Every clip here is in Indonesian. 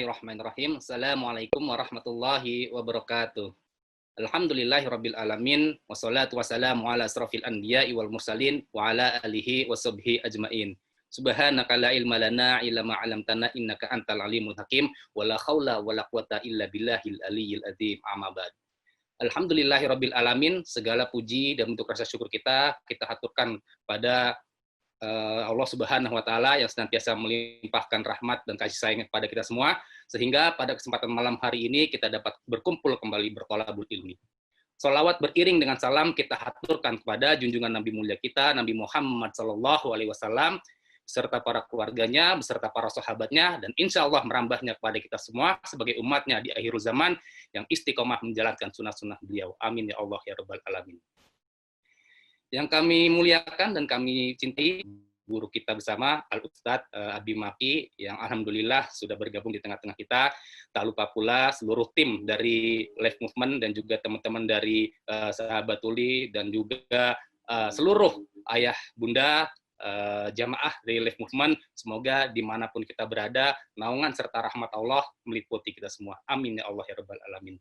Bismillahirrahmanirrahim. Assalamualaikum warahmatullahi wabarakatuh. Alhamdulillahirabbil alamin wassalatu wassalamu ala asrofil anbiya'i wal mursalin wa ala alihi washabbihi ajmain. Subhanaka la ilma lana illa ma 'allamtana innaka antal alimul hakim wa la haula wa la quwata illa billahil aliyyil azim. Amma ba'd. Alhamdulillahirabbil alamin, segala puji dan bentuk rasa syukur kita haturkan pada Allah Subhanahu wa taala yang senantiasa melimpahkan rahmat dan kasih sayang kepada kita semua, sehingga pada kesempatan malam hari ini kita dapat berkumpul kembali bertolabul ilmi. Sholawat beriring dengan salam kita haturkan kepada junjungan Nabi mulia kita, Nabi Muhammad SAW, beserta para keluarganya, beserta para sahabatnya, dan insya Allah merambahnya kepada kita semua sebagai umatnya di akhir zaman yang istiqomah menjalankan sunnah-sunnah beliau. Amin ya Allah ya Rabbal Alamin. Yang kami muliakan dan kami cintai, guru kita bersama, Al-Ustadz Abi Maki, yang alhamdulillah sudah bergabung di tengah-tengah kita. Tak lupa pula seluruh tim dari Life Movement dan juga teman-teman dari Sahabat Tuli dan juga seluruh ayah bunda jamaah dari Life Movement. Semoga dimanapun kita berada, naungan serta rahmat Allah meliputi kita semua. Amin ya Allah ya Rabbal Alamin.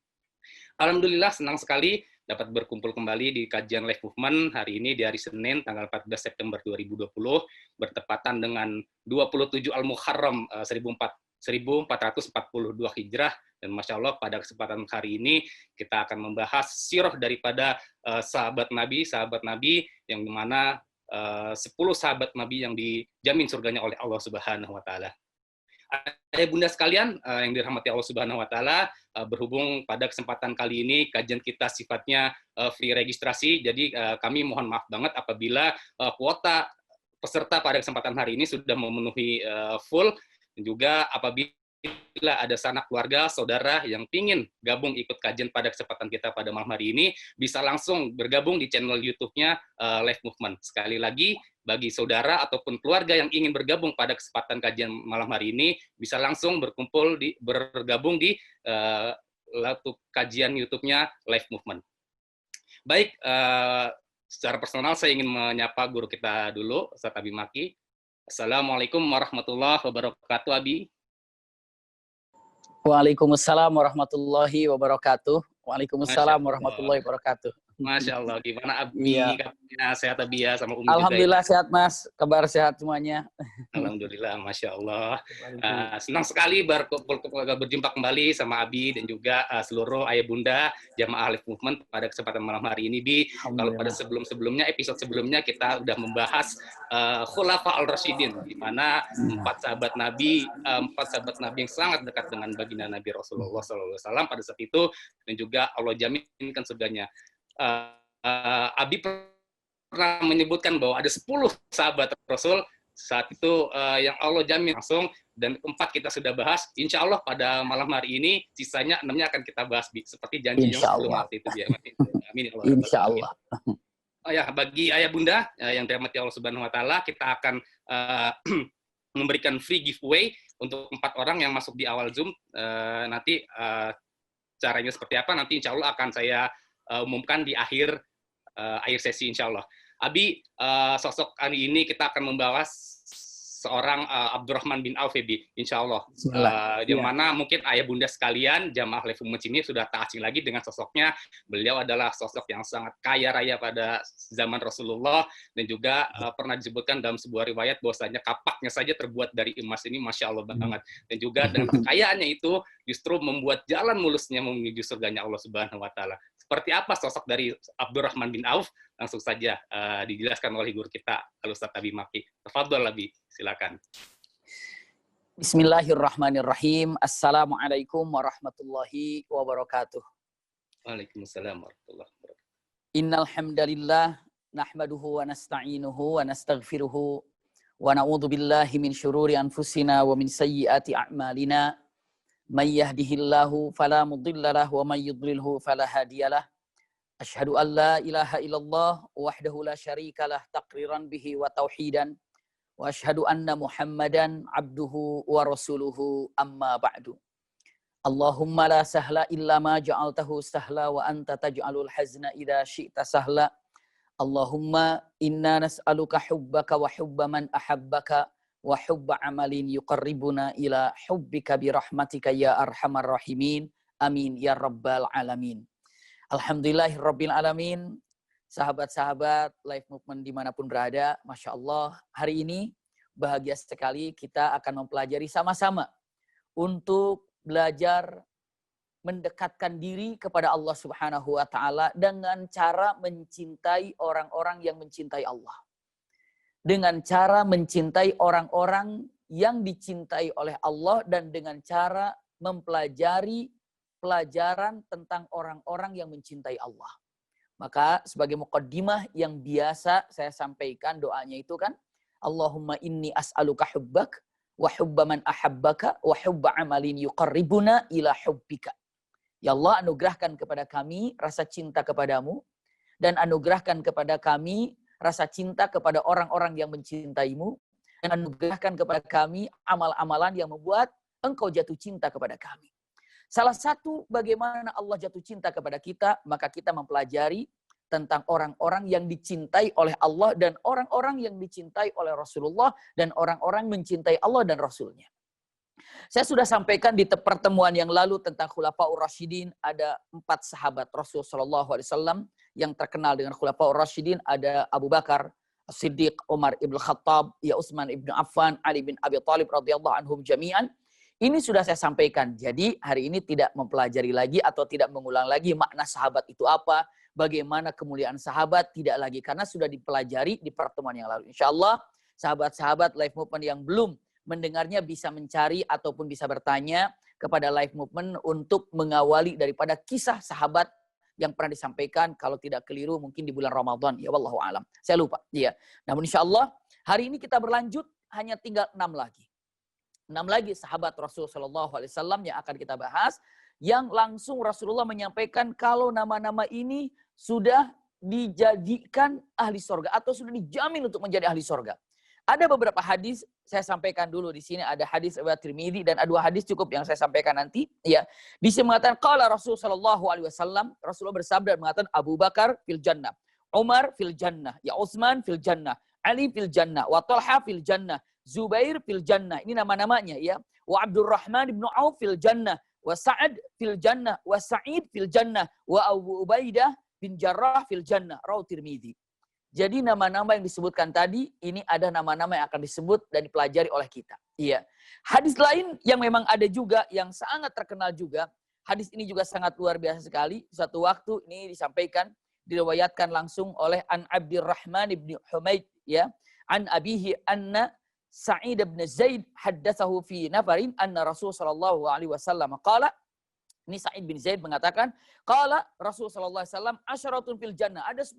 Alhamdulillah senang sekali dapat berkumpul kembali di kajian Life Movement hari ini di hari Senin tanggal 14 September 2020 bertepatan dengan 27 Al-Muharram 1442 Hijrah, dan Masya Allah pada kesempatan hari ini kita akan membahas sirah daripada sahabat Nabi yang dimana 10 sahabat Nabi yang dijamin surganya oleh Allah Subhanahu wa taala. Ayah bunda sekalian yang dirahmati Allah Subhanahu wa taala, berhubung pada kesempatan kali ini kajian kita sifatnya free registrasi, jadi kami mohon maaf banget apabila kuota peserta pada kesempatan hari ini sudah memenuhi full, dan juga apabila ada sanak keluarga, saudara yang ingin gabung ikut kajian pada kesempatan kita pada malam hari ini, bisa langsung bergabung di channel YouTube-nya Life Movement. Sekali lagi, bagi saudara ataupun keluarga yang ingin bergabung pada kesempatan kajian malam hari ini, bisa langsung bergabung di kajian YouTube-nya Life Movement. Baik, secara personal saya ingin menyapa guru kita dulu, Ustadz Abi Maki. Assalamualaikum warahmatullahi wabarakatuh, Abi. Waalaikumsalam warahmatullahi wabarakatuh. Waalaikumsalam warahmatullahi wabarakatuh. Masya Allah, gimana Abi? Iya. Sehat Abi ya, sama Umi Alhamdulillah juga ya? Sehat Mas, kabar sehat semuanya. Alhamdulillah, Masya Allah. Senang sekali berjumpa kembali sama Abi dan juga seluruh ayah bunda jamaah Life Movement pada kesempatan malam hari ini. Bi, kalau pada episode sebelumnya kita sudah membahas Khulafa al-Rasyidin, di mana empat sahabat Nabi yang sangat dekat dengan baginda Nabi Rasulullah SAW pada saat itu, dan juga Allah jaminkan surganya. Abi pernah menyebutkan bahwa ada 10 sahabat Rasul saat itu yang Allah jamin langsung, dan 4 kita sudah bahas. Insya Allah pada malam hari ini sisanya 6-nya akan kita bahas, seperti janji yang sebelum waktu itu dia. Amin. Insya Allah. Oh ya, bagi ayah bunda yang dirahmati Allah Subhanahu wa taala, kita akan memberikan free giveaway untuk 4 orang yang masuk di awal Zoom. Nanti caranya seperti apa nanti insya Allah akan saya umumkan di akhir sesi insya Allah. Abi, sosok kali ini kita akan membahas seorang Abdurrahman bin Auf, insya Allah. Yang mana mungkin ayah bunda sekalian, jamaah Life Movement ini sudah tak asing lagi dengan sosoknya. Beliau adalah sosok yang sangat kaya raya pada zaman Rasulullah, dan juga pernah disebutkan dalam sebuah riwayat bahwasanya kapaknya saja terbuat dari emas. Ini Masya Allah banget. Dan juga dengan kekayaannya itu justru membuat jalan mulusnya menuju surganya Allah Subhanahu wa taala. Seperti apa sosok dari Abdurrahman bin Auf? Langsung saja dijelaskan oleh guru kita, Al-Ustadz Abi Maki. Tafadhol Abi, silakan. Bismillahirrahmanirrahim. Assalamualaikum warahmatullahi wabarakatuh. Waalaikumsalam warahmatullahi wabarakatuh. Innal hamdalillah nahmaduhu wa nasta'inuhu wa nastaghfiruhu wa na'udzu billahi min syururi anfusina wa min sayyiati a'malina. May yahdihillahu fala mudilla lahu wa may yudlilhu fala hadiyalah. Asyhadu an la ilaha illallah wahdahu la syarikalah taqriran bihi wa tauhidan, wa asyhadu anna Muhammadan abduhu wa rasuluhu, amma ba'du. Allahumma la sahla illa ma ja'altahu sahla wa anta taj'alul hazna idza syi'ta sahla. Allahumma inna nas'aluka hubbaka wa hubba man ahabbaka wa hubba amalin yuqarribuna ila hubbika bi rahmatika ya arhamar rahimin. Amin ya rabbal alamin. Alhamdulillahirabbil alamin. Sahabat-sahabat Life Movement dimanapun berada, Masya Allah, hari ini bahagia sekali kita akan mempelajari sama-sama untuk belajar mendekatkan diri kepada Allah Subhanahu wa taala dengan cara mencintai orang-orang yang mencintai Allah. Dengan cara mencintai orang-orang yang dicintai oleh Allah dan dengan cara mempelajari pelajaran tentang orang-orang yang mencintai Allah. Maka sebagai muqaddimah yang biasa saya sampaikan doanya itu kan, Allahumma inni as'aluka hubbak wa hubba man ahabbaka wa hubba amalin yuqarribuna ila hubbika. Ya Allah, anugerahkan kepada kami rasa cinta kepadamu dan anugerahkan kepada kami rasa cinta kepada orang-orang yang mencintaimu dan anugerahkan kepada kami amal-amalan yang membuat engkau jatuh cinta kepada kami. Salah satu bagaimana Allah jatuh cinta kepada kita, maka kita mempelajari tentang orang-orang yang dicintai oleh Allah dan orang-orang yang dicintai oleh Rasulullah dan orang-orang mencintai Allah dan Rasulnya. Saya sudah sampaikan di pertemuan yang lalu tentang Khulafaur Rasyidin, ada 4 sahabat Rasul SAW yang terkenal dengan Khulafaur Rasyidin, ada Abu Bakar, Siddiq, Umar ibn Khattab, Utsman ibn Affan, Ali bin Abi Thalib radhiyallahu anhum jami'an. Ini sudah saya sampaikan. Jadi hari ini tidak mempelajari lagi atau tidak mengulang lagi makna sahabat itu apa, bagaimana kemuliaan sahabat, tidak lagi. Karena sudah dipelajari di pertemuan yang lalu. Insya Allah sahabat-sahabat Life Movement yang belum mendengarnya bisa mencari ataupun bisa bertanya kepada Life Movement untuk mengawali daripada kisah sahabat yang pernah disampaikan. Kalau tidak keliru mungkin di bulan Ramadan. Ya wallahu alam. Saya lupa. Ya. Namun insya Allah hari ini kita berlanjut, hanya tinggal 6 lagi. 6 lagi sahabat Rasulullah SAW yang akan kita bahas, yang langsung Rasulullah menyampaikan kalau nama-nama ini sudah dijadikan ahli sorga atau sudah dijamin untuk menjadi ahli sorga. Ada beberapa hadis saya sampaikan dulu di sini, ada hadis riwayat Tirmidzi dan ada 2 hadis cukup yang saya sampaikan nanti. Ya, di sini mengatakan qala Rasulullah SAW, Rasulullah bersabda mengatakan Abu Bakar fil jannah, Umar fil jannah, ya Utsman fil jannah, Ali fil jannah, wa Talha fil jannah, Zubair fil jannah. Ini nama-namanya ya. Wa Abdurrahman ibn Auf fil jannah, wa Sa'ad fil jannah, wa Sa'id fil jannah, wa Abu Ubaidah bin Jarrah fil jannah. Rawi Tirmidzi. Jadi nama-nama yang disebutkan tadi, ini ada nama-nama yang akan disebut dan dipelajari oleh kita. Iya. Hadis lain yang memang ada juga, yang sangat terkenal juga. Hadis ini juga sangat luar biasa sekali. Suatu waktu ini disampaikan, diriwayatkan langsung oleh An Abdurrahman ibn Humaid. Ya. An abihi anna Sa'id bin Zaid haddatsahu fi nafarin anna Rasul sallallahu alaihi wasallam qala. Ini Sa'id bin Zaid mengatakan, qala Rasul sallallahu alaihi wasallam asyaratun fil jannah. Ada 10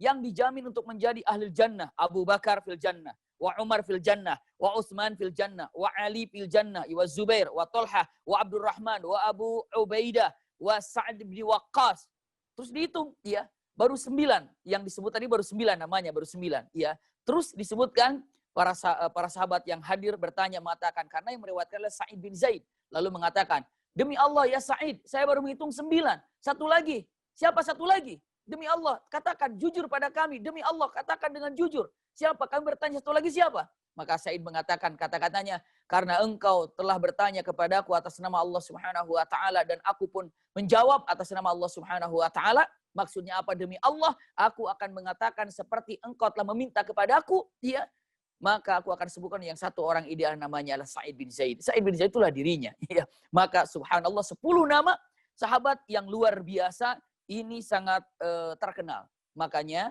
yang dijamin untuk menjadi ahli jannah. Abu Bakar fil jannah, wa Umar fil jannah, wa Utsman fil jannah, wa Ali fil jannah, wa Zubair, wa Talha, wa Abdurrahman, wa Abu Ubaidah, wa Sa'ad bin Waqqas. Terus dihitung, ya, baru 9 yang disebut tadi, baru 9 namanya, baru 9, ya. Terus disebutkan para sahabat yang hadir bertanya, mengatakan, karena yang meriwayatkan adalah Sa'id bin Zaid, lalu mengatakan, demi Allah ya Sa'id, saya baru menghitung 9. Satu lagi. Siapa satu lagi? Demi Allah, katakan jujur pada kami. Demi Allah, katakan dengan jujur. Siapa? Kami bertanya satu lagi siapa? Maka Sa'id mengatakan kata-katanya, karena engkau telah bertanya kepadaku atas nama Allah Subhanahu wa taala dan aku pun menjawab atas nama Allah Subhanahu wa taala. Maksudnya apa? Demi Allah, aku akan mengatakan seperti engkau telah meminta kepadaku, ya. Maka aku akan sebutkan yang satu orang ideal namanya adalah Sa'id bin Zaid. Sa'id bin Zaid itulah dirinya, ya. Maka subhanallah 10 nama sahabat yang luar biasa. Ini sangat terkenal. Makanya,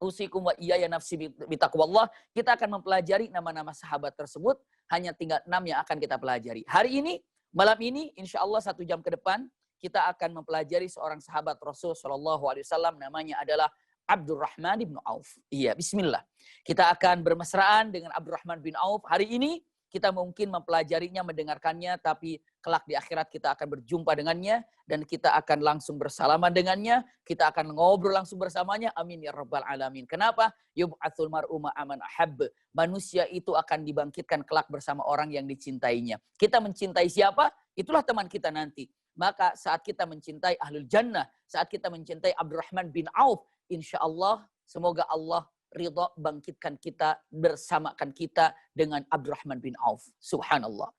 usikum wa iyaya nafsi bitaqwallah, kita akan mempelajari nama-nama sahabat tersebut. Hanya tinggal 6 yang akan kita pelajari. Hari ini, malam ini, insya Allah 1 jam ke depan, kita akan mempelajari seorang sahabat Rasul SAW. Namanya adalah Abdurrahman bin Auf. Iya, bismillah. Kita akan bermesraan dengan Abdurrahman bin Auf. Hari ini, kita mungkin mempelajarinya, mendengarkannya, tapi kelak di akhirat kita akan berjumpa dengannya, dan kita akan langsung bersalaman dengannya, kita akan ngobrol langsung bersamanya, amin ya rabbal alamin. Kenapa? Yub'atsul mar'u ma'aman ahab. Manusia itu akan dibangkitkan kelak bersama orang yang dicintainya. Kita mencintai siapa? Itulah teman kita nanti. Maka saat kita mencintai ahlul jannah, saat kita mencintai Abdurrahman bin Auf, insya Allah, semoga Allah ridha bangkitkan kita, bersamakan kita dengan Abdurrahman bin Auf. Subhanallah.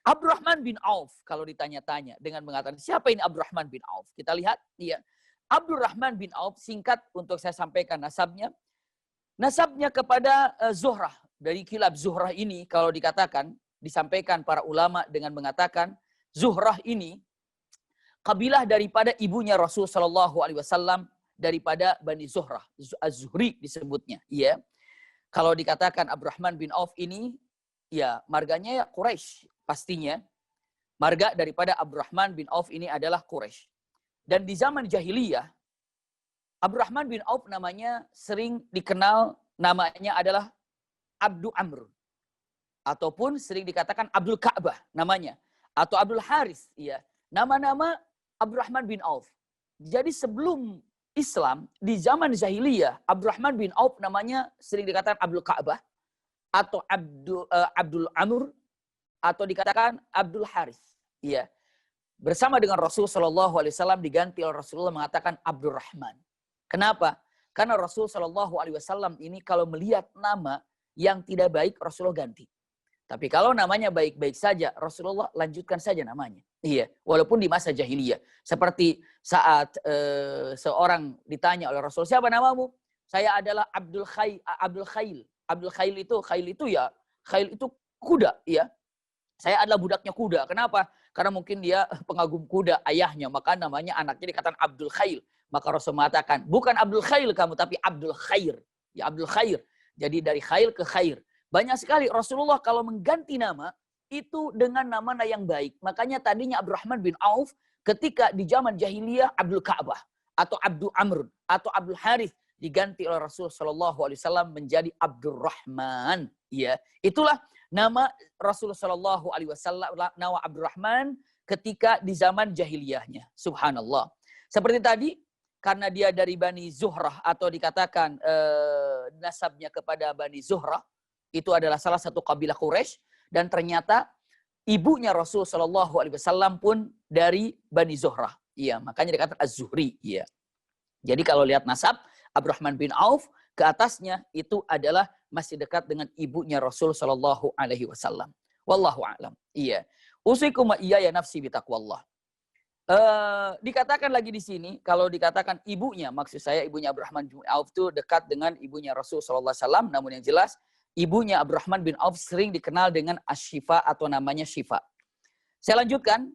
Abdurrahman bin Auf kalau ditanya-tanya dengan mengatakan siapa ini Abdurrahman bin Auf? Kita lihat ya. Abdurrahman bin Auf, singkat untuk saya sampaikan nasabnya. Nasabnya kepada Zuhrah. Dari kilab Zuhrah ini kalau dikatakan, disampaikan para ulama dengan mengatakan Zuhrah ini kabilah daripada ibunya Rasul sallallahu alaihi wasallam, daripada Bani Zuhrah, Az-Zuhri disebutnya, ya. Kalau dikatakan Abdurrahman bin Auf ini ya marganya ya Quraisy pastinya. Marga daripada Abdurrahman bin Auf ini adalah Quraisy. Dan di zaman jahiliyah Abdurrahman bin Auf namanya sering dikenal, namanya adalah Abdu Amr. Ataupun sering dikatakan Abdul Ka'bah namanya. Atau Abdul Haris. Ya. Nama-nama Abdurrahman bin Auf. Jadi sebelum Islam, di zaman jahiliyah, Abdurrahman bin Auf namanya sering dikatakan Abdul Ka'bah. Atau Abdul Amr. Atau dikatakan Abdul Haris. Ya. Bersama dengan Rasul SAW diganti oleh Rasulullah mengatakan Abdurrahman. Kenapa? Karena Rasul SAW ini kalau melihat nama yang tidak baik, Rasulullah ganti. Tapi kalau namanya baik-baik saja, Rasulullah lanjutkan saja namanya. Iya, walaupun di masa jahiliyah. Seperti saat seorang ditanya oleh Rasul, siapa namamu? Saya adalah Abdul Khail. Abdul Khail itu ya, Khail itu kuda, ya. Saya adalah budaknya kuda. Kenapa? Karena mungkin dia pengagum kuda ayahnya, maka namanya anaknya dikatakan Abdul Khail. Maka Rasul mengatakan, bukan Abdul Khail kamu, tapi Abdul Khair. Ya Abdul Khair. Jadi dari Khail ke Khair. Banyak sekali Rasulullah kalau mengganti nama, itu dengan nama yang baik. Makanya tadinya Abdurrahman bin Auf, ketika di zaman jahiliyah, Abdul Ka'bah. Atau Abdul Amr. Atau Abdul Harith. Diganti oleh Rasul SAW menjadi Abdurrahman. Ya, itulah nama Rasulullah SAW, nama Abdurrahman ketika di zaman jahiliyahnya. Subhanallah. Seperti tadi, karena dia dari Bani Zuhrah atau dikatakan nasabnya kepada Bani Zuhrah, itu adalah salah satu kabilah Quraisy, dan ternyata ibunya Rasul SAW pun dari Bani Zuhrah. Iya, makanya dikatakan Az-Zuhri. Iya. Jadi kalau lihat nasab Abdurrahman bin Auf, ke atasnya itu adalah masih dekat dengan ibunya Rasul SAW. Wallahu a'lam. Iya. Usikum wa iyaya nafsi bitaqwallah. Dikatakan lagi di sini, kalau dikatakan ibunya, maksud saya ibunya Abdurrahman bin Auf itu dekat dengan ibunya Rasul SAW, namun yang jelas ibunya Abdurrahman bin Auf sering dikenal dengan Asy-Syifa atau namanya Syifa. Saya lanjutkan.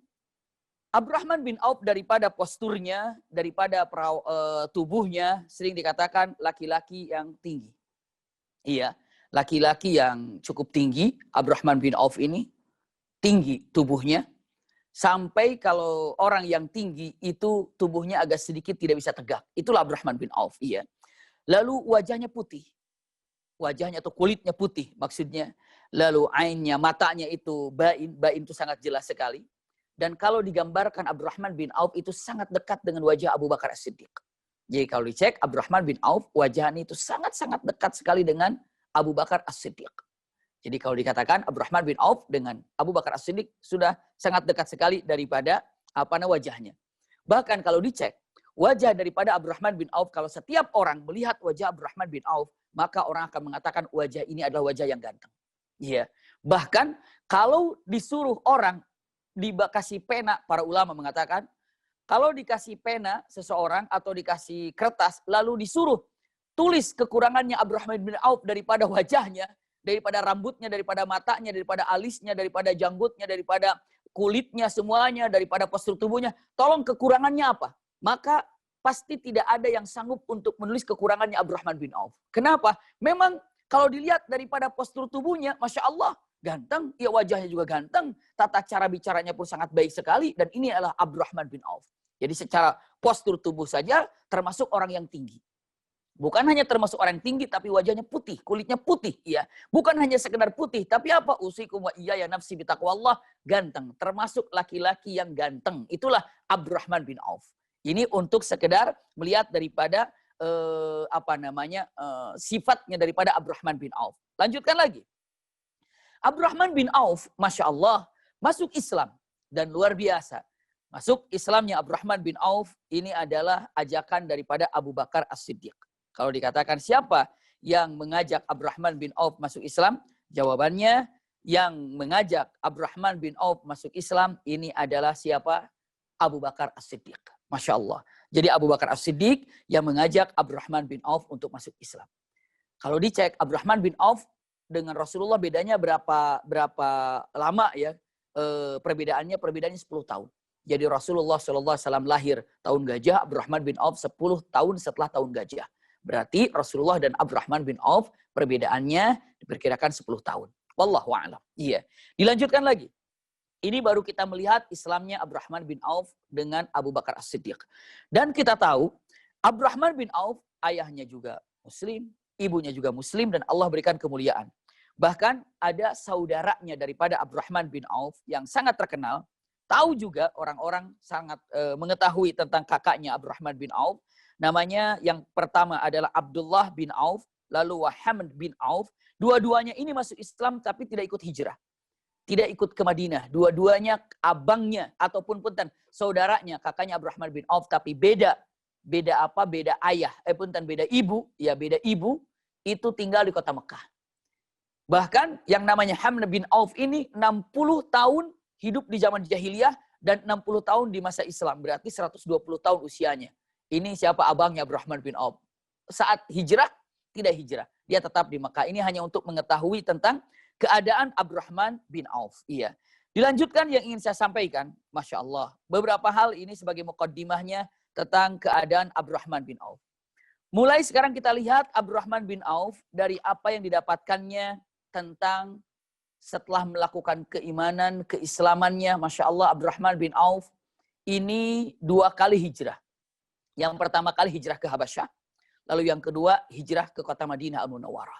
Abdurrahman bin Auf daripada posturnya, daripada tubuhnya sering dikatakan laki-laki yang tinggi. Iya, laki-laki yang cukup tinggi. Abdurrahman bin Auf ini tinggi tubuhnya. Sampai kalau orang yang tinggi itu tubuhnya agak sedikit tidak bisa tegak. Itulah Abdurrahman bin Auf. Iya. Lalu wajahnya putih. Wajahnya atau kulitnya putih maksudnya. Lalu ainnya, matanya itu bain. Bain itu sangat jelas sekali. Dan kalau digambarkan Abdurrahman bin Auf itu sangat dekat dengan wajah Abu Bakar As-Siddiq. Jadi kalau dicek Abdurrahman bin Auf wajahnya itu sangat-sangat dekat sekali dengan Abu Bakar As-Siddiq. Jadi kalau dikatakan Abdurrahman bin Auf dengan Abu Bakar As-Siddiq sudah sangat dekat sekali daripada wajahnya. Bahkan kalau dicek wajah daripada Abdurrahman bin Auf, kalau setiap orang melihat wajah Abdurrahman bin Auf, maka orang akan mengatakan wajah ini adalah wajah yang ganteng. Iya. Bahkan kalau disuruh orang dikasih pena, para ulama mengatakan kalau dikasih pena seseorang atau dikasih kertas lalu disuruh tulis kekurangannya Abdurrahman bin Auf daripada wajahnya, daripada rambutnya, daripada matanya, daripada alisnya, daripada janggutnya, daripada kulitnya semuanya, daripada postur tubuhnya, tolong kekurangannya apa? Maka pasti tidak ada yang sanggup untuk menulis kekurangannya Abdurrahman bin Auf. Kenapa? Memang kalau dilihat daripada postur tubuhnya, Masya Allah, ganteng, ya wajahnya juga ganteng, tata cara bicaranya pun sangat baik sekali, dan ini adalah Abdurrahman bin Auf. Jadi secara postur tubuh saja termasuk orang yang tinggi. Bukan hanya termasuk orang yang tinggi, tapi wajahnya putih, kulitnya putih. Ya. Bukan hanya sekedar putih, tapi apa? Usikum wa iyaya nafsi bitaqwallah, ganteng. Termasuk laki-laki yang ganteng. Itulah Abdurrahman bin Auf. Ini untuk sekedar melihat daripada sifatnya daripada Abdurrahman bin Auf. Lanjutkan lagi. Abdurrahman bin Auf, Masya Allah, masuk Islam. Dan luar biasa. Masuk Islamnya Abdurrahman bin Auf, ini adalah ajakan daripada Abu Bakar As-Siddiq. Kalau dikatakan siapa yang mengajak Abdurrahman bin Auf masuk Islam? Jawabannya, yang mengajak Abdurrahman bin Auf masuk Islam ini adalah siapa? Abu Bakar As-Siddiq. Masya Allah. Jadi Abu Bakar As-Siddiq yang mengajak Abdurrahman bin Auf untuk masuk Islam. Kalau dicek Abdurrahman bin Auf dengan Rasulullah bedanya berapa lama ya? Perbedaannya 10 tahun. Jadi Rasulullah SAW lahir tahun gajah, Abdurrahman bin Auf 10 tahun setelah tahun gajah. Berarti Rasulullah dan Abdurrahman bin Auf perbedaannya diperkirakan 10 tahun. Wallahu a'lam. Iya. Dilanjutkan lagi. Ini baru kita melihat Islamnya Abdurrahman bin Auf dengan Abu Bakar As-Siddiq. Dan kita tahu Abdurrahman bin Auf ayahnya juga Muslim, ibunya juga Muslim, dan Allah berikan kemuliaan. Bahkan ada saudaranya daripada Abdurrahman bin Auf yang sangat terkenal. Tahu juga orang-orang sangat mengetahui tentang kakaknya Abdurrahman bin Auf. Namanya yang pertama adalah Abdullah bin Auf, lalu Waham bin Auf. Dua-duanya ini masuk Islam tapi tidak ikut hijrah. Tidak ikut ke Madinah. Dua-duanya abangnya ataupun punten saudaranya, kakaknya Abdurrahman bin Auf, tapi beda. Beda apa? Beda ayah. Punten beda ibu. Ya, beda ibu. Itu tinggal di kota Mekah. Bahkan yang namanya Hamna bin Auf ini 60 tahun hidup di zaman jahiliyah dan 60 tahun di masa Islam. Berarti 120 tahun usianya. Ini siapa? Abangnya Abdurrahman bin Auf. Saat hijrah, tidak hijrah. Dia tetap di Mekah. Ini hanya untuk mengetahui tentang keadaan Abdurrahman bin Auf. Iya. Dilanjutkan yang ingin saya sampaikan. Masya Allah. Beberapa hal ini sebagai muqaddimahnya tentang keadaan Abdurrahman bin Auf. Mulai sekarang kita lihat Abdurrahman bin Auf dari apa yang didapatkannya tentang setelah melakukan keimanan, keislamannya. Masya Allah, Abdurrahman bin Auf ini 2 kali hijrah. Yang pertama kali hijrah ke Habasyah. Lalu yang kedua hijrah ke kota Madinah Al-Munawwarah.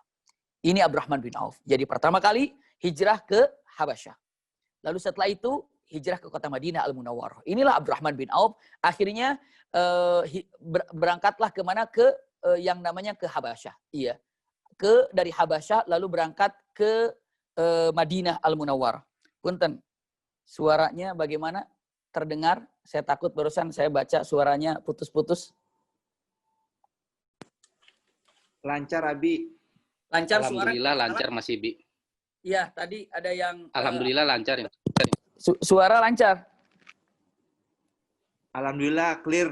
Ini Abdurrahman bin Auf. Jadi pertama kali hijrah ke Habasyah. Lalu setelah itu hijrah ke kota Madinah Al-Munawwarah. Inilah Abdurrahman bin Auf. Akhirnya berangkatlah kemana? Ke yang namanya ke Habasyah. Iya. Dari Habasyah lalu berangkat ke Madinah Al-Munawwarah. Punten, suaranya bagaimana? Terdengar? Saya takut barusan saya baca suaranya putus-putus. Lancar, Abi. Lancar Alhamdulillah suara? lancar Mas Ibi. Iya, tadi ada yang Alhamdulillah lancar ya. suara lancar. Alhamdulillah clear.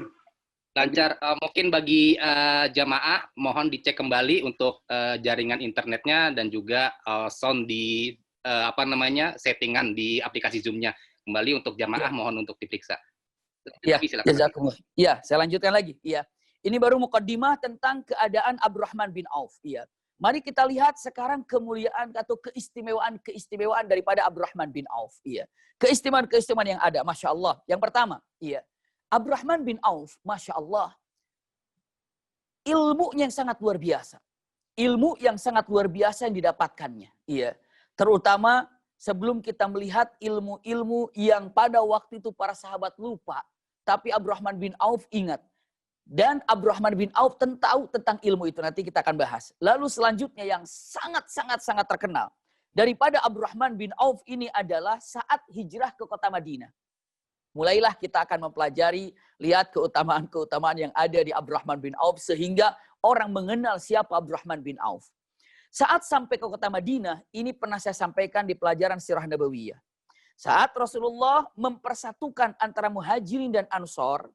Lancar. Mungkin bagi jamaah mohon dicek kembali untuk jaringan internetnya dan juga sound di settingan di aplikasi Zoom-nya. Kembali untuk jamaah mohon untuk diperiksa. Iya, jazakumullah. Iya, saya lanjutkan lagi. Iya. Ini baru muqaddimah tentang keadaan Abdurrahman bin Auf. Iya. Mari kita lihat sekarang kemuliaan atau keistimewaan daripada Abdurrahman bin Auf. Iya. Keistimewaan yang ada, Masya Allah. Yang pertama, iya. Abdurrahman bin Auf, Masya Allah. Ilmunya yang sangat luar biasa. Ilmu yang sangat luar biasa yang didapatkannya. Iya. Terutama sebelum kita melihat ilmu-ilmu yang pada waktu itu para sahabat lupa. Tapi Abdurrahman bin Auf ingat. Dan Abdurrahman bin Auf tahu tentang ilmu itu. Nanti kita akan bahas. Lalu selanjutnya yang sangat terkenal. Daripada Abdurrahman bin Auf ini adalah saat hijrah ke kota Madinah. Mulailah kita akan mempelajari, lihat keutamaan-keutamaan yang ada di Abdurrahman bin Auf. Sehingga orang mengenal siapa Abdurrahman bin Auf. Saat sampai ke kota Madinah, ini pernah saya sampaikan di pelajaran Sirah Nabawiyah. Saat Rasulullah mempersatukan antara Muhajirin dan Ansor,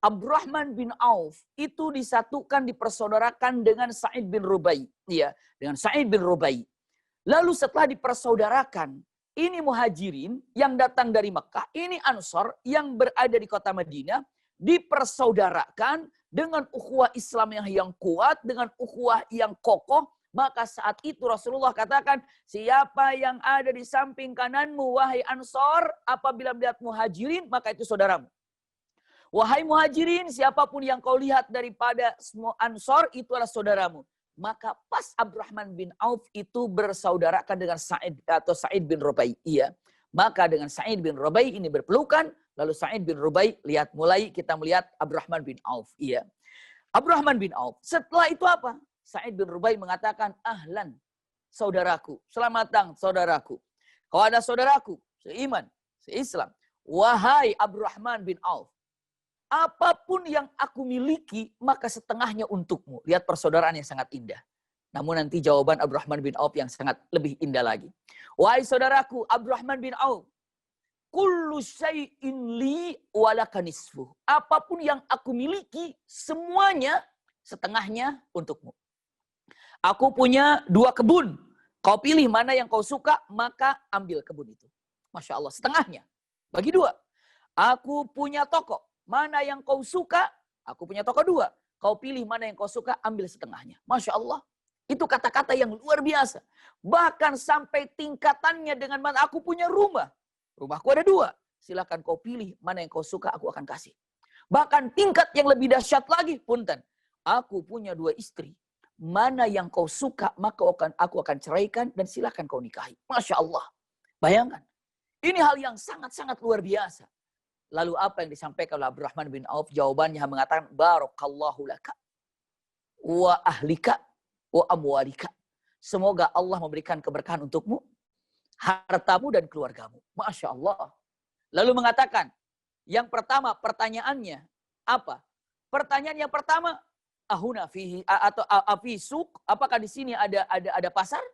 Abdurrahman bin Auf itu disatukan, dipersaudarakan dengan Sa'id bin Rubai. Ya, dengan Sa'id bin Rubai. Lalu setelah dipersaudarakan, ini Muhajirin yang datang dari Mekah, ini Ansor yang berada di kota Madinah, dipersaudarakan dengan ukhuwah Islam yang kuat, dengan ukhuwah yang kokoh. Maka saat itu Rasulullah katakan, siapa yang ada di samping kananmu, wahai Ansor, apabila melihat Muhajirin, maka itu saudaramu. Wahai Muhajirin, siapapun yang kau lihat daripada semua Ansor, itu adalah saudaramu. Maka pas Abdurrahman bin Auf itu bersaudarakan dengan Sa'id bin Rubai. Iya. Maka dengan Sa'id bin Rubai ini berpelukan, lalu Sa'id bin Rubai kita melihat Abdurrahman bin Auf. Iya. Abdurrahman bin Auf. Setelah itu apa? Sa'id bin Rubai mengatakan, ahlan, saudaraku. Selamat datang, saudaraku. Kau ada saudaraku, seiman, seislam. Wahai Abdurrahman bin Auf. Apapun yang aku miliki, maka setengahnya untukmu. Lihat persaudaraan yang sangat indah. Namun nanti jawaban Abdurrahman bin Auf yang sangat lebih indah lagi. Wahai saudaraku, Abdurrahman bin Auf, kullu syai'in li walaka nisfuh. Apapun yang aku miliki, semuanya setengahnya untukmu. Aku punya 2 kebun. Kau pilih mana yang kau suka, maka ambil kebun itu. Masya Allah, setengahnya. Bagi 2. Aku punya toko. Mana yang kau suka, aku punya toko 2. Kau pilih mana yang kau suka, ambil setengahnya. Masya Allah. Itu kata-kata yang luar biasa. Bahkan sampai tingkatannya dengan mana aku punya rumah. Rumahku ada 2. Silakan kau pilih mana yang kau suka, aku akan kasih. Bahkan tingkat yang lebih dahsyat lagi, punten. Aku punya 2 istri. Mana yang kau suka, maka aku akan ceraikan dan silakan kau nikahi. Masya Allah. Bayangkan. Ini hal yang sangat-sangat luar biasa. Lalu apa yang disampaikan oleh Abdurrahman bin Auf? Jawabannya mengatakan, Barakallahu laka wa ahlika wa amwalika. Semoga Allah memberikan keberkahan untukmu, hartamu dan keluargamu. Masya Allah. Lalu mengatakan, yang pertama pertanyaannya apa? Pertanyaan yang pertama, ahuna fihi atau afi suq, apakah di sini ada pasar?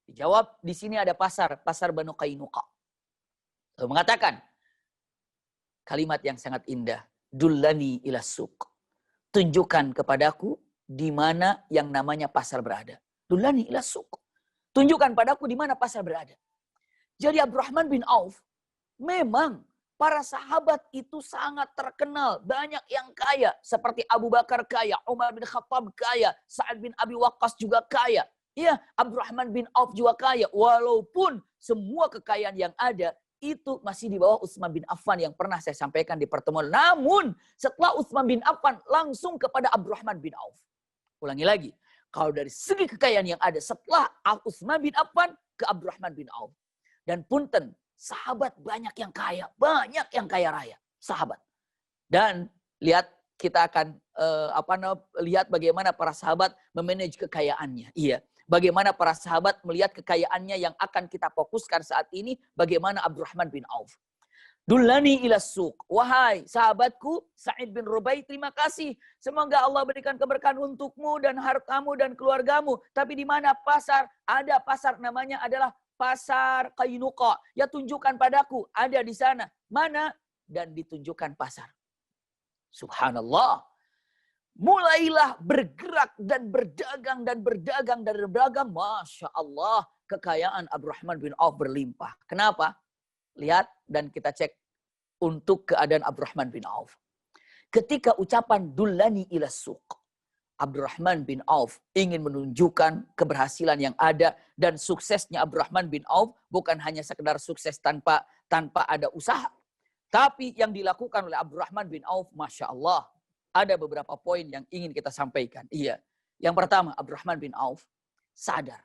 Dijawab, di sini ada pasar Banu Qainuqa. Lalu mengatakan kalimat yang sangat indah, dullani ila suq. Tunjukkan kepadaku di mana yang namanya pasar berada. Dullani ila suq. Tunjukkan padaku di mana pasar berada. Jadi Abdurrahman bin Auf, memang para sahabat itu sangat terkenal. Banyak yang kaya. Seperti Abu Bakar kaya, Umar bin Khattab kaya, Sa'ad bin Abi Waqqas juga kaya. Iya, Abdurrahman bin Auf juga kaya. Walaupun semua kekayaan yang ada, itu masih di bawah Utsman bin Affan yang pernah saya sampaikan di pertemuan. Namun setelah Utsman bin Affan langsung kepada Abdurrahman bin Auf. Ulangi lagi. Kalau dari segi kekayaan yang ada setelah Utsman bin Affan ke Abdurrahman bin Auf. Dan punten, sahabat banyak yang kaya raya, sahabat. Dan lihat kita akan lihat bagaimana para sahabat memanage kekayaannya. Iya, bagaimana para sahabat melihat kekayaannya yang akan kita fokuskan saat ini, bagaimana Abdurrahman bin Auf. Dullani ila suq. Wahai sahabatku, Sa'id bin Rubai, terima kasih. Semoga Allah berikan keberkahan untukmu dan hartamu dan keluargamu. Tapi di mana pasar? Ada pasar, namanya adalah Pasar Qainuqa. Ya, tunjukkan padaku. Ada di sana. Mana? Dan ditunjukkan pasar. Subhanallah. Mulailah bergerak dan berdagang dan berdagang. Masya Allah. Kekayaan Abdurrahman bin Auf berlimpah. Kenapa? Lihat dan kita cek untuk keadaan Abdurrahman bin Auf. Ketika ucapan dullani ila suq, Abdurrahman bin Auf ingin menunjukkan keberhasilan yang ada dan suksesnya Abdurrahman bin Auf bukan hanya sekedar sukses tanpa ada usaha. Tapi yang dilakukan oleh Abdurrahman bin Auf, Masya Allah, ada beberapa poin yang ingin kita sampaikan. Iya. Yang pertama, Abdurrahman bin Auf sadar.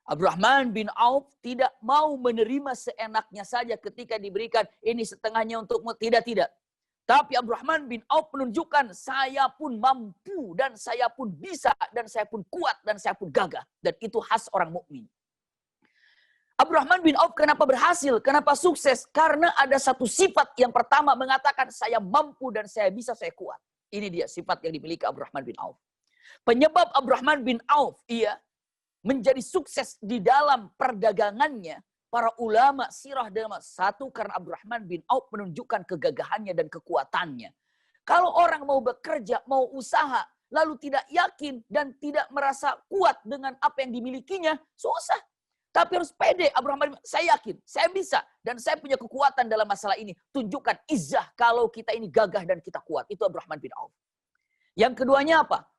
Abdurrahman bin Auf tidak mau menerima seenaknya saja ketika diberikan ini setengahnya untukmu. Tidak. Tapi Abdurrahman bin Auf menunjukkan saya pun mampu dan saya pun bisa dan saya pun kuat dan saya pun gagah. Dan itu khas orang mukmin. Abdurrahman bin Auf kenapa berhasil? Kenapa sukses? Karena ada satu sifat yang pertama mengatakan saya mampu dan saya bisa, saya kuat. Ini dia sifat yang dimiliki Abdurrahman bin Auf. Penyebab Abdurrahman bin Auf menjadi sukses di dalam perdagangannya. Para ulama sirah dalam satu karena Abdurrahman bin Auf menunjukkan kegagahannya dan kekuatannya. Kalau orang mau bekerja, mau usaha, lalu tidak yakin dan tidak merasa kuat dengan apa yang dimilikinya, susah. Tapi harus pede. Abdurrahman, saya yakin, saya bisa, dan saya punya kekuatan dalam masalah ini. Tunjukkan izzah kalau kita ini gagah dan kita kuat. Itu Abdurrahman bin Auf. Yang keduanya apa?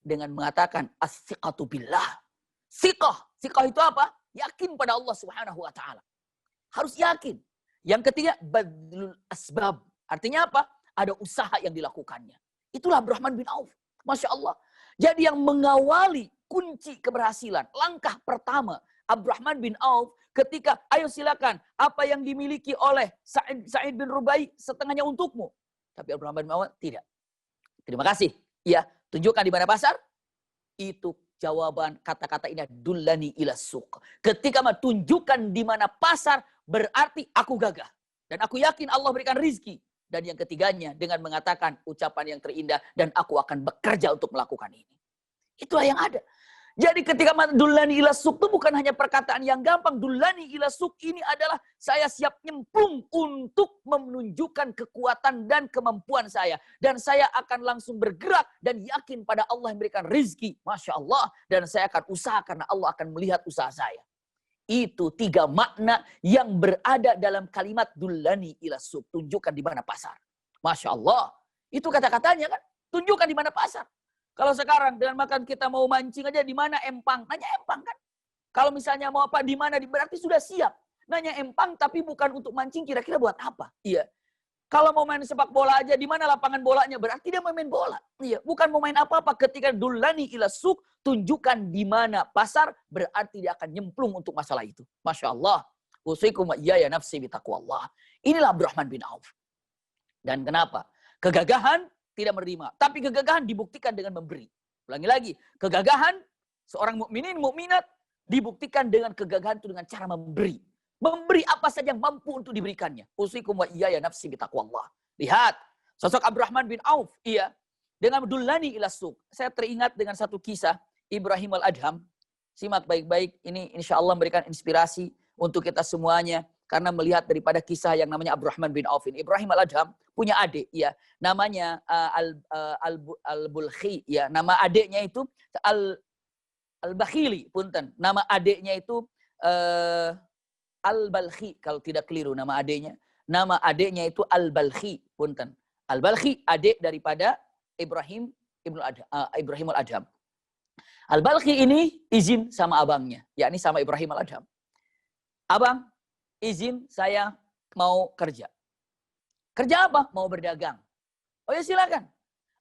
Dengan mengatakan as-siqatu billah. Siqah itu apa? Yakin pada Allah Subhanahu wa taala. Harus yakin. Yang ketiga, badlul asbab. Artinya apa? Ada usaha yang dilakukannya. Itulah Abdurrahman bin Auf. Masya Allah. Jadi yang mengawali kunci keberhasilan, langkah pertama Abdurrahman bin Auf ketika, ayo silakan, apa yang dimiliki oleh Sa'id bin Rubai setengahnya untukmu. Tapi Abdurrahman bin Auf tidak. Terima kasih. Ya, tunjukkan di mana pasar. Itu jawaban kata-kata ini, dullani ila suq. Ketika tunjukkan di mana pasar, berarti aku gagah. Dan aku yakin Allah berikan rizki. Dan yang ketiganya dengan mengatakan ucapan yang terindah, dan aku akan bekerja untuk melakukan ini. Itulah yang ada. Jadi ketika dullani ila suq itu bukan hanya perkataan yang gampang. Dullani ila suq ini adalah saya siap nyemplung untuk menunjukkan kekuatan dan kemampuan saya. Dan saya akan langsung bergerak dan yakin pada Allah yang memberikan rizki. Masya Allah. Dan saya akan usaha karena Allah akan melihat usaha saya. Itu 3 makna yang berada dalam kalimat dullani ila suq. Tunjukkan di mana pasar. Masya Allah. Itu kata-katanya kan. Tunjukkan di mana pasar. Kalau sekarang dengan makan kita mau mancing aja di mana empang, nanya empang kan. Kalau misalnya mau apa di mana berarti sudah siap. Nanya empang tapi bukan untuk mancing kira-kira buat apa? Iya. Kalau mau main sepak bola aja di mana lapangan bolanya berarti dia mau main bola. Iya, bukan mau main apa-apa ketika dullani ila suq tunjukkan di mana pasar berarti dia akan nyemplung untuk masalah itu. Masya Allah. Usikum wa iyaya nafsi bitaqwallah. Inilah Abdurrahman bin Auf. Dan kenapa? Kegagahan tidak menerima. Tapi kegagahan dibuktikan dengan memberi. Ulangi lagi. Kegagahan seorang mukminin, mukminat dibuktikan dengan kegagahan itu dengan cara memberi. Memberi apa saja yang mampu untuk diberikannya. Usikum wa iyaya nafsi bitaqwallah. Lihat. Sosok Abdurrahman bin Auf. Iya. Dengan dullani ila suq. Saya teringat dengan satu kisah. Ibrahim al-Adham. Simak baik-baik. Ini insya Allah memberikan inspirasi untuk kita semuanya. Karena melihat daripada kisah yang namanya Abdurrahman bin Auf ini. Ibrahim al-Adham punya adik, ya, namanya Al-Bulkhi, ya, nama adiknya itu Al-Bakhili, punten. Nama adiknya itu Al-Balkhi, kalau tidak keliru nama adiknya. Nama adiknya itu Al-Balkhi, punten. Al-Balkhi adik daripada Ibrahim al-Adham. Al-Balkhi ini izin sama abangnya, yakni sama Ibrahim al-Adham. Abang, izin saya mau kerja. Kerja apa? Mau berdagang. Oh ya silakan.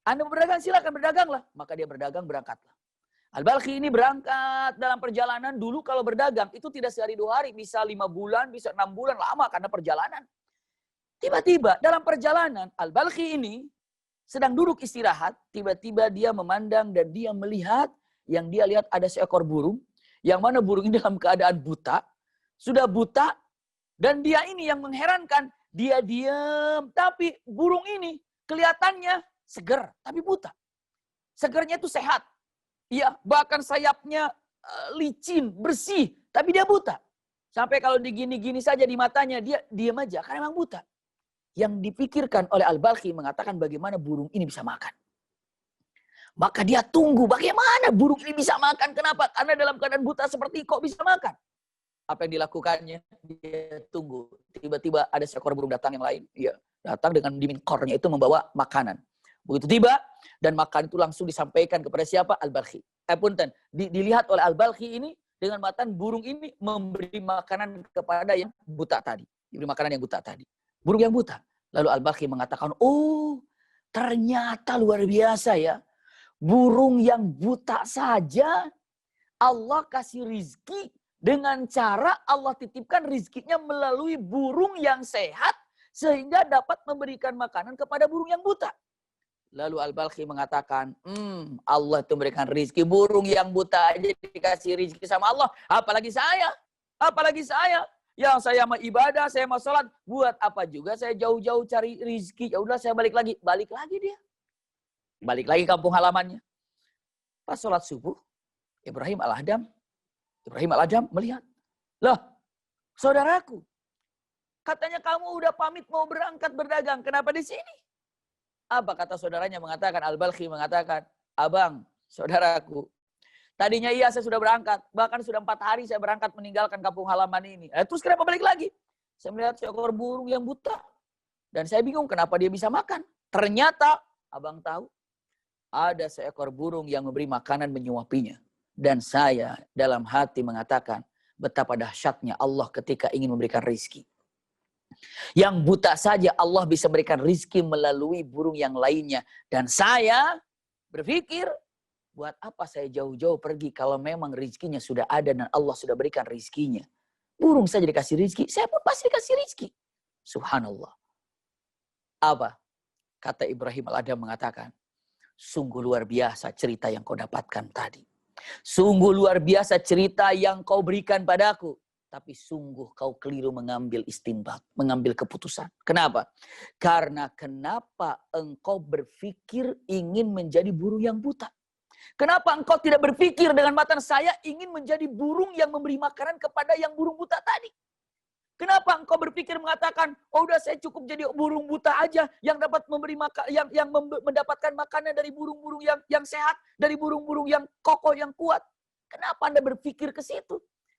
Anda mau berdagang, silakan berdaganglah. Maka dia berdagang, berangkatlah. Al-Balkhi ini berangkat dalam perjalanan. Dulu kalau berdagang itu tidak sehari 2 hari. Bisa 5 bulan, bisa 6 bulan. Lama karena perjalanan. Tiba-tiba dalam perjalanan Al-Balkhi ini sedang duduk istirahat. Tiba-tiba dia memandang dan dia melihat. Yang dia lihat ada seekor burung. Yang mana burung ini dalam keadaan buta. Sudah buta. Dan dia ini yang mengherankan. Dia diam, tapi burung ini kelihatannya seger, tapi buta. Segernya itu sehat. Iya, bahkan sayapnya licin, bersih, tapi dia buta. Sampai kalau digini-gini saja di matanya, dia diam aja, karena memang buta. Yang dipikirkan oleh Al-Balkhi mengatakan bagaimana burung ini bisa makan. Maka dia tunggu, bagaimana burung ini bisa makan. Kenapa? Karena dalam keadaan buta seperti kok bisa makan. Apa yang dilakukannya? Dia tunggu. Tiba-tiba ada seekor burung datang yang lain. Ya, datang dengan diminkornya itu membawa makanan. Begitu tiba, dan makan itu langsung disampaikan kepada siapa? Al-Balkhi. Punten. Dilihat oleh Al-Balkhi ini, dengan matan burung ini memberi makanan kepada yang buta tadi. Diberi makanan yang buta tadi. Burung yang buta. Lalu Al-Balkhi mengatakan, oh ternyata luar biasa ya. Burung yang buta saja, Allah kasih rizki. Dengan cara Allah titipkan rizkinya melalui burung yang sehat. Sehingga dapat memberikan makanan kepada burung yang buta. Lalu Al-Balkhi mengatakan, Allah itu memberikan rizki. Burung yang buta aja dikasih rizki sama Allah. Apalagi saya. Apalagi saya. Yang saya mau ibadah, saya mau sholat. Buat apa juga saya jauh-jauh cari rizki. Ya udah saya balik lagi. Balik lagi dia. Balik lagi kampung halamannya. Pas sholat subuh, Ibrahim al-Adham melihat. Loh, saudaraku. Katanya kamu udah pamit mau berangkat berdagang. Kenapa di sini? Apa kata saudaranya mengatakan, Al-Balkhi mengatakan, abang, saudaraku. Tadinya iya saya sudah berangkat. Bahkan sudah 4 hari saya berangkat meninggalkan kampung halaman ini. Terus kenapa balik lagi? Saya melihat seekor burung yang buta. Dan saya bingung kenapa dia bisa makan. Ternyata, abang tahu, ada seekor burung yang memberi makanan menyuapinya. Dan saya dalam hati mengatakan betapa dahsyatnya Allah ketika ingin memberikan rizki. Yang buta saja Allah bisa berikan rizki melalui burung yang lainnya. Dan saya berpikir, buat apa saya jauh-jauh pergi kalau memang rizkinya sudah ada dan Allah sudah berikan rizkinya. Burung saja dikasih rizki, saya pun pasti dikasih rizki. Subhanallah. Apa? Kata Ibrahim al-Adham mengatakan, sungguh luar biasa cerita yang kau dapatkan tadi. Sungguh luar biasa cerita yang kau berikan padaku. Tapi sungguh kau keliru mengambil istinbat, mengambil keputusan. Kenapa? Karena kenapa engkau berpikir ingin menjadi burung yang buta? Kenapa engkau tidak berpikir dengan mata saya ingin menjadi burung yang memberi makanan kepada yang burung buta tadi? Kenapa engkau berpikir mengatakan, oh udah saya cukup jadi burung buta aja yang dapat memberi mendapatkan makanan dari burung-burung yang sehat, dari burung-burung yang kokoh, yang kuat. Kenapa Anda berpikir ke situ?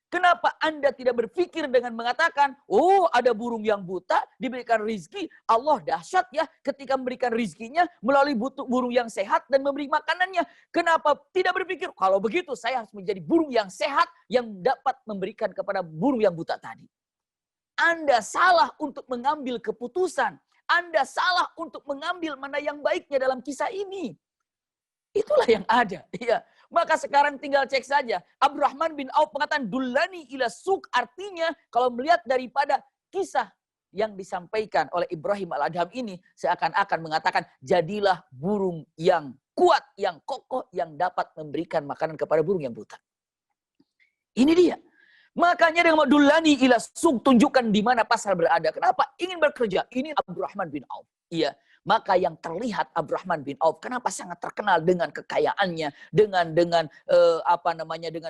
Kenapa Anda tidak berpikir dengan mengatakan, oh ada burung yang buta diberikan rizki, Allah dahsyat ya ketika memberikan rizkinya melalui burung yang sehat dan memberi makanannya. Kenapa tidak berpikir, kalau begitu saya harus menjadi burung yang sehat yang dapat memberikan kepada burung yang buta tadi. Anda salah untuk mengambil keputusan. Anda salah untuk mengambil mana yang baiknya dalam kisah ini. Itulah yang ada. Ya. Maka sekarang tinggal cek saja. Abdurrahman bin Auf mengatakan, Dullani ila suk, artinya kalau melihat daripada kisah yang disampaikan oleh Ibrahim al-Adham ini, seakan-akan mengatakan, jadilah burung yang kuat, yang kokoh, yang dapat memberikan makanan kepada burung yang buta. Ini dia. Makanya dengan Dullani ila suk, tunjukkan di mana pasar berada. Kenapa? Ingin bekerja. Ini Abdurrahman bin Auf. Iya. Maka yang terlihat Abdurrahman bin Auf, kenapa sangat terkenal dengan kekayaannya, dengan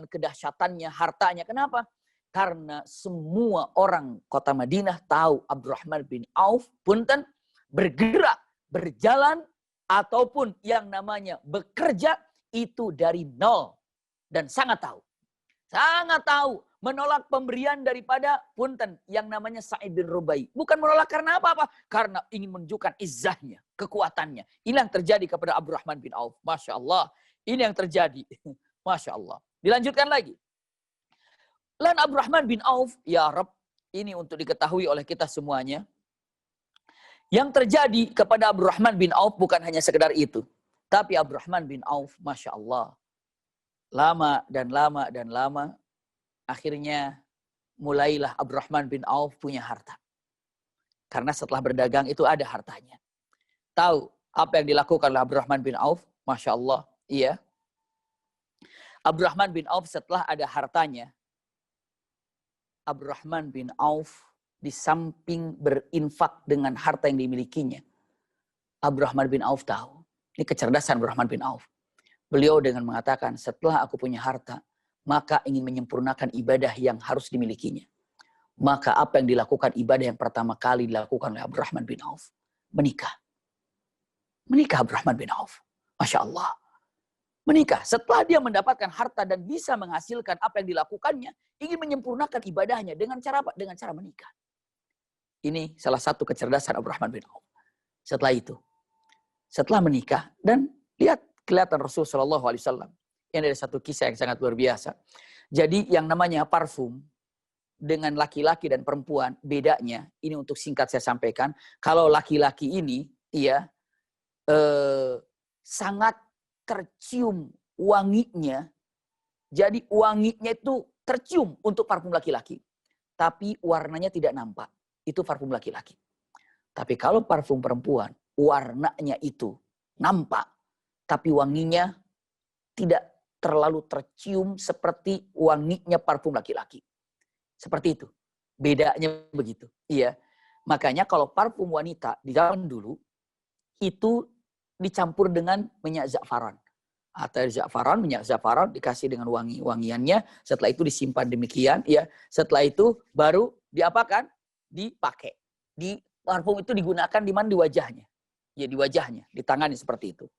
kedahsyatannya, hartanya. Kenapa? Karena semua orang kota Madinah tahu Abdurrahman bin Auf punten bergerak, berjalan ataupun yang namanya bekerja itu dari nol dan sangat tahu. Sangat tahu menolak pemberian daripada punten yang namanya Sa'id bin Rubai. Bukan menolak karena apa-apa. Karena ingin menunjukkan izzahnya, kekuatannya. Ini yang terjadi kepada Abdurrahman bin Auf. Masya Allah. Ini yang terjadi. Masya Allah. Dilanjutkan lagi. Lan Abdurrahman bin Auf, ya Rabb, ini untuk diketahui oleh kita semuanya. Yang terjadi kepada Abdurrahman bin Auf bukan hanya sekedar itu. Tapi Abdurrahman bin Auf, Masya Allah. Lama dan lama dan lama. Akhirnya mulailah Abdurrahman bin Auf punya harta. Karena setelah berdagang itu ada hartanya. Tahu apa yang dilakukan oleh Abdurrahman bin Auf? Masya Allah. Iya. Abdurrahman bin Auf setelah ada hartanya. Abdurrahman bin Auf di samping berinfak dengan harta yang dimilikinya. Abdurrahman bin Auf tahu. Ini kecerdasan Abdurrahman bin Auf. Beliau dengan mengatakan, setelah aku punya harta, maka ingin menyempurnakan ibadah yang harus dimilikinya. Maka apa yang dilakukan ibadah yang pertama kali dilakukan oleh Abdurrahman bin Auf? Menikah. Menikah Abdurrahman bin Auf. Masya Allah. Menikah. Setelah dia mendapatkan harta dan bisa menghasilkan apa yang dilakukannya, ingin menyempurnakan ibadahnya dengan cara apa? Dengan cara menikah. Ini salah satu kecerdasan Abdurrahman bin Auf. Setelah itu. Setelah menikah dan lihat kelihatan Rasulullah SAW. Ini ada satu kisah yang sangat luar biasa. Jadi yang namanya parfum dengan laki-laki dan perempuan bedanya, ini untuk singkat saya sampaikan. Kalau laki-laki ini sangat tercium wanginya. Jadi wanginya itu tercium untuk parfum laki-laki. Tapi warnanya tidak nampak. Itu parfum laki-laki. Tapi kalau parfum perempuan, warnanya itu nampak. Tapi wanginya tidak terlalu tercium seperti wanginya parfum laki-laki. Seperti itu. Bedanya begitu. Iya. Makanya kalau parfum wanita di zaman dulu, itu dicampur dengan minyak za'faran. Atau za'faran, minyak za'faran dikasih dengan wangi-wangiannya. Setelah itu disimpan demikian. Ya. Setelah itu baru diapakan? Dipakai. Parfum itu digunakan di mana? Di wajahnya. Ya di wajahnya. Di tangannya seperti itu.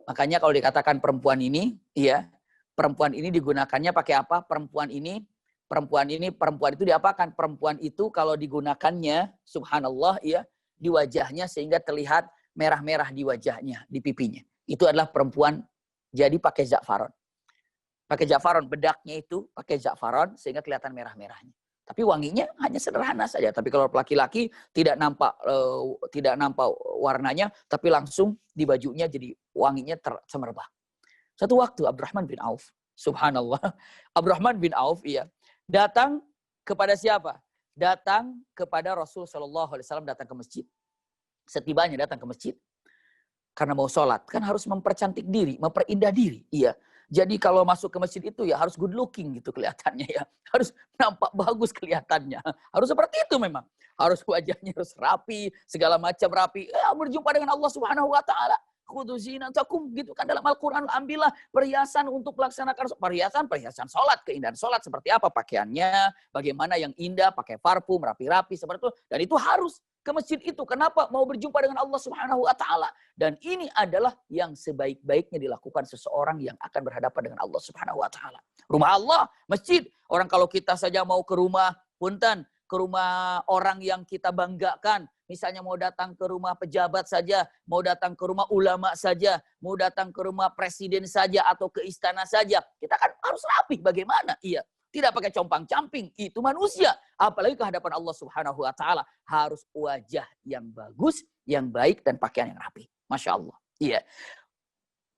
Makanya kalau dikatakan perempuan ini, ya, perempuan ini digunakannya pakai apa? Perempuan itu diapakan? Perempuan itu kalau digunakannya, subhanallah, ya, di wajahnya sehingga terlihat merah-merah di wajahnya, di pipinya. Itu adalah perempuan jadi pakai za'faran. Pakai za'faran, bedaknya itu pakai za'faran sehingga kelihatan merah-merahnya. Tapi wanginya hanya sederhana saja. Tapi kalau laki-laki tidak nampak warnanya, tapi langsung di bajunya jadi wanginya semerbak. Satu waktu Abdurrahman bin Auf, subhanallah, Abdurrahman bin Auf datang kepada siapa? Datang kepada Rasul Shallallahu Alaihi Wasallam, datang ke masjid. Setibanya datang ke masjid karena mau sholat, kan harus mempercantik diri, memperindah diri. Iya. Jadi kalau masuk ke masjid itu ya harus good looking gitu kelihatannya ya. Harus nampak bagus kelihatannya. Harus seperti itu memang. Harus wajahnya harus rapi, segala macam rapi. Berjumpa dengan Allah Subhanahu wa taala. khudhu zinatakum, gitu kan dalam Al-Quran. Ambillah perhiasan untuk melaksanakan perhiasan sholat, keindahan sholat seperti apa pakaiannya, bagaimana yang indah, pakai parfum, rapi-rapi seperti itu. Dan itu harus ke masjid itu. Kenapa? Mau berjumpa dengan Allah Subhanahu wa taala. Dan ini adalah yang sebaik-baiknya dilakukan seseorang yang akan berhadapan dengan Allah Subhanahu wa taala. Rumah Allah, masjid. Orang kalau kita saja mau ke rumah punten, ke rumah orang yang kita banggakan, misalnya mau datang ke rumah pejabat saja, mau datang ke rumah ulama saja, mau datang ke rumah presiden saja atau ke istana saja, kita kan harus rapi. Bagaimana? Iya. Tidak pakai compang-camping, itu manusia. Apalagi ke hadapan Allah Subhanahu wa taala, harus wajah yang bagus, yang baik dan pakaian yang rapi. Masya Allah. Iya.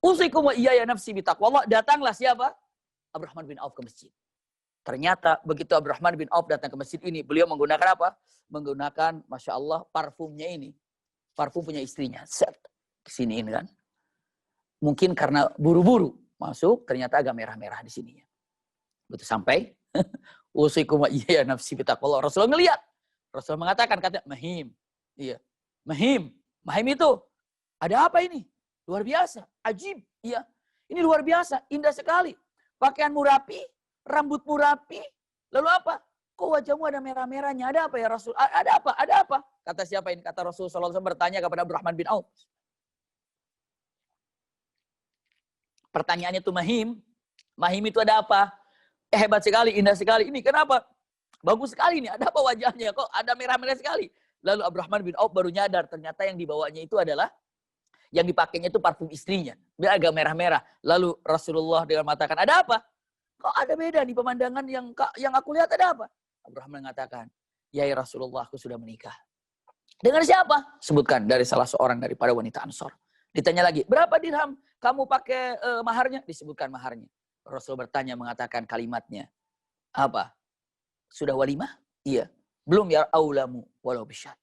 Usikum wa iyaya nafsi bitaqwallah. Datanglah siapa? Abdurrahman bin Auf ke masjid. Ternyata begitu Abdurrahman bin Auf datang ke masjid ini, beliau menggunakan apa? Menggunakan, Masya Allah, parfumnya ini. Parfum punya istrinya. Set. Kesini ini kan. Mungkin karena buru-buru masuk, ternyata agak merah-merah di sininya. Betul sampai. Usikum wa iyaya nafsi bitaqwallah. Rasulullah ngelihat. Rasulullah mengatakan, katanya, mahim. Iya. Mahim. Mahim itu, ada apa ini? Luar biasa. Ajib. Iya. Ini luar biasa. Indah sekali. Pakaianmu rapi. Rambutmu rapi, lalu apa? Kok wajahmu ada merah-merahnya? Ada apa ya Rasul? Ada apa? Ada apa? Kata siapa ini? Kata Rasul SAW bertanya kepada Abdurrahman bin Auf. Pertanyaannya itu Mahim. Mahim itu ada apa? Hebat sekali, indah sekali. Ini kenapa? Bagus sekali nih. Ada apa wajahnya? Kok ada merah-merah sekali? Lalu Abdurrahman bin Auf baru nyadar. Ternyata yang dibawanya itu adalah, yang dipakainya itu parfum istrinya. Dia agak merah-merah. Lalu Rasulullah dengan mengatakan, ada apa? Kok ada beda nih pemandangan yang aku lihat, ada apa? Abdurrahman mengatakan, ya Rasulullah, aku sudah menikah. Dengan siapa? Sebutkan, dari salah seorang daripada wanita Ansor. Ditanya lagi, berapa dirham kamu pakai maharnya? Disebutkan maharnya. Rasul bertanya, mengatakan kalimatnya. Apa? Sudah walimah? Iya. Belum ya aulamu walau bisyat.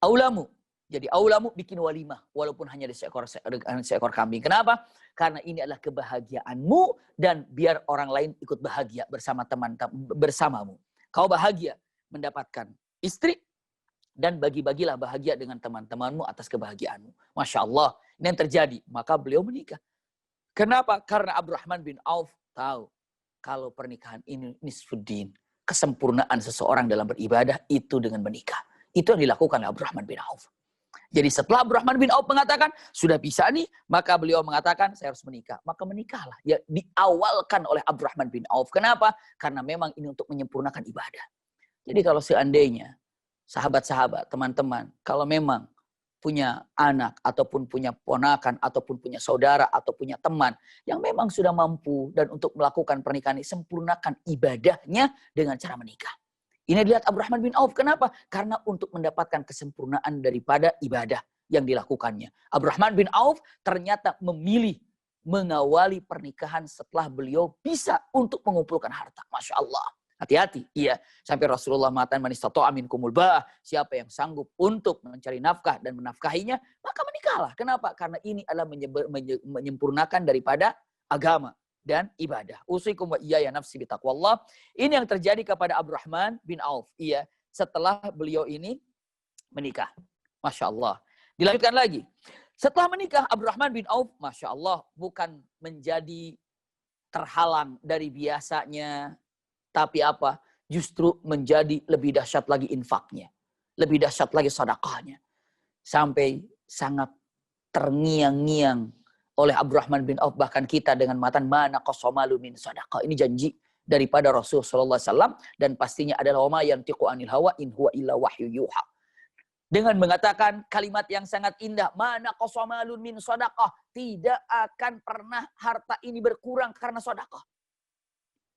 Aulamu. Jadi aulamu bikin walimah walaupun hanya seekor kambing. Kenapa? Karena ini adalah kebahagiaanmu dan biar orang lain ikut bahagia bersama bersamamu. Kau bahagia mendapatkan istri dan bagi-bagilah bahagia dengan teman-temanmu atas kebahagiaanmu. Masya Allah, ini yang terjadi. Maka beliau menikah. Kenapa? Karena Abdurrahman bin Auf tahu kalau pernikahan ini nisfuddin, kesempurnaan seseorang dalam beribadah itu dengan menikah. Itu yang dilakukan oleh Abdurrahman bin Auf. Jadi setelah Abdurrahman bin Auf mengatakan, sudah bisa nih, maka beliau mengatakan, saya harus menikah. Maka menikahlah. Ya, diawalkan oleh Abdurrahman bin Auf. Kenapa? Karena memang ini untuk menyempurnakan ibadah. Jadi kalau seandainya, sahabat-sahabat, teman-teman, kalau memang punya anak, ataupun punya ponakan, ataupun punya saudara, atau punya teman, yang memang sudah mampu, dan untuk melakukan pernikahan ini, sempurnakan ibadahnya dengan cara menikah. Ini dilihat Abdurrahman bin Auf. Kenapa? Karena untuk mendapatkan kesempurnaan daripada ibadah yang dilakukannya. Abdurrahman bin Auf ternyata memilih mengawali pernikahan setelah beliau bisa untuk mengumpulkan harta. Masya Allah. Hati-hati. Iya. Sampai Rasulullah mengatakan, man istata'a minkumul ba'ah. Siapa yang sanggup untuk mencari nafkah dan menafkahinya, maka menikahlah. Kenapa? Karena ini adalah menyempurnakan daripada agama dan ibadah. Usikum wa iyaya nafsi bitaqwallah. Ini yang terjadi kepada Abdurrahman bin Auf. Iya, setelah beliau ini menikah. Masya Allah. Dilanjutkan lagi. Setelah menikah, Abdurrahman bin Auf, Masya Allah, bukan menjadi terhalang dari biasanya. Tapi apa? Justru menjadi lebih dahsyat lagi infaknya. Lebih dahsyat lagi sedekahnya. Sampai sangat terngiang-ngiang oleh Abdurrahman bin Auf, bahkan kita dengan matan mana qasamalu min sadaqah. Ini janji daripada Rasulullah SAW dan pastinya adalah wa ma yantiqu anil hawa in huwa illa wahyu yuha. Dengan mengatakan kalimat yang sangat indah, mana qasamalu min sadaqah, tidak akan pernah harta ini berkurang karena sedekah.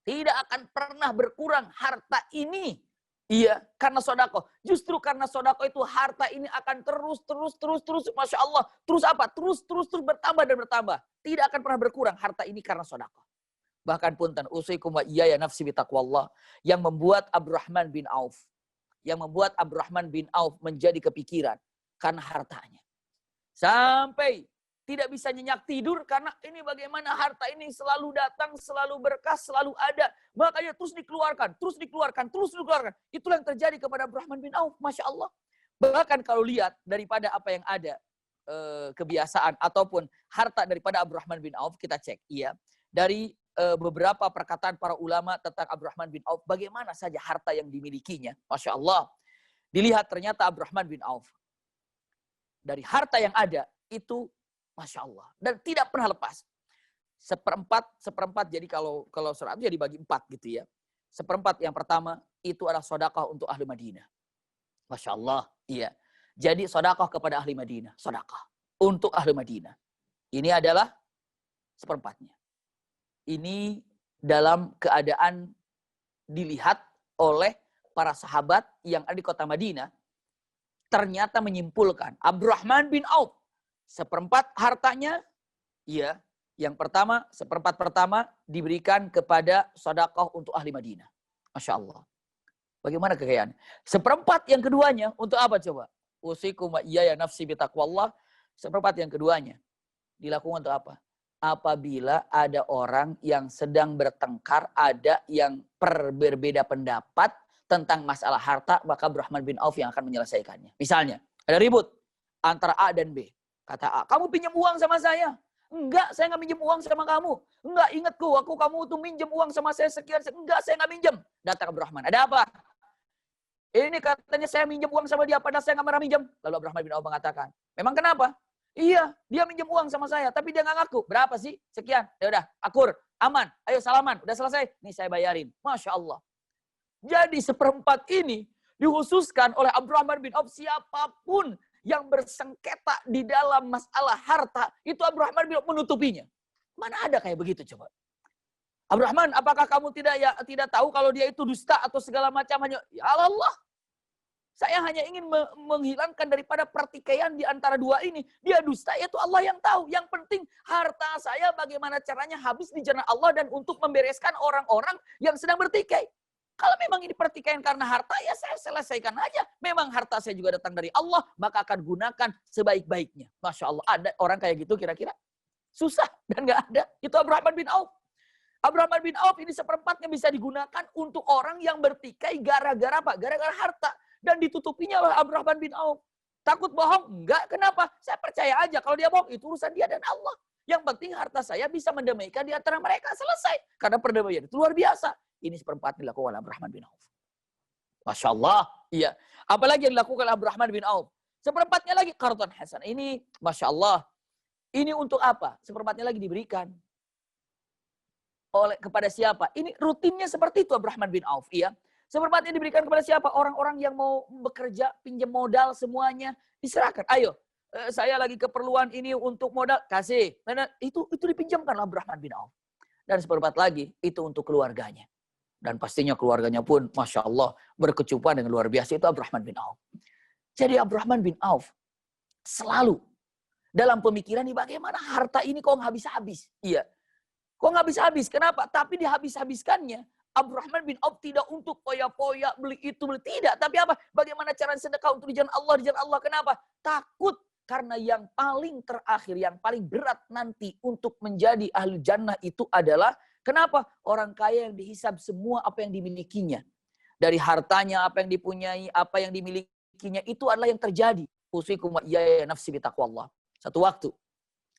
Tidak akan pernah berkurang harta ini. Iya, karena sodako. Justru karena sodako itu harta ini akan terus. Masya Allah. Terus apa? Terus bertambah dan bertambah. Tidak akan pernah berkurang harta ini karena sodako. Bahkan punten, usikum wa iyaya nafsi bitaqwallah. Yang membuat Abdurrahman bin Auf. Yang membuat Abdurrahman bin Auf menjadi kepikiran. Karena hartanya. Sampai tidak bisa nyenyak tidur karena ini bagaimana harta ini selalu datang, selalu berkah, selalu ada. Makanya terus dikeluarkan. Itulah yang terjadi kepada Abdurrahman bin Auf. Masya Allah. Bahkan kalau lihat daripada apa yang ada. kebiasaan ataupun harta daripada Abdurrahman bin Auf, kita cek. Iya. Dari beberapa perkataan para ulama tentang Abdurrahman bin Auf, bagaimana saja harta yang dimilikinya. Masya Allah. Dilihat ternyata Abdurrahman bin Auf. Dari harta yang ada, itu Masya Allah. Dan tidak pernah lepas. Seperempat, jadi kalau 100 jadi bagi 4 gitu ya. Seperempat yang pertama, itu adalah sedekah untuk ahli Madinah. Masya Allah. Iya. Jadi sedekah kepada ahli Madinah. Sedekah untuk ahli Madinah. Ini adalah seperempatnya. Ini dalam keadaan dilihat oleh para sahabat yang ada di kota Madinah. Ternyata menyimpulkan Abdurrahman bin Auf. Seperempat hartanya, ya, yang pertama, seperempat pertama diberikan kepada sedekah untuk ahli Madinah. Masya Allah. Bagaimana kekayaan? Seperempat yang keduanya untuk apa coba? Usikum wa iyaya nafsi bitaqwallah. Seperempat yang keduanya dilakukan untuk apa? Apabila ada orang yang sedang bertengkar, ada yang berbeda pendapat tentang masalah harta, maka Abdurrahman bin Auf yang akan menyelesaikannya. Misalnya, ada ribut antara A dan B. Kata A, kamu pinjam uang sama saya. Enggak, saya nggak minjem uang sama kamu. Enggak, ingatku, kamu tuh minjem uang sama saya sekian. Enggak, saya nggak minjem. Datang Abdurrahman, ada apa? Ini katanya saya minjem uang sama dia, padahal saya nggak pernah minjem. Lalu Abdurrahman bin Auf mengatakan, memang kenapa? Iya, dia minjem uang sama saya, tapi dia nggak ngaku. Berapa sih? Sekian. Ya udah, akur, aman. Ayo salaman, udah selesai. Nih saya bayarin. Masya Allah. Jadi seperempat ini dikhususkan oleh Abdurrahman bin Auf, siapapun yang bersengketa di dalam masalah harta, itu Abdurrahman bin Auf menutupinya. Mana ada kayak begitu coba? Abdurrahman, apakah kamu tidak tahu kalau dia itu dusta atau segala macamnya? Ya Allah, saya hanya ingin menghilangkan daripada pertikaian di antara dua ini. Dia dusta, itu Allah yang tahu. Yang penting harta saya bagaimana caranya habis di jalan Allah dan untuk membereskan orang-orang yang sedang bertikai. Kalau memang ini pertikaian karena harta, ya saya selesaikan aja. Memang harta saya juga datang dari Allah, maka akan gunakan sebaik-baiknya. Masya Allah, ada orang kayak gitu kira-kira? Susah dan nggak ada. Itu Abdurrahman bin Auf. Abdurrahman bin Auf ini seperempatnya bisa digunakan untuk orang yang bertikai gara-gara apa? Gara-gara harta. Dan ditutupinya oleh Abdurrahman bin Auf. Takut bohong? Enggak. Kenapa? Saya percaya aja kalau dia bohong, itu urusan dia dan Allah. Yang penting harta saya bisa mendamaikan di antara mereka. Selesai. Karena perdamaian itu luar biasa. Ini seperempat dilakukan oleh Abdurrahman bin Auf. Masya Allah. Iya. Apalagi yang dilakukan oleh Abdurrahman bin Auf. Seperempatnya lagi qardan hasan. Ini Masya Allah. Ini untuk apa? Seperempatnya lagi diberikan. Kepada siapa? Ini rutinnya seperti itu Abdurrahman bin Auf. Iya. Seperempatnya diberikan kepada siapa? Orang-orang yang mau bekerja, pinjam modal semuanya. Diserahkan. Ayo. Saya lagi keperluan ini untuk modal. Kasih. Nah, itu dipinjamkan oleh Abdurrahman bin Auf. Dan seperempat lagi itu untuk keluarganya. Dan pastinya keluarganya pun, Masya Allah, berkecupuan dengan luar biasa. Itu Abdurrahman bin Auf. Jadi Abdurrahman bin Auf selalu dalam pemikiran ini bagaimana harta ini kok nggak habis-habis. Iya. Kok nggak habis-habis? Kenapa? Tapi dihabis-habiskannya. Abdurrahman bin Auf tidak untuk poya-poya, beli itu, beli. Tidak. Tapi apa? Bagaimana cara sedekah untuk di jalan Allah, di jalan Allah. Kenapa? Takut. Karena yang paling terakhir, yang paling berat nanti untuk menjadi ahli jannah itu adalah kenapa? Orang kaya yang dihisab semua apa yang dimilikinya. Dari hartanya, apa yang dipunyai, apa yang dimilikinya, itu adalah yang terjadi. Usikum wa iyaya nafsi bitaqwallah. Satu waktu,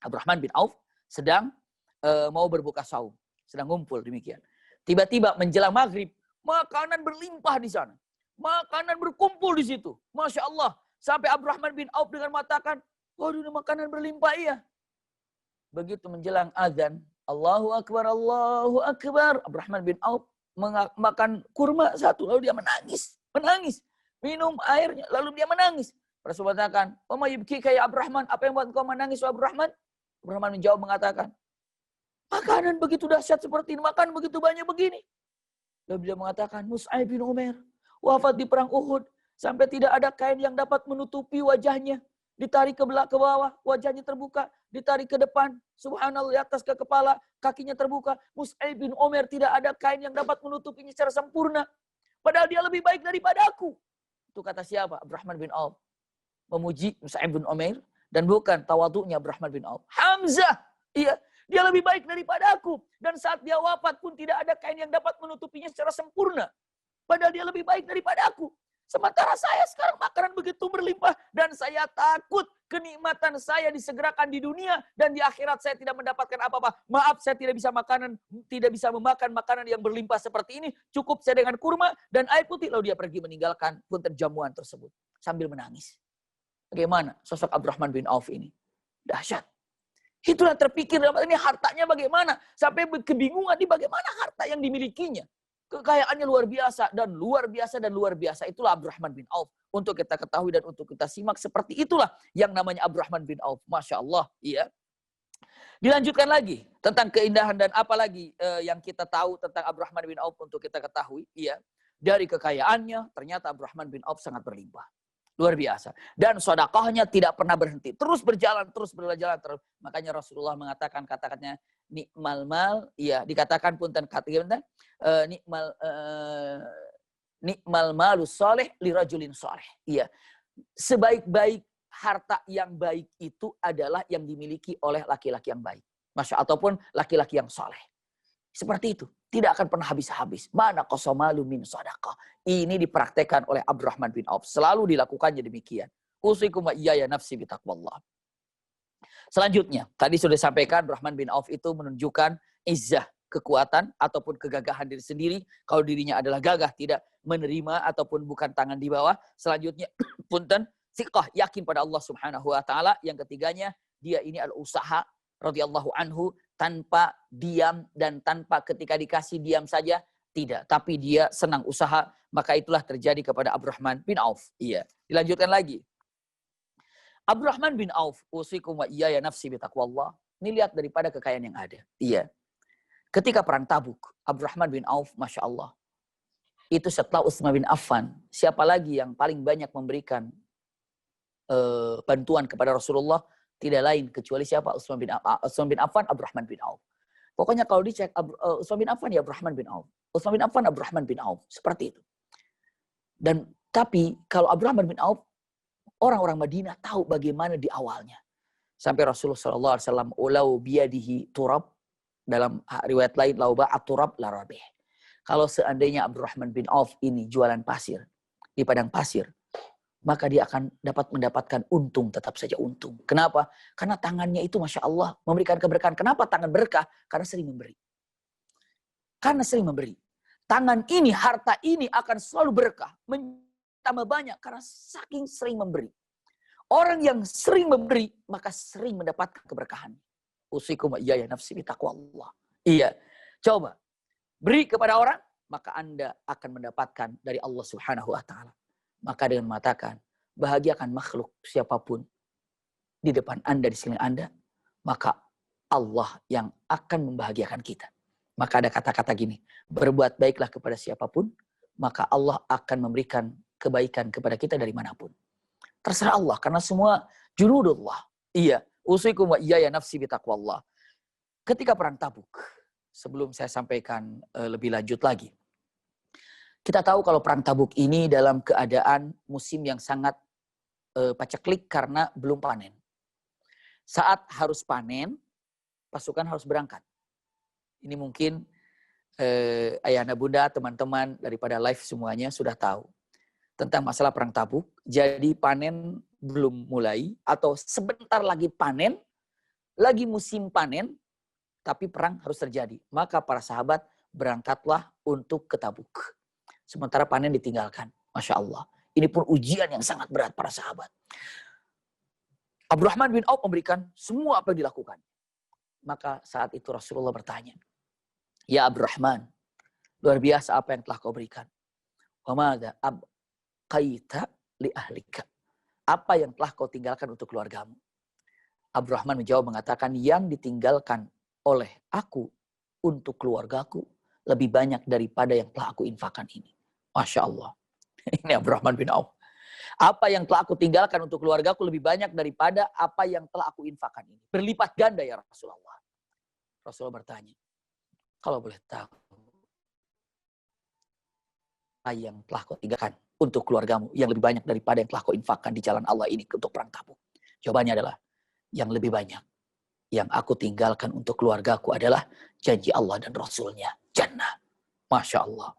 Abdurrahman bin Auf sedang mau berbuka saum. Sedang ngumpul demikian. Tiba-tiba menjelang maghrib, makanan berlimpah di sana. Makanan berkumpul di situ. Masya Allah. Sampai Abdurrahman bin Auf dengan mengatakan, waduh, makanan berlimpah iya. Begitu menjelang azan, Allahu Akbar, Allahu Akbar. Abdurrahman bin Auf makan kurma satu, lalu dia menangis. Menangis. Minum airnya, lalu dia menangis. Rasul mengatakan, "Wama yubkika ya Abdurrahman, apa yang buat kau menangis, wahai Abdurrahman?" Abdurrahman menjawab mengatakan, makanan begitu dahsyat seperti ini, makan begitu banyak begini. Lalu dia mengatakan, Mus'ab bin Umair wafat di perang Uhud. Sampai tidak ada kain yang dapat menutupi wajahnya. Ditarik ke bawah, wajahnya terbuka. Ditarik ke depan, subhanallah, di atas ke kepala, kakinya terbuka. Mus'ab bin Umair tidak ada kain yang dapat menutupinya secara sempurna. Padahal dia lebih baik daripada aku. Itu kata siapa? Abdurrahman bin Auf. Memuji Mus'ab bin Umair. Dan bukan tawadhu'nya Abdurrahman bin Auf. Hamzah. Iya. Dia lebih baik daripada aku. Dan saat dia wafat pun tidak ada kain yang dapat menutupinya secara sempurna. Padahal dia lebih baik daripada aku. Sementara saya sekarang makanan begitu berlimpah dan saya takut kenikmatan saya disegerakan di dunia dan di akhirat saya tidak mendapatkan apa-apa. Maaf, saya tidak bisa memakan makanan yang berlimpah seperti ini. Cukup saya dengan kurma dan air putih. Lalu dia pergi meninggalkan punten jamuan tersebut sambil menangis. Bagaimana sosok Abdurrahman bin Auf ini? Dahsyat. Itulah terpikir dalam ini hartanya bagaimana. Sampai kebingungan di bagaimana harta yang dimilikinya. Kekayaannya luar biasa dan luar biasa dan luar biasa. Itulah Abdurrahman bin Auf. Untuk kita ketahui dan untuk kita simak. Seperti itulah yang namanya Abdurrahman bin Auf. Masya Allah. Iya. Dilanjutkan lagi. Tentang keindahan dan apa lagi yang kita tahu tentang Abdurrahman bin Auf untuk kita ketahui. Iya. Dari kekayaannya ternyata Abdurrahman bin Auf sangat berlimpah. Luar biasa. Dan sedekahnya tidak pernah berhenti. Terus berjalan. Makanya Rasulullah mengatakan kata-katanya nikmal mal. Iya. Dikatakan punten kata nikmal malus soleh lirajulin soleh. Iya. Sebaik-baik harta yang baik itu adalah yang dimiliki oleh laki-laki yang baik. Ataupun laki-laki yang soleh. Seperti itu. Tidak akan pernah habis-habis. Mana qasomalu min sadaqah. Ini dipraktekkan oleh Abdurrahman bin Auf. Selalu dilakukannya demikian. Usikum wa iyaya nafsi bitaqwallah. Selanjutnya, tadi sudah disampaikan Abdurrahman bin Auf itu menunjukkan izzah, kekuatan ataupun kegagahan diri sendiri. Kalau dirinya adalah gagah, tidak menerima ataupun bukan tangan di bawah. Selanjutnya, punten, thiqah, yakin pada Allah Subhanahu wa taala. Yang ketiganya, dia ini adalah usaha radhiyallahu anhu tanpa diam dan tanpa ketika dikasih diam saja tidak, tapi dia senang usaha, maka itulah terjadi kepada Abdurrahman bin Auf. Iya. Dilanjutkan lagi. Abdurrahman bin Auf, usikum wa iyaya nafsi bitaqwallah. Ini lihat daripada kekayaan yang ada. Iya. Ketika perang Tabuk, Abdurrahman bin Auf, Masya Allah. Itu setelah Utsman bin Affan. Siapa lagi yang paling banyak memberikan bantuan kepada Rasulullah? Tidak lain kecuali siapa? Utsman bin Affan, Abdurrahman bin Auf. Pokoknya kalau dicek Utsman bin Affan ya Abdurrahman bin Auf. Utsman bin Affan, Abdurrahman bin Auf. Seperti itu. Dan tapi kalau Abdurrahman bin Auf, orang-orang Madinah tahu bagaimana di awalnya. Sampai Rasulullah SAW, ulau biyadihi turab. Dalam riwayat lain, lauba'at turab larabih. Kalau seandainya Abdurrahman bin Auf ini jualan pasir di padang pasir, maka dia akan dapat mendapatkan untung, tetap saja untung. Kenapa? Karena tangannya itu Masya Allah memberikan keberkahan. Kenapa tangan berkah? Karena sering memberi. Karena sering memberi. Tangan ini, harta ini akan selalu berkah. Tambah banyak karena saking sering memberi. Orang yang sering memberi, maka sering mendapatkan keberkahan. Usikum iyaya nafsi bitaqwallah. Iya. Coba. Beri kepada orang, maka Anda akan mendapatkan dari Allah Subhanahu wa taala. Maka dengan mengatakan, bahagiakan makhluk siapapun di depan Anda, di sini Anda, maka Allah yang akan membahagiakan kita. Maka ada kata-kata gini, berbuat baiklah kepada siapapun, maka Allah akan memberikan kebaikan kepada kita dari manapun. Terserah Allah, karena semua junudullah. Iya. Usikum wa iyaya nafsi bitaqwallah. Ketika perang Tabuk, sebelum saya sampaikan lebih lanjut lagi. Kita tahu kalau perang Tabuk ini dalam keadaan musim yang sangat paceklik karena belum panen. Saat harus panen, pasukan harus berangkat. Ini mungkin ayahanda bunda, teman-teman daripada live semuanya sudah tahu tentang masalah perang Tabuk. Jadi panen belum mulai atau sebentar lagi panen, lagi musim panen, tapi perang harus terjadi. Maka para sahabat berangkatlah untuk ke Tabuk. Sementara panen ditinggalkan. Masya Allah. Ini pun ujian yang sangat berat para sahabat. Abdurrahman bin Auf memberikan semua apa yang dilakukan. Maka saat itu Rasulullah bertanya, ya Abdurrahman, luar biasa apa yang telah kau berikan. Wa madza abqaita li ahlika. Apa yang telah kau tinggalkan untuk keluargamu? Abdurrahman menjawab mengatakan, yang ditinggalkan oleh aku untuk keluargaku lebih banyak daripada yang telah aku infakkan ini. Masya Allah. Ini Abdurrahman bin Auf. Apa yang telah aku tinggalkan untuk keluargaku lebih banyak daripada apa yang telah aku infakkan ini. Berlipat ganda ya Rasulullah. Rasulullah bertanya, kalau boleh tahu, apa yang telah kau tinggalkan untuk keluargamu yang lebih banyak daripada yang telah kau infakkan di jalan Allah ini untuk perang Tabuk? Jawabannya adalah, yang lebih banyak yang aku tinggalkan untuk keluargaku adalah janji Allah dan Rasulnya, jannah. Masya Allah.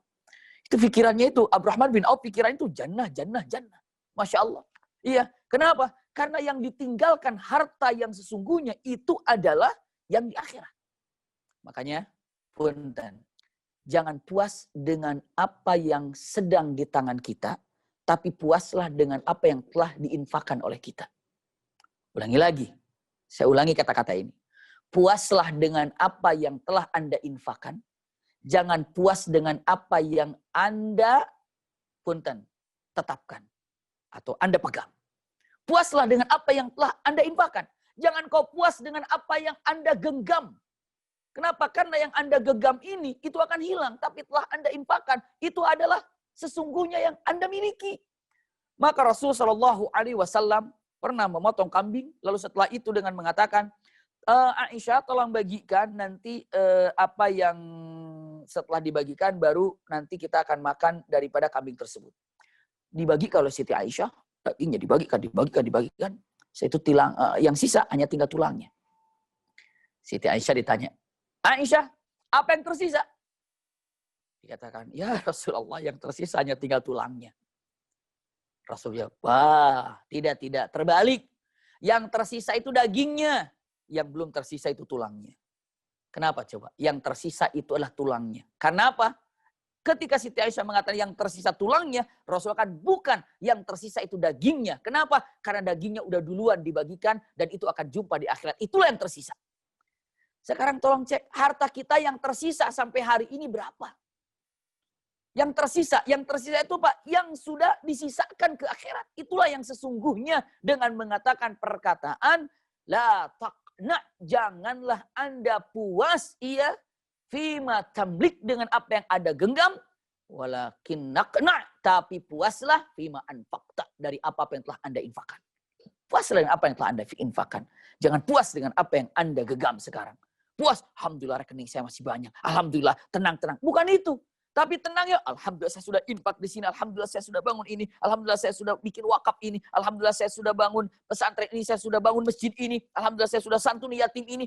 Itu pikirannya itu, Abdurrahman bin Auf pikirannya itu jannah, jannah, jannah. Masya Allah. Iya, kenapa? Karena yang ditinggalkan harta yang sesungguhnya itu adalah yang di akhirat. Makanya, punten, jangan puas dengan apa yang sedang di tangan kita, tapi puaslah dengan apa yang telah diinfakkan oleh kita. Ulangi lagi, saya ulangi kata-kata ini. Puaslah dengan apa yang telah Anda infakkan, jangan puas dengan apa yang Anda punten tetapkan atau Anda pegang. Puaslah dengan apa yang telah Anda infakkan. Jangan kau puas dengan apa yang Anda genggam. Kenapa? Karena yang Anda genggam ini itu akan hilang, tapi telah Anda infakkan itu adalah sesungguhnya yang Anda miliki. Maka Rasul Shallallahu Alaihi Wasallam pernah memotong kambing, lalu setelah itu dengan mengatakan, Aisyah tolong bagikan nanti apa yang setelah dibagikan baru nanti kita akan makan daripada kambing tersebut. Dibagi oleh Siti Aisyah, dagingnya dibagikan. Saya itu tilang, yang sisa hanya tinggal tulangnya. Siti Aisyah ditanya, Aisyah, apa yang tersisa? Dikatakan, ya Rasulullah yang tersisa hanya tinggal tulangnya. Rasulullah, wah tidak, terbalik. Yang tersisa itu dagingnya, yang belum tersisa itu tulangnya. Kenapa coba? Yang tersisa itu adalah tulangnya. Karena apa? Ketika Siti Aisyah mengatakan yang tersisa tulangnya, Rasulullah kan bukan yang tersisa itu dagingnya. Kenapa? Karena dagingnya udah duluan dibagikan dan itu akan jumpa di akhirat. Itulah yang tersisa. Sekarang tolong cek harta kita yang tersisa sampai hari ini berapa? Yang tersisa itu Pak, yang sudah disisakan ke akhirat. Itulah yang sesungguhnya dengan mengatakan perkataan, la taqna, janganlah Anda puas, iya, fima tamlik dengan apa yang Anda genggam, walakin naqna, tapi puaslah fima anfaqta, dari apa yang telah Anda infakkan. Puaslah dengan apa yang telah Anda infakkan. Jangan puas dengan apa yang Anda genggam sekarang. Puas, alhamdulillah rekening saya masih banyak. Alhamdulillah, tenang. Bukan itu. Tapi tenang ya, alhamdulillah saya sudah infak di sini, alhamdulillah saya sudah bangun ini, alhamdulillah saya sudah bikin wakaf ini, alhamdulillah saya sudah bangun pesantren ini, saya sudah bangun masjid ini, alhamdulillah saya sudah santuni yatim ini,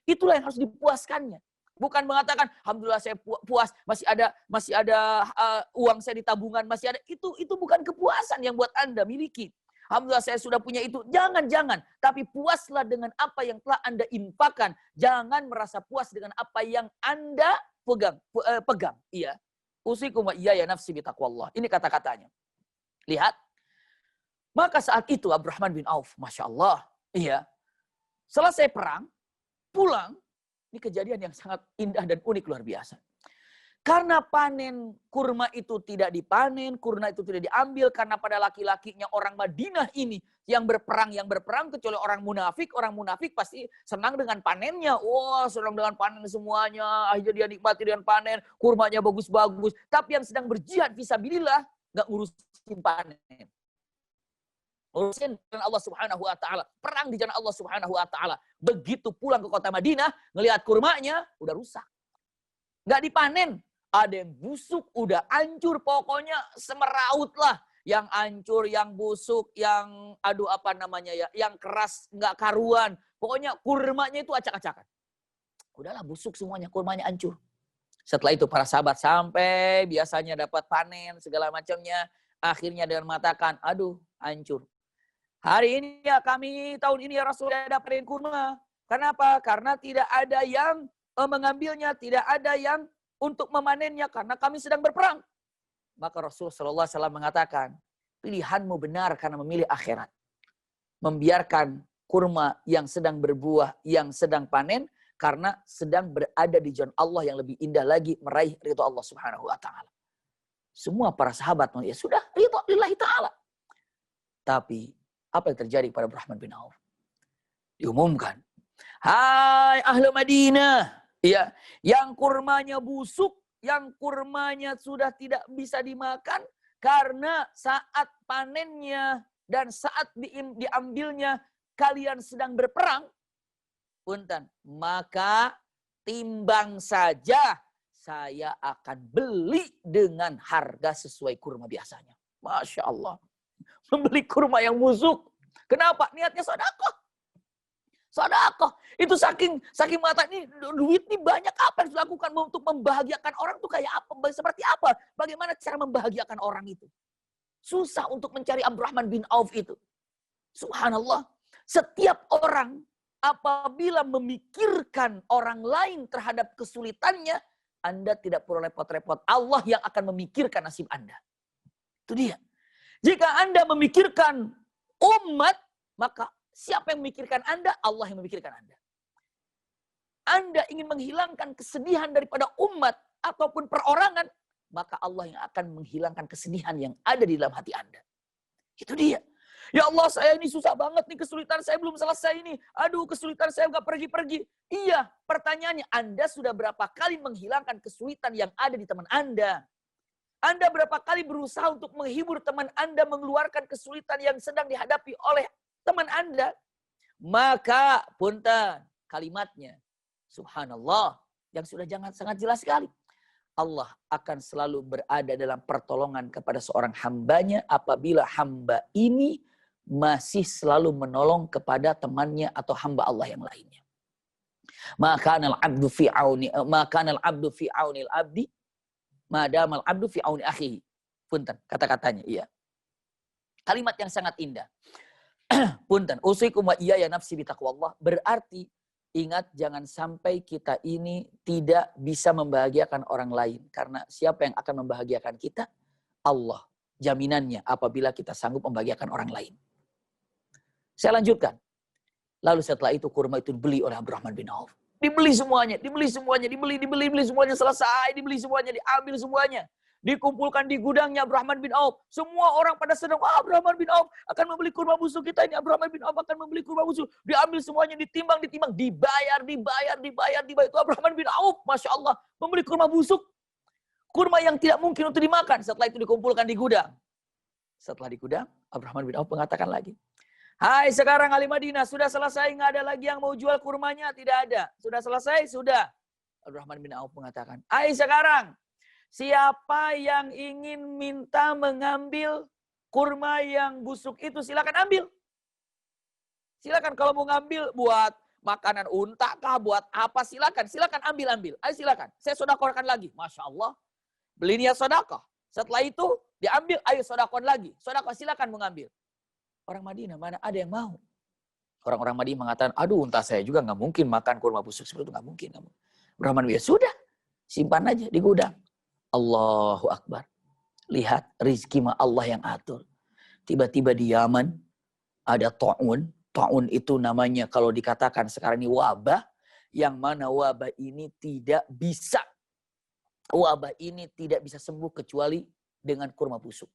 itulah yang harus dipuaskannya. Bukan mengatakan, alhamdulillah saya puas, masih ada uang saya di tabungan, masih ada, itu bukan kepuasan yang buat Anda miliki. Alhamdulillah saya sudah punya itu. Jangan. Tapi puaslah dengan apa yang telah Anda infakkan. Jangan merasa puas dengan apa yang Anda pegang. Iya. Usikum wa iyaya nafsi bitaqwallah. Ini kata-katanya. Lihat. Maka saat itu Abdurrahman bin Auf. Masya Allah. Iya. Selesai perang. Pulang. Ini kejadian yang sangat indah dan unik luar biasa. Karena panen kurma itu tidak dipanen, kurma itu tidak diambil karena pada laki-lakinya orang Madinah ini yang berperang kecuali orang munafik pasti senang dengan panennya. Wah, senang dengan panen semuanya, akhirnya dia nikmati dengan panen, kurmanya bagus-bagus. Tapi yang sedang berjihad fisabilillah nggak ngurusin panen. Urusin dengan Allah Subhanahu wa taala, perang di jalan Allah Subhanahu wa taala. Begitu pulang ke kota Madinah, ngelihat kurmanya udah rusak. Nggak dipanen. Ada yang busuk, udah hancur, pokoknya semeraut lah. Yang hancur, yang busuk, yang yang keras, nggak karuan. Pokoknya kurmanya itu acak-acakan. Udahlah busuk semuanya, kurmanya hancur. Setelah itu para sahabat sampai biasanya dapat panen, segala macamnya. Akhirnya dengan mengatakan, aduh hancur. Hari ini ya kami, tahun ini ya Rasulullah dapatin kurma. Kenapa? Karena tidak ada yang mengambilnya, tidak ada yang untuk memanennya karena kami sedang berperang. Maka Rasulullah SAW mengatakan, pilihanmu benar karena memilih akhirat. Membiarkan kurma yang sedang berbuah, yang sedang panen, karena sedang berada di jalan Allah yang lebih indah lagi, meraih ridho Allah Subhanahu wa taala. Semua para sahabat, ya sudah, ridho lillahi ta'ala. Tapi, apa yang terjadi pada Abdurrahman bin Auf? Diumumkan, hai ahlu Madinah, ya, yang kurmanya busuk, yang kurmanya sudah tidak bisa dimakan karena saat panennya dan saat diambilnya kalian sedang berperang, punten, maka timbang saja saya akan beli dengan harga sesuai kurma biasanya. Masya Allah. Membeli kurma yang busuk. Kenapa? Niatnya sedekah. Sedekah. Itu saking mata ini duit ini banyak, apa yang dilakukan untuk membahagiakan orang tuh kayak apa? Seperti apa? Bagaimana cara membahagiakan orang itu? Susah untuk mencari Abdurrahman bin Auf itu. Subhanallah. Setiap orang apabila memikirkan orang lain terhadap kesulitannya, Anda tidak perlu repot-repot. Allah yang akan memikirkan nasib Anda. Itu dia. Jika Anda memikirkan umat, maka siapa yang memikirkan Anda? Allah yang memikirkan Anda. Anda ingin menghilangkan kesedihan daripada umat ataupun perorangan, maka Allah yang akan menghilangkan kesedihan yang ada di dalam hati Anda. Itu dia. Ya Allah, saya ini susah banget nih, kesulitan saya belum selesai ini. Aduh, kesulitan saya nggak pergi-pergi. Iya, pertanyaannya, Anda sudah berapa kali menghilangkan kesulitan yang ada di teman Anda? Anda berapa kali berusaha untuk menghibur teman Anda, mengeluarkan kesulitan yang sedang dihadapi oleh teman Anda? Maka, punten, kalimatnya, subhanallah, yang sudah sangat jelas sekali. Allah akan selalu berada dalam pertolongan kepada seorang hambanya apabila hamba ini masih selalu menolong kepada temannya atau hamba Allah yang lainnya. Maka al-abdu fi auni al-abdi madam al-abdu fi auni akhihi. Punten, kata-katanya, iya. Kalimat yang sangat indah. Punten, usikum wa iyaya nafsi bitaqwallah, berarti ingat jangan sampai kita ini tidak bisa membahagiakan orang lain. Karena siapa yang akan membahagiakan kita? Allah. Jaminannya apabila kita sanggup membahagiakan orang lain. Saya lanjutkan. Lalu setelah itu kurma itu dibeli oleh Abdurrahman bin Auf. Dibeli semuanya, dibeli semuanya, selesai, dibeli semuanya, diambil semuanya. Dikumpulkan di gudangnya Abdurrahman bin Auf. Semua orang pada sedang, Abdurrahman bin Auf akan membeli kurma busuk kita ini. Abdurrahman bin Auf akan membeli kurma busuk. Diambil semuanya, ditimbang, dibayar. Itu Abdurrahman bin Auf, Masya Allah, membeli kurma busuk. Kurma yang tidak mungkin untuk dimakan. Setelah itu dikumpulkan di gudang. Setelah di gudang, Abdurrahman bin Auf mengatakan lagi, hai, sekarang ahli Madinah, sudah selesai, nggak ada lagi yang mau jual kurmanya? Tidak ada. Sudah selesai? Sudah. Abdurrahman bin Auf mengatakan, hai, sekarang siapa yang ingin minta mengambil kurma yang busuk itu, silakan ambil. Silakan kalau mau ngambil buat makanan unta kah, buat apa, silakan ambil. Ayo silakan, saya sodakorkan lagi. Masya Allah, beli niat sodakah. Setelah itu diambil, ayo sodakon lagi. Sodakah, silakan mengambil. Orang Madinah mana ada yang mau? Orang-orang Madinah mengatakan, aduh unta saya juga nggak mungkin makan kurma busuk seperti itu, nggak mungkin. Abdurrahman bin Auf, sudah, simpan aja di gudang. Allahu Akbar. Lihat rizki mah Allah yang atur. Tiba-tiba di Yaman ada ta'un. Ta'un itu namanya kalau dikatakan sekarang ini wabah. Yang mana wabah ini tidak bisa sembuh kecuali dengan kurma busuk.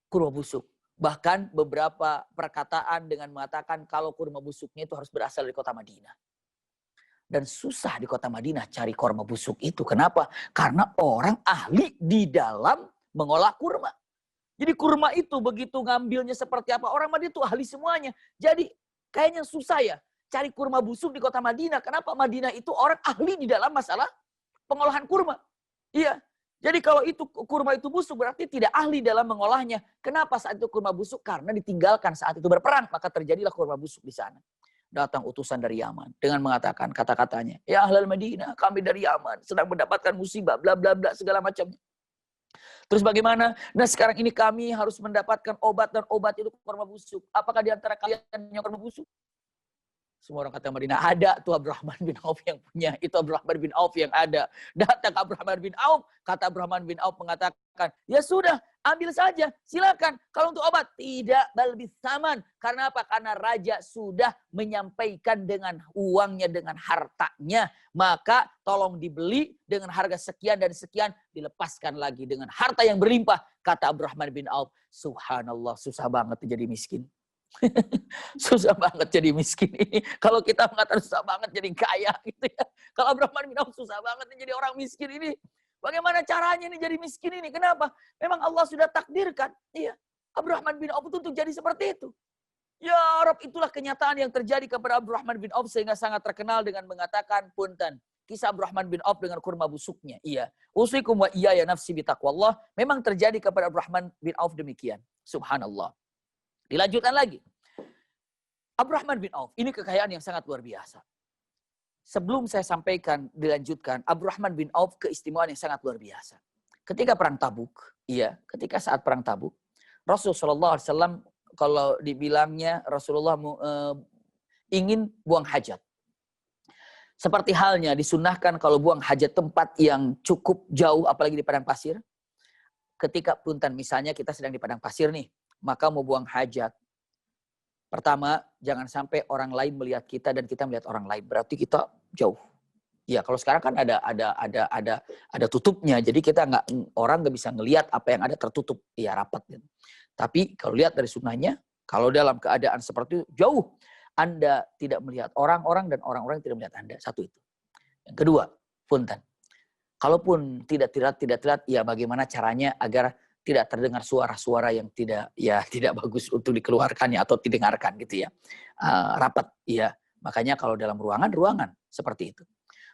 Kurma busuk. Bahkan beberapa perkataan dengan mengatakan kalau kurma busuknya itu harus berasal dari kota Madinah. Dan susah di kota Madinah cari kurma busuk itu. Kenapa? Karena orang ahli di dalam mengolah kurma. Jadi kurma itu begitu ngambilnya seperti apa. Orang Madinah itu ahli semuanya. Jadi kayaknya susah ya cari kurma busuk di kota Madinah. Kenapa? Madinah itu orang ahli di dalam masalah pengolahan kurma. Iya. Jadi kalau itu kurma itu busuk berarti tidak ahli dalam mengolahnya. Kenapa saat itu kurma busuk? Karena ditinggalkan saat itu berperang. Maka terjadilah kurma busuk di sana. Datang utusan dari Yaman dengan mengatakan kata-katanya, ya ahlal Madinah, kami dari Yaman sedang mendapatkan musibah, bla bla bla segala macamnya. Terus bagaimana? Nah sekarang ini kami harus mendapatkan obat dan obat itu kurma busuk. Apakah di antara kalian yang kurma busuk? Semua orang kata Madinah, ada tuh Abdurrahman bin Auf yang punya. Itu Abdurrahman bin Auf yang ada. Datang ke Abdurrahman bin Auf. Kata Abdurrahman bin Auf mengatakan, ya sudah, ambil saja. Silakan. Kalau untuk obat, tidak lebih saman. Karena apa? Karena raja sudah menyampaikan dengan uangnya, dengan hartanya. Maka tolong dibeli dengan harga sekian dan sekian. Dilepaskan lagi dengan harta yang berlimpah. Kata Abdurrahman bin Auf, subhanallah, susah banget jadi miskin. Susah banget jadi miskin ini. Kalau kita mengatakan susah banget jadi kaya gitu ya. Kalau Abdurrahman bin Auf susah banget jadi orang miskin ini. Bagaimana caranya ini jadi miskin ini? Kenapa? Memang Allah sudah takdirkan. Iya. Abdurrahman bin Auf itu untuk jadi seperti itu. Ya Rob, itulah kenyataan yang terjadi kepada Abdurrahman bin Auf sehingga sangat terkenal dengan mengatakan punten. Kisah Abdurrahman bin Auf dengan kurma busuknya. Iya. Usikum wa iyaya nafsi bitaqwallah. Memang terjadi kepada Abdurrahman bin Auf demikian. Subhanallah. Dilanjutkan lagi. Abdurrahman bin Auf, ini kekayaan yang sangat luar biasa. Sebelum saya sampaikan, dilanjutkan, Abdurrahman bin Auf keistimewaan yang sangat luar biasa. Ketika perang Tabuk, ketika saat perang Tabuk, Rasulullah SAW, kalau dibilangnya Rasulullah ingin buang hajat. Seperti halnya disunnahkan kalau buang hajat tempat yang cukup jauh, apalagi di padang pasir. Ketika punten, misalnya kita sedang di padang pasir nih, maka mau buang hajat. Pertama, jangan sampai orang lain melihat kita dan kita melihat orang lain. Berarti kita jauh. Ya, kalau sekarang kan ada tutupnya, jadi kita orang nggak bisa ngelihat apa yang ada tertutup, ya rapat. Gitu. Tapi kalau lihat dari sunnahnya, kalau dalam keadaan seperti itu jauh, Anda tidak melihat orang-orang dan orang-orang tidak melihat Anda. Satu itu. Yang kedua, punten. Kalaupun tidak terlihat, ya bagaimana caranya agar tidak terdengar suara-suara yang tidak bagus untuk dikeluarkannya atau didengarkan gitu ya. Rapat, ya. Makanya kalau dalam ruangan seperti itu.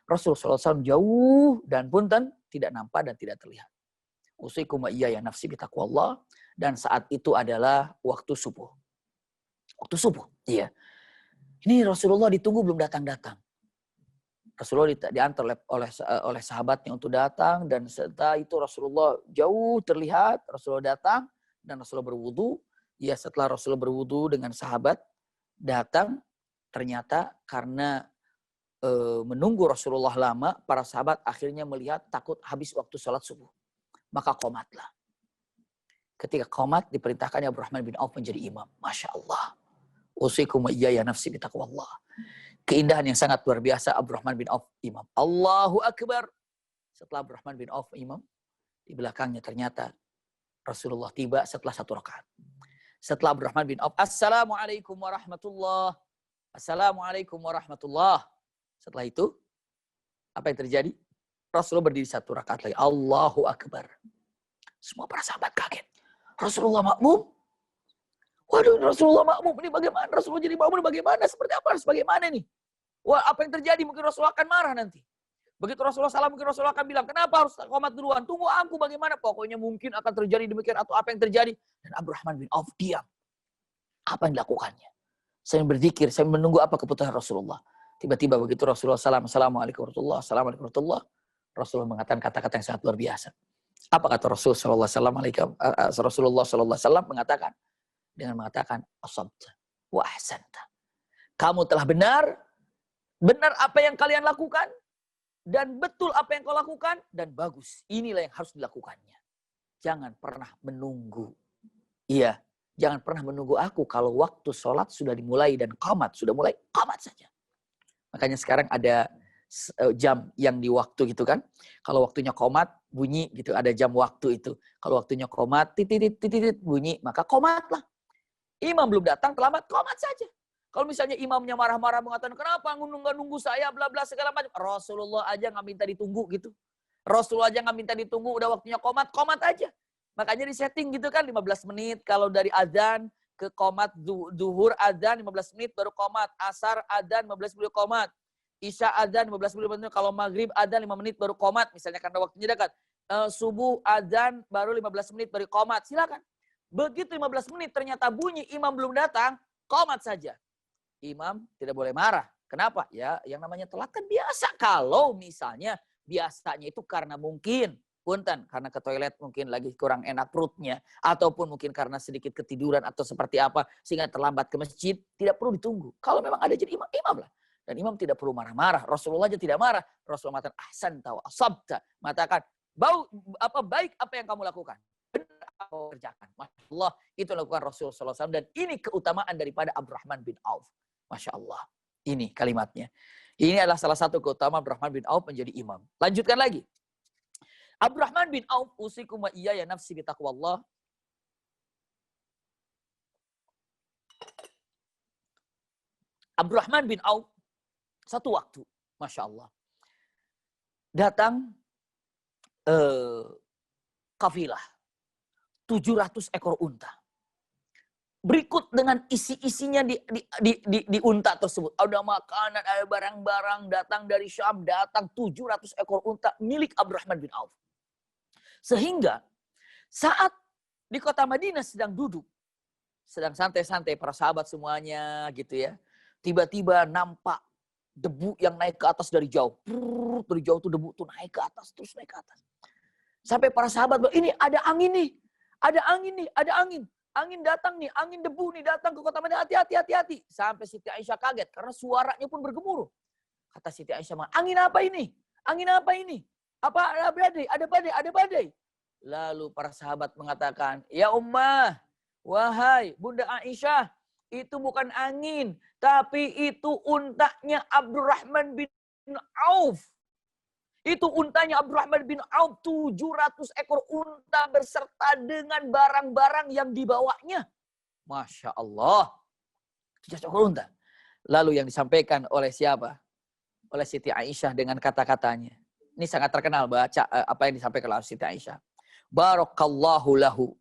Rasulullah SAW jauh dan punten tidak nampak dan tidak terlihat. Usikum wa iyaya nafsi bitaqwallah, dan saat itu adalah waktu subuh. Waktu subuh, iya. Ini Rasulullah ditunggu belum datang-datang. Rasulullah diantar oleh sahabatnya untuk datang, dan setelah itu Rasulullah jauh terlihat, Rasulullah datang dan Rasulullah berwudu. Ya, setelah Rasulullah berwudu dengan sahabat datang, ternyata karena menunggu Rasulullah lama, para sahabat akhirnya melihat takut habis waktu sholat subuh. Maka qomatlah. Ketika qomat diperintahkannya Abdurrahman bin Auf menjadi imam. Masya Allah. Usikum wa iyaya nafsi bitaqwallah. Keindahan yang sangat luar biasa Abdurrahman bin Auf imam. Allahu Akbar. Setelah Abdurrahman bin Auf imam, di belakangnya ternyata Rasulullah tiba setelah 1 rakaat. Setelah Abdurrahman bin Auf, Assalamualaikum warahmatullah. Assalamualaikum warahmatullah. Setelah itu, apa yang terjadi? Rasulullah berdiri 1 rakaat lagi. Allahu Akbar. Semua para sahabat kaget. Rasulullah makmum. Waduh, Rasulullah makmum. Ini bagaimana? Rasulullah jadi makmum ini bagaimana? Seperti apa? Harus bagaimana nih? Wah, apa yang terjadi? Mungkin Rasulullah akan marah nanti. Begitu Rasulullah salam, mungkin Rasulullah akan bilang, kenapa harus qomat duluan? Tunggu aku bagaimana? Pokoknya mungkin akan terjadi demikian atau apa yang terjadi. Dan Abdurrahman bin Auf diam. Apa yang dilakukannya? Saya berzikir, saya menunggu apa keputusan Rasulullah. Tiba-tiba begitu Rasulullah salam, Assalamualaikum warahmatullahi wabarakatuh. Assalamualaikum warahmatullahi wabarakatuh. Rasulullah mengatakan kata-kata yang sangat luar biasa. Apa kata Rasulullah SAW mengatakan? Dengan mengatakan, asabta wa ahsanta. Kamu telah benar apa yang kalian lakukan, dan betul apa yang kau lakukan, dan bagus. Inilah yang harus dilakukannya. Jangan pernah menunggu. Iya, jangan pernah menunggu aku kalau waktu sholat sudah dimulai dan qamat sudah mulai, qamat saja. Makanya sekarang ada jam yang di waktu gitu kan. Kalau waktunya qomat bunyi gitu, ada jam waktu itu. Kalau waktunya qomat titit bunyi, maka qomatlah. Imam belum datang, terlambat, qomat saja. Kalau misalnya imamnya marah-marah mengatakan, kenapa nggak nunggu saya, bla bla segala macam. Rasulullah aja nggak minta ditunggu gitu. Rasulullah aja nggak minta ditunggu, udah waktunya qomat aja. Makanya di setting gitu kan 15 menit kalau dari azan ke qomat, zuhur azan 15 menit baru qomat, asar azan 15 menit qomat, isya azan 15 menit, kalau maghrib azan 5 menit baru qomat, misalnya karena waktunya dekat. Subuh azan baru 15 menit baru qomat, silakan. Begitu 15 menit ternyata bunyi, imam belum datang, qomat saja. Imam tidak boleh marah. Kenapa? Ya, yang namanya telat kan biasa. Kalau misalnya biasanya itu karena mungkin punten, karena ke toilet mungkin lagi kurang enak perutnya, ataupun mungkin karena sedikit ketiduran atau seperti apa sehingga terlambat ke masjid, tidak perlu ditunggu. Kalau memang ada jadi imam lah. Dan imam tidak perlu marah-marah. Rasulullah aja tidak marah. Rasulullah mengatakan ahsanta wa asabta, mengatakan baik apa yang kamu lakukan. Benar apa yang kerjakan. Masya Allah, itu lakukan Rasulullah SAW, dan ini keutamaan daripada Abdurrahman bin Auf. Masya Allah. Ini kalimatnya. Ini adalah salah satu keutamaan Abdurrahman bin Auf menjadi imam. Lanjutkan lagi. Abdurrahman bin Auf, usikum wa iyaya nafsi bitaqwallah. Abdurrahman bin Auf, satu waktu, Masya Allah, datang kafilah 700 ekor unta. Berikut dengan isi-isinya di unta tersebut. Ada makanan, ada barang-barang datang dari Syam, datang 700 ekor unta milik Abdurrahman bin Auf. . Sehingga saat di kota Madinah sedang duduk, sedang santai-santai para sahabat semuanya gitu ya. Tiba-tiba nampak debu yang naik ke atas dari jauh. Dari jauh tuh debu tuh naik ke atas, terus naik ke atas. Sampai para sahabat bilang, ini ada angin nih. Ada angin nih, ada angin. Angin datang nih, angin debu nih datang ke kota Madinah. Hati-hati, hati-hati. Sampai Siti Aisyah kaget karena suaranya pun bergemuruh. Kata Siti Aisyah, angin apa ini? Angin apa ini? Apa ada badai? Ada badai? Ada badai? Lalu para sahabat mengatakan, ya Ummah, wahai Bunda Aisyah, itu bukan angin, tapi itu untanya Abdurrahman bin Auf. Itu untanya Abdurrahman bin Auf, 700 ekor unta beserta dengan barang-barang yang dibawanya. Masya Allah. 700 ekor unta. Lalu yang disampaikan oleh siapa? Oleh Siti Aisyah dengan kata-katanya. Ini sangat terkenal, baca apa yang disampaikan oleh Siti Aisyah. Barakallahu lahu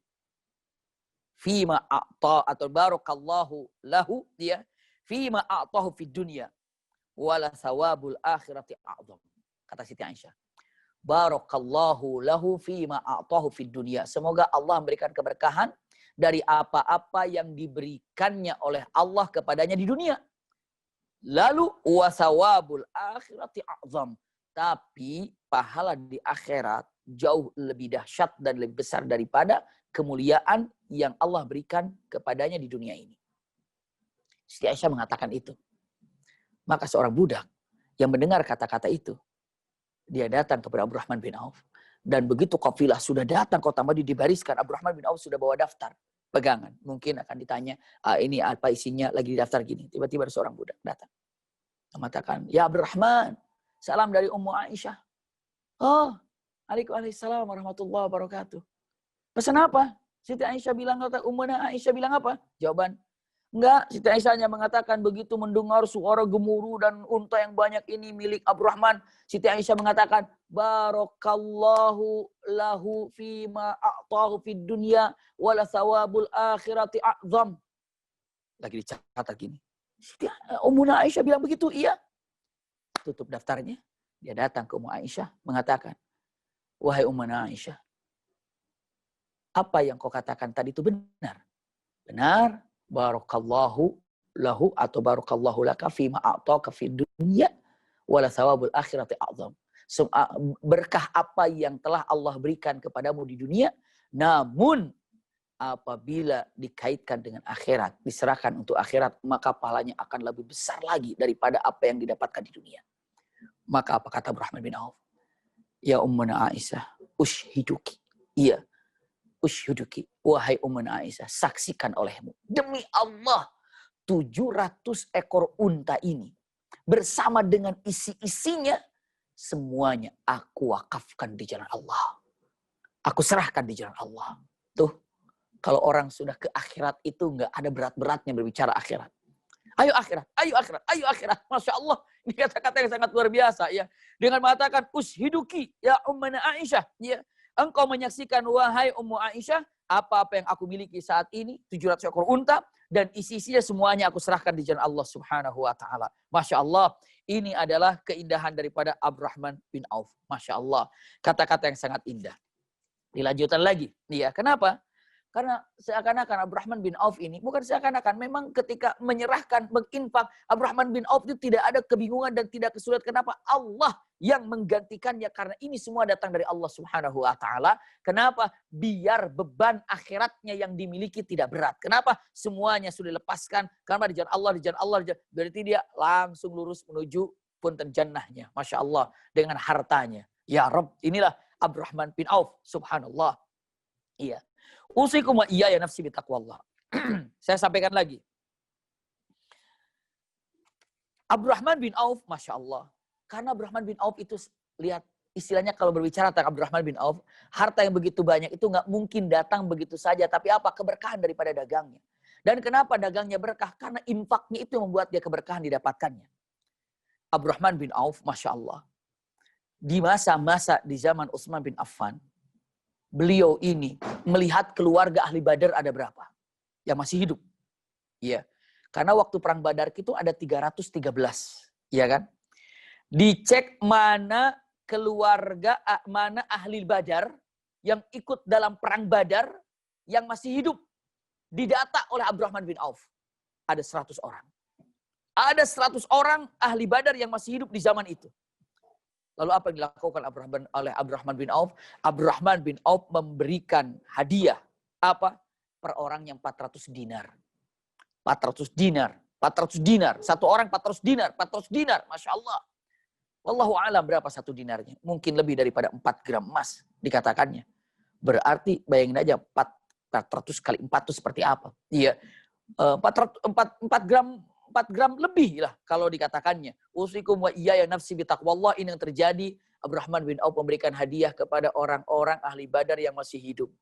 fima a'ta, atau barakallahu lahu dia fima a'tahu fid dunya wala thawabul akhirati a'zam. Kata Siti Aisyah. Barakallahu lahu fima a'tahu fid dunya. Semoga Allah memberikan keberkahan dari apa-apa yang diberikannya oleh Allah kepadanya di dunia. Lalu wasawabul akhirati a'zam. Tapi pahala di akhirat jauh lebih dahsyat dan lebih besar daripada kemuliaan yang Allah berikan kepadanya di dunia ini. Siti Aisyah mengatakan itu. Maka seorang budak yang mendengar kata-kata itu, dia datang kepada Abdurrahman bin Auf. Dan begitu kafilah sudah datang kota Madinah dibariskan, Abdurrahman bin Auf sudah bawa daftar pegangan. Mungkin akan ditanya, ini apa isinya, lagi di daftar gini. Tiba-tiba ada seorang budak datang. Mengatakan, ya Abdurrahman, salam dari Ummu Aisyah. Oh, Waalaikumsalam warahmatullahi wabarakatuh. Pesan apa? Siti Aisyah bilang, Ummu Aisyah bilang apa? Jawaban, enggak. Siti Aisyah hanya mengatakan begitu mendengar suara gemuruh dan unta yang banyak ini milik Abdurrahman. Siti Aisyah mengatakan, barakallahu lahu fima a'tahu fid dunya wala thawabul akhirati a'zam. Lagi dicatat gini. Ummu Aisyah bilang begitu, iya. Tutup daftarnya. Dia datang ke Ummu Aisyah mengatakan, wahai Ummu Aisyah, apa yang kau katakan tadi itu benar. Benar. Barakallahu lahu atau barakallahu laka fima a'taka fid dunya wala thawabul akhirati a'zam. Berkah apa yang telah Allah berikan kepadamu di dunia, namun apabila dikaitkan dengan akhirat, diserahkan untuk akhirat, maka pahalanya akan lebih besar lagi daripada apa yang didapatkan di dunia. Maka apa kata Abdurrahman bin Auf? Ya Ummuna Aisyah, ushiduki. Iya, ushiduki. Wahai Ummuna Aisyah, saksikan olehmu. Demi Allah, 700 ekor unta ini bersama dengan isi-isinya, semuanya aku wakafkan di jalan Allah. Aku serahkan di jalan Allah. Tuh, kalau orang sudah ke akhirat itu nggak ada berat-beratnya berbicara akhirat. Ayo akhirat, ayo akhirat, ayo akhirat. Masya Allah, ini kata-kata yang sangat luar biasa. Ya. Dengan mengatakan, ushiduki, ya Ummuna Aisyah. Ya. Engkau menyaksikan, wahai Ummu Aisyah, apa-apa yang aku miliki saat ini, 700 ekor unta, dan isi-isinya semuanya aku serahkan di jalan Allah Subhanahu wa Ta'ala. Masya Allah, ini adalah keindahan daripada Abdurrahman bin Auf. Masya Allah, kata-kata yang sangat indah. Dilanjutkan lagi. Ya, kenapa? Karena seakan-akan Abdurrahman bin Auf ini, bukan seakan-akan, memang ketika menyerahkan, menginfak, Abdurrahman bin Auf itu tidak ada kebingungan dan tidak kesulitan. Kenapa? Allah yang menggantikannya, karena ini semua datang dari Allah Subhanahu wa Ta'ala. Kenapa? Biar beban akhiratnya yang dimiliki tidak berat. Kenapa? Semuanya sudah dilepaskan, karena di jalan Allah, di jalan Allah, berarti dia langsung lurus menuju punten jannahnya. Masya Allah, dengan hartanya. Ya Rabb, inilah Abdurrahman bin Auf. Subhanallah. Iya. Usikum wa iya ya nafsi bitaqwallah. Saya sampaikan lagi. Abdurrahman bin Auf, Masya Allah. Karena Abdurrahman bin Auf itu, lihat istilahnya kalau berbicara tentang Abdurrahman bin Auf, harta yang begitu banyak itu nggak mungkin datang begitu saja. Tapi apa? Keberkahan daripada dagangnya. Dan kenapa dagangnya berkah? Karena infaknya itu yang membuat dia keberkahan didapatkannya. Abdurrahman bin Auf, Masya Allah. Di masa-masa di zaman Utsman bin Affan, beliau ini melihat keluarga ahli Badar ada berapa yang masih hidup. Iya. Karena waktu perang Badar itu ada 313, iya kan? Dicek mana keluarga, mana ahli Badar yang ikut dalam perang Badar yang masih hidup. didata oleh Abdurrahman bin Auf. Ada 100 orang. Ada 100 orang ahli Badar yang masih hidup di zaman itu. Lalu apa yang dilakukan oleh Abdurrahman bin Auf? Abdurrahman bin Auf memberikan hadiah. Apa? Per orang yang 400 dinar. 400 dinar. 400 dinar. Satu orang 400 dinar. 400 dinar. Masya Allah. Wallahu a'lam berapa satu dinarnya. Mungkin lebih daripada 4 gram emas dikatakannya. Berarti bayangin aja 400 kali 4 itu seperti apa. Iya. 4 gram lebih lah kalau dikatakannya. Usikum wa iyaya nafsi bitaqwallah. Ini yang terjadi. Abdurrahman bin Auf memberikan hadiah kepada orang-orang ahli Badar yang masih hidup.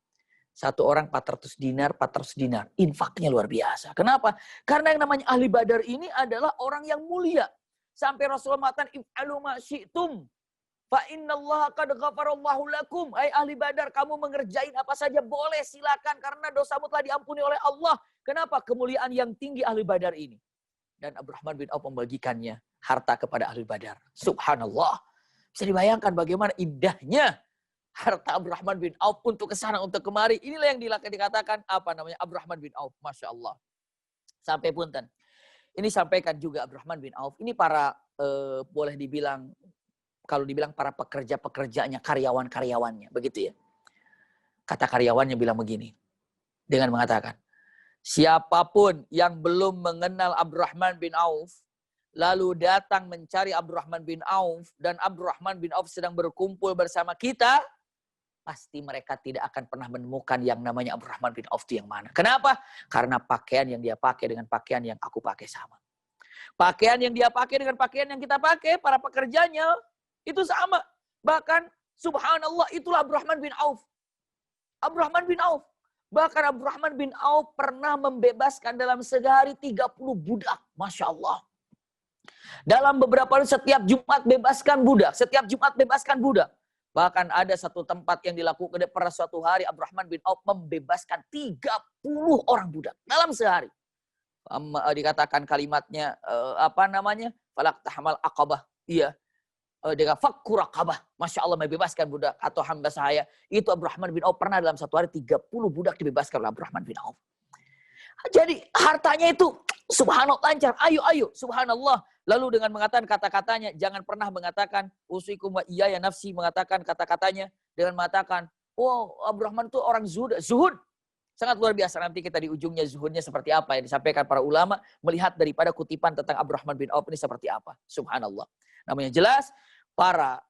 Satu orang 400 dinar, 400 dinar. Infaknya luar biasa. Kenapa? Karena yang namanya ahli Badar ini adalah orang yang mulia. Sampai Rasulullah mengatakan, if'alu ma syi'tum. Fa innallaha qad ghafarallahu lakum. Hai ahli Badar, kamu mengerjain apa saja boleh, silakan. Karena dosamu telah diampuni oleh Allah. Kenapa? Kemuliaan yang tinggi ahli Badar ini. Dan Abdurrahman bin Auf membagikannya harta kepada ahli Badar. Subhanallah. Bisa dibayangkan bagaimana indahnya harta Abdurrahman bin Auf untuk kesana, untuk kemari. Inilah yang dikatakan apa namanya Abdurrahman bin Auf. Masya Allah. Sampai punten. Ini sampaikan juga Abdurrahman bin Auf. Ini para boleh dibilang, kalau dibilang para pekerja-pekerjanya, karyawan-karyawannya. Begitu ya. Kata karyawannya bilang begini. Dengan mengatakan, siapapun yang belum mengenal Abdurrahman bin Auf, lalu datang mencari Abdurrahman bin Auf, dan Abdurrahman bin Auf sedang berkumpul bersama kita, pasti mereka tidak akan pernah menemukan yang namanya Abdurrahman bin Auf itu yang mana. Kenapa? Karena pakaian yang dia pakai dengan pakaian yang aku pakai sama. Pakaian yang dia pakai dengan pakaian yang kita pakai, para pekerjanya, itu sama. Bahkan, subhanallah, itulah Abdurrahman bin Auf. Abdurrahman bin Auf. Bahkan Abdurrahman bin Auf pernah membebaskan dalam sehari 30 budak. Masya Allah. Dalam beberapa hari setiap Jumat bebaskan budak. Setiap Jumat bebaskan budak. Bahkan ada satu tempat yang dilakukan pada suatu hari Abdurrahman bin Auf membebaskan 30 orang budak dalam sehari. Dikatakan kalimatnya apa namanya? Falak tahmal aqabah. Iya. Dengan fakku raqabah. Masya Allah membebaskan budak atau hamba saya. Itu Abdurrahman bin Auf pernah dalam satu hari 30 budak dibebaskan oleh Abdurrahman bin Auf. Jadi hartanya itu subhanallah lancar. Ayo, subhanallah. Lalu dengan mengatakan kata-katanya, jangan pernah mengatakan usikum wa iyaya nafsi, mengatakan kata-katanya dengan mengatakan, oh Abdurrahman itu orang zuhud. Sangat luar biasa. Nanti kita di ujungnya zuhudnya seperti apa yang disampaikan para ulama, melihat daripada kutipan tentang Abdurrahman bin Auf ini seperti apa. Subhanallah. Namanya jelas, para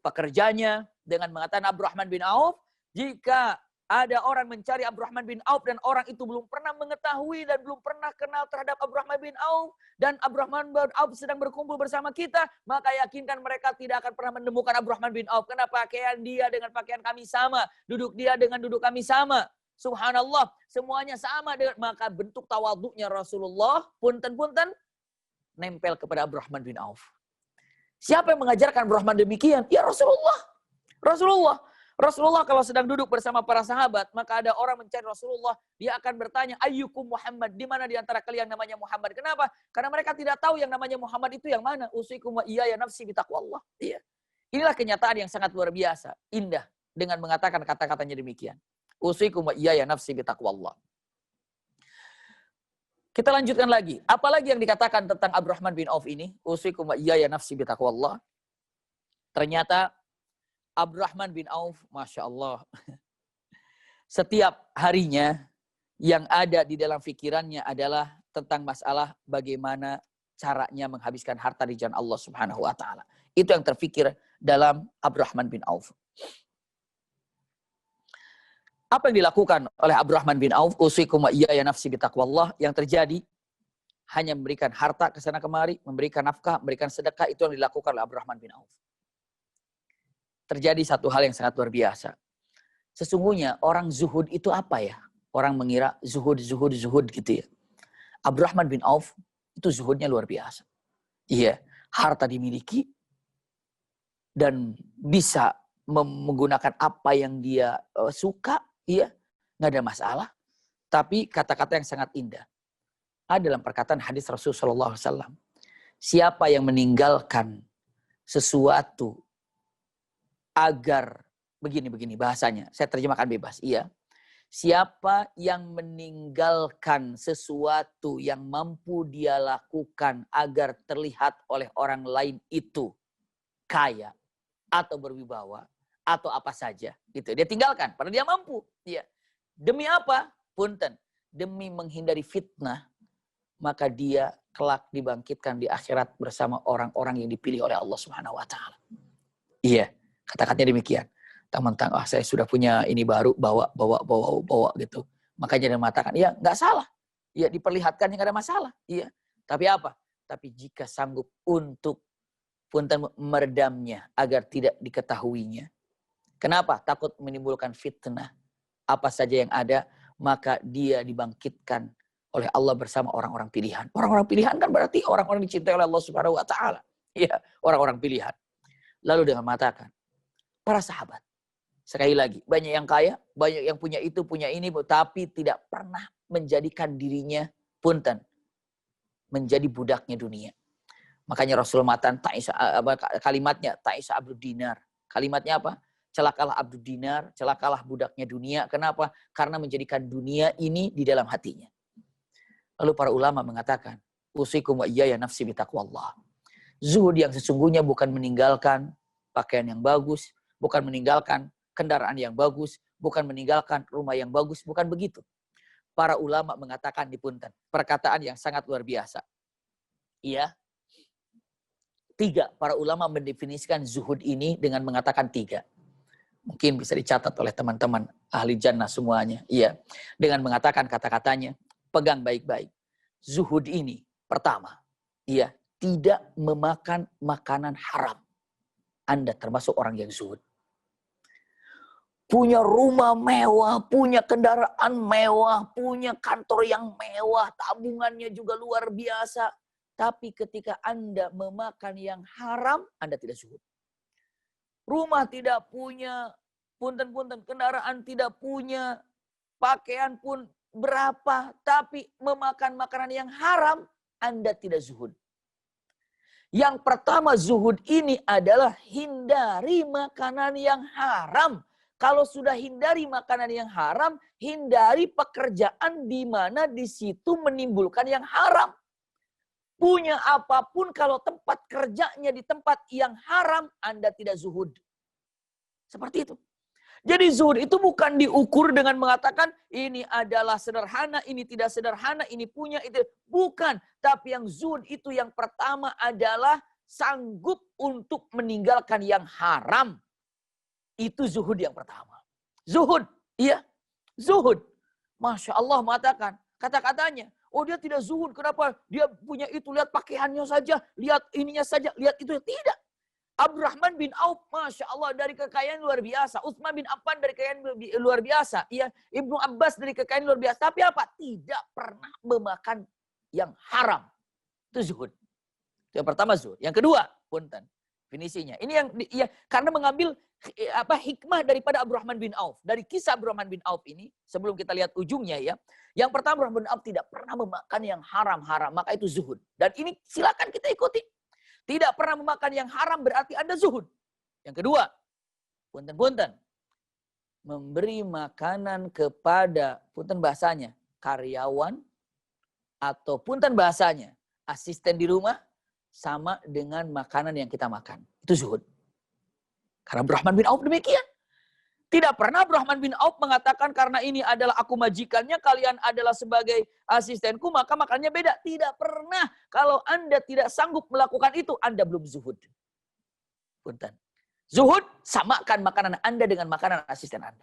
pekerjanya dengan mengatakan Abdurrahman bin Auf, jika ada orang mencari Abdurrahman bin Auf dan orang itu belum pernah mengetahui dan belum pernah kenal terhadap Abdurrahman bin Auf dan Abdurrahman bin Auf sedang berkumpul bersama kita, maka yakinkan mereka tidak akan pernah menemukan Abdurrahman bin Auf. Karena pakaian dia dengan pakaian kami sama, duduk dia dengan duduk kami sama. Subhanallah, semuanya sama dengan, maka bentuk tawadhu'nya Rasulullah punten-punten nempel kepada Abdurrahman bin Auf. Siapa yang mengajarkan Abdurrahman demikian? Ya Rasulullah. Rasulullah kalau sedang duduk bersama para sahabat, maka ada orang mencari Rasulullah, dia akan bertanya, ayyukum Muhammad, di mana di antara kalian namanya Muhammad? Kenapa? Karena mereka tidak tahu yang namanya Muhammad itu yang mana. Usikum wa iyaya nafsi bitaqwallah. Iya. Inilah kenyataan yang sangat luar biasa, indah dengan mengatakan kata-katanya demikian. Usikum wa iyaya nafsi bitaqwallah. Kita lanjutkan lagi. Apalagi yang dikatakan tentang Abdurrahman bin Auf ini? Usikum wa iyaya nafsi bitaqwallah. Ternyata Abdurrahman bin Auf, Masya Allah. Setiap harinya yang ada di dalam pikirannya adalah tentang masalah bagaimana caranya menghabiskan harta di jalan Allah Subhanahu wa taala. Itu yang terfikir dalam Abdurrahman bin Auf. Apa yang dilakukan oleh Abdurrahman bin Auf? Usikum wa iyaya nafsi bitaqwallah. Yang terjadi hanya memberikan harta ke sana kemari, memberikan nafkah, memberikan sedekah, itu yang dilakukan oleh Abdurrahman bin Auf. Terjadi satu hal yang sangat luar biasa. Sesungguhnya orang zuhud itu apa ya? Orang mengira zuhud gitu ya. Abdurrahman bin Auf itu zuhudnya luar biasa. Iya, harta dimiliki dan bisa menggunakan apa yang dia suka, iya, nggak ada masalah. Tapi kata-kata yang sangat indah. Ada dalam perkataan hadis Rasulullah SAW. Siapa yang meninggalkan sesuatu agar begini bahasanya, saya terjemahkan bebas, iya. Siapa yang meninggalkan sesuatu yang mampu dia lakukan agar terlihat oleh orang lain itu kaya atau berwibawa atau apa saja, gitu. Dia tinggalkan, padahal dia mampu. Dia demi apa? Punten, demi menghindari fitnah, maka dia kelak dibangkitkan di akhirat bersama orang-orang yang dipilih oleh Allah Subhanahu wa taala. Iya, kata-katanya demikian. Teman-teman, saya sudah punya ini baru, bawa gitu. Makanya dia mengatakan, ya nggak salah. Ya diperlihatkan yang ada masalah. Iya. Tapi apa? Tapi jika sanggup untuk punten meredamnya agar tidak diketahuinya. Kenapa? Takut menimbulkan fitnah. Apa saja yang ada, maka dia dibangkitkan oleh Allah bersama orang-orang pilihan. Orang-orang pilihan kan berarti orang-orang dicintai oleh Allah Subhanahu wa taala. Iya, orang-orang pilihan. Lalu dengan mengatakan, para sahabat, sekali lagi, banyak yang kaya, banyak yang punya itu, punya ini, tapi tidak pernah menjadikan dirinya punten menjadi budaknya dunia. Makanya Rasul matan kalimatnya Ta'isa Abdud Dinar. Kalimatnya apa? Celakalah Abdud Dinar, celakalah budaknya dunia. Kenapa? Karena menjadikan dunia ini di dalam hatinya. Lalu para ulama mengatakan, usikum wa iyaya nafsi bitaqwallah. Zuhud yang sesungguhnya bukan meninggalkan pakaian yang bagus, bukan meninggalkan kendaraan yang bagus, bukan meninggalkan rumah yang bagus, bukan begitu. Para ulama mengatakan di punten, perkataan yang sangat luar biasa. Iya. 3, para ulama mendefinisikan zuhud ini dengan mengatakan 3. Mungkin bisa dicatat oleh teman-teman ahli jannah semuanya. Iya. Dengan mengatakan kata-katanya, pegang baik-baik. Zuhud ini, pertama, iya, tidak memakan makanan haram. Anda termasuk orang yang zuhud. Punya rumah mewah, punya kendaraan mewah, punya kantor yang mewah, tabungannya juga luar biasa. Tapi ketika Anda memakan yang haram, Anda tidak zuhud. Rumah tidak punya, punten-punten, kendaraan tidak punya, pakaian pun berapa, tapi memakan makanan yang haram, Anda tidak zuhud. Yang pertama zuhud ini adalah hindari makanan yang haram. Kalau sudah hindari makanan yang haram, hindari pekerjaan di mana di situ menimbulkan yang haram. Punya apapun kalau tempat kerjanya di tempat yang haram, Anda tidak zuhud. Seperti itu. Jadi zuhud itu bukan diukur dengan mengatakan ini adalah sederhana, ini tidak sederhana, ini punya, itu. Bukan. Tapi yang zuhud itu yang pertama adalah sanggup untuk meninggalkan yang haram. Itu zuhud yang pertama. Zuhud. Iya. Zuhud. Masya Allah mengatakan. Kata-katanya. Oh dia tidak zuhud. Kenapa? Dia punya itu. Lihat pakaiannya saja. Lihat ininya saja. Lihat itu. Tidak. Abdurrahman bin Auf. Masya Allah. Dari kekayaan luar biasa. Utsman bin Affan dari kekayaan luar biasa. Iya. Ibnu Abbas dari kekayaan luar biasa. Tapi apa? Tidak pernah memakan yang haram. Itu zuhud. Itu yang pertama zuhud. Yang kedua. Punten. Finisinya. Ini yang ya, karena mengambil hikmah daripada Abdurrahman bin Auf. Dari kisah Abdurrahman bin Auf ini, sebelum kita lihat ujungnya ya. Yang pertama Abdurrahman bin Auf tidak pernah memakan yang haram-haram. Maka itu zuhud. Dan ini silakan kita ikuti. Tidak pernah memakan yang haram berarti Anda zuhud. Yang kedua, punten-punten. Memberi makanan kepada, punten bahasanya, karyawan. Atau punten bahasanya, asisten di rumah. Sama dengan makanan yang kita makan. Itu zuhud. Karena Abdurrahman bin Auf demikian. Tidak pernah Abdurrahman bin Auf mengatakan karena ini adalah aku majikannya, kalian adalah sebagai asistenku, maka makannya beda. Tidak pernah. Kalau Anda tidak sanggup melakukan itu, Anda belum zuhud. Punten. Zuhud, samakan makanan Anda dengan makanan asisten Anda.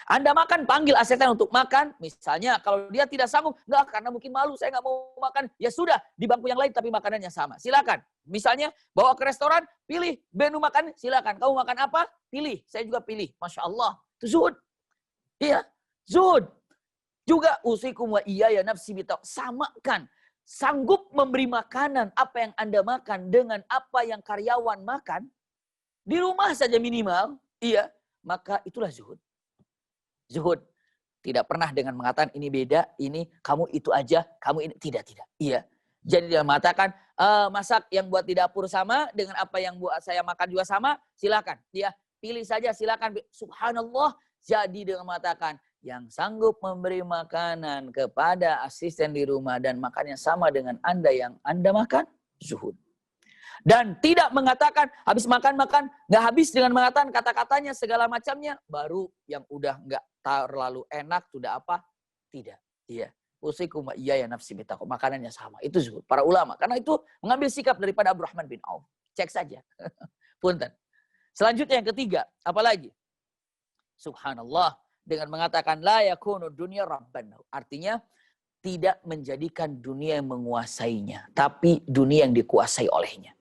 Anda makan, panggil asisten untuk makan. Misalnya kalau dia tidak sanggup, enggak karena mungkin malu, saya nggak mau makan. Ya sudah, di bangku yang lain tapi makanannya sama. Silakan. Misalnya bawa ke restoran, pilih menu makan, silakan. Kamu makan apa? Pilih. Saya juga pilih. Masya Allah. Itu zuhud. Iya, zuhud. Juga usikum wa iyaya nafsi bitaq. Samakan. Sanggup memberi makanan apa yang Anda makan dengan apa yang karyawan makan. Di rumah saja minimal. Iya. Maka itulah zuhud. Zuhud. Tidak pernah dengan mengatakan ini beda, ini kamu itu aja, kamu ini. Tidak. Iya. Jadi dia mengatakan masak yang buat di dapur sama dengan apa yang buat saya makan juga sama, silakan. Dia pilih saja silakan. Subhanallah. Jadi dengan mengatakan yang sanggup memberi makanan kepada asisten di rumah dan makannya sama dengan Anda yang Anda makan, zuhud. Dan tidak mengatakan habis makan, nggak habis dengan mengatakan kata-katanya segala macamnya, baru yang udah nggak terlalu enak, sudah apa? Tidak. Iya. Usikum wa iyaya nafsi bitaqwa. Makanannya sama. Itu zuhud. Para ulama. Karena itu mengambil sikap daripada Abdurrahman bin Auf. Cek saja. Punten. Selanjutnya yang ketiga. Apalagi? Subhanallah. Dengan mengatakan la yakunu dunya rabban. Artinya tidak menjadikan dunia yang menguasainya, tapi dunia yang dikuasai olehnya.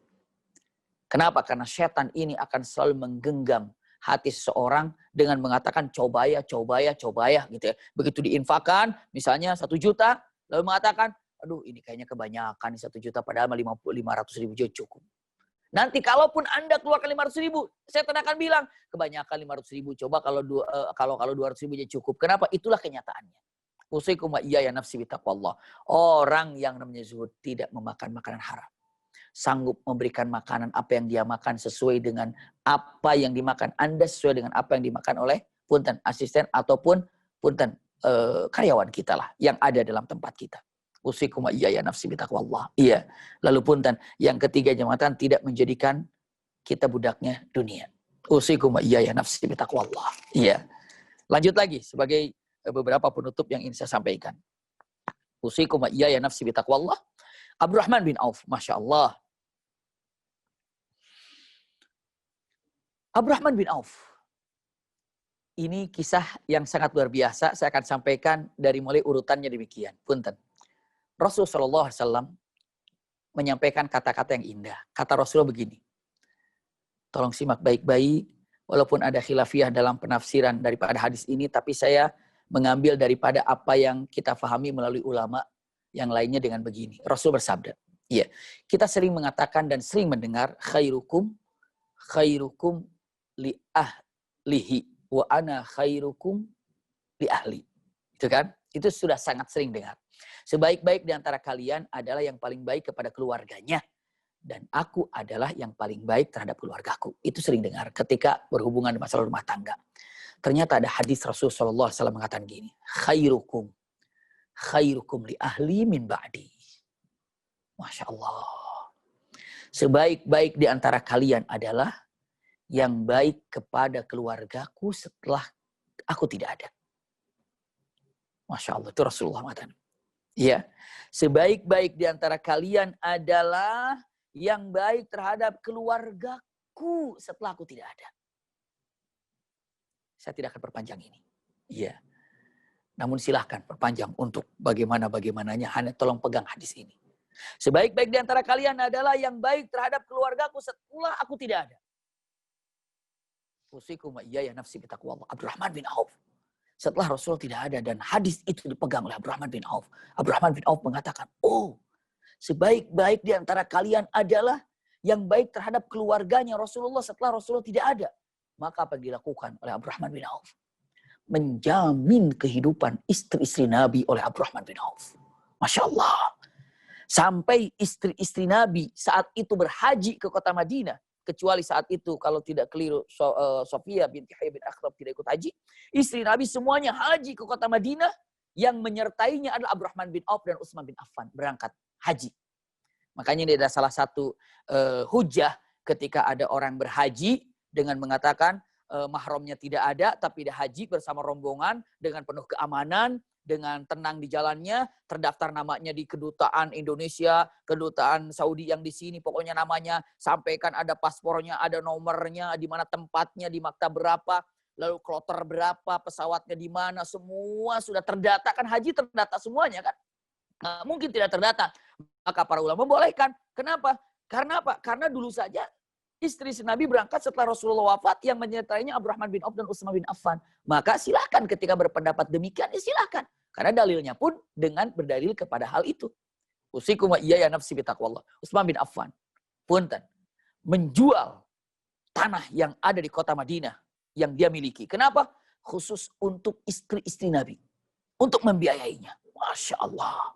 Kenapa? Karena setan ini akan selalu menggenggam hati seseorang dengan mengatakan coba ya gitu ya. Begitu diinfakkan misalnya 1 juta, lalu mengatakan aduh ini kayaknya kebanyakan 1 juta padahal 500.000 juga cukup. Nanti kalaupun Anda keluarkan 500.000, setan akan bilang kebanyakan 500.000, coba kalau 200.000 aja cukup. Kenapa? Itulah kenyataannya. Usikum wa iyaya nafsi bitaqwallah. Orang yang namanya zuhud tidak memakan makanan haram. Sanggup memberikan makanan apa yang dia makan sesuai dengan apa yang dimakan Anda, sesuai dengan apa yang dimakan oleh punten asisten ataupun punten karyawan kita lah yang ada dalam tempat kita. Usikum wa iyaya nafsi bitaqwallah. Iya. Lalu punten yang ketiga jemaatan tidak menjadikan kita budaknya dunia. Usikum wa iyaya nafsi bitaqwallah. Iya. Lanjut lagi sebagai beberapa penutup yang ingin saya sampaikan. Usikum wa iyaya nafsi bitaqwallah. Abdurrahman bin Auf, Masya Allah. Abdurrahman bin Auf. Ini kisah yang sangat luar biasa. Saya akan sampaikan dari mulai urutannya demikian. Punten. Rasulullah SAW menyampaikan kata-kata yang indah. Kata Rasulullah begini. Tolong simak baik-baik. Walaupun ada khilafiyah dalam penafsiran daripada hadis ini, tapi saya mengambil daripada apa yang kita fahami melalui ulama yang lainnya dengan begini. Rasul bersabda. Iya, kita sering mengatakan dan sering mendengar khairukum li ahlihi wa ana khairukum li ahli. Itu kan? Itu sudah sangat sering dengar. Sebaik-baik di antara kalian adalah yang paling baik kepada keluarganya. Dan aku adalah yang paling baik terhadap keluargaku. Itu sering dengar ketika berhubungan dengan masalah rumah tangga. Ternyata ada hadis Rasulullah SAW mengatakan gini. Khairukum li ahli min ba'di. Masya Allah. Sebaik-baik di antara kalian adalah yang baik kepada keluargaku setelah aku tidak ada. Masya Allah. Itu Rasulullah mengatakan. Ya, sebaik-baik di antara kalian adalah yang baik terhadap keluargaku setelah aku tidak ada. Saya tidak akan perpanjang ini. Iya. Namun silahkan perpanjang untuk bagaimananya. Hanya tolong pegang hadis ini. Sebaik-baik di antara kalian adalah yang baik terhadap keluargaku setelah aku tidak ada. Usikum wa iyaya nafsi bitaqwallah. Abdurrahman bin Auf. Setelah Rasul tidak ada dan hadis itu dipegang oleh Abdurrahman bin Auf. Abdurrahman bin Auf mengatakan, oh, sebaik-baik di antara kalian adalah yang baik terhadap keluarganya Rasulullah setelah Rasulullah tidak ada. Maka apa yang dilakukan oleh Abdurrahman bin Auf? Menjamin kehidupan istri-istri Nabi oleh Abdurrahman bin Auf. Masya Allah. Sampai istri-istri Nabi saat itu berhaji ke kota Madinah. Kecuali saat itu kalau tidak keliru Sofia binti Huyai bin Akhtab tidak ikut haji. Istri Nabi semuanya haji ke kota Madinah. Yang menyertainya adalah Abdurrahman bin Auf dan Utsman bin Affan berangkat haji. Makanya ini adalah salah satu hujah ketika ada orang berhaji dengan mengatakan mahramnya tidak ada tapi dia haji bersama rombongan dengan penuh keamanan, dengan tenang di jalannya, terdaftar namanya di kedutaan Indonesia, kedutaan Saudi yang di sini, pokoknya namanya, sampaikan ada paspornya, ada nomornya, di mana tempatnya, di maktab berapa, lalu kloter berapa, pesawatnya di mana, semua sudah terdata, kan haji terdata semuanya kan. Nggak mungkin tidak terdata. Maka para ulama membolehkan. Kenapa? Karena apa? Karena dulu saja istri Nabi berangkat setelah Rasulullah wafat yang menyertainya Abdurrahman bin Auf dan Utsman bin Affan. Maka silahkan ketika berpendapat demikian, ya silahkan. Karena dalilnya pun dengan berdalil kepada hal itu. Usikum wa iyaya nafsi bitaqwallah. Utsman bin Affan punten menjual tanah yang ada di kota Madinah yang dia miliki. Kenapa? Khusus untuk istri-istri Nabi. Untuk membiayainya. Masya Allah.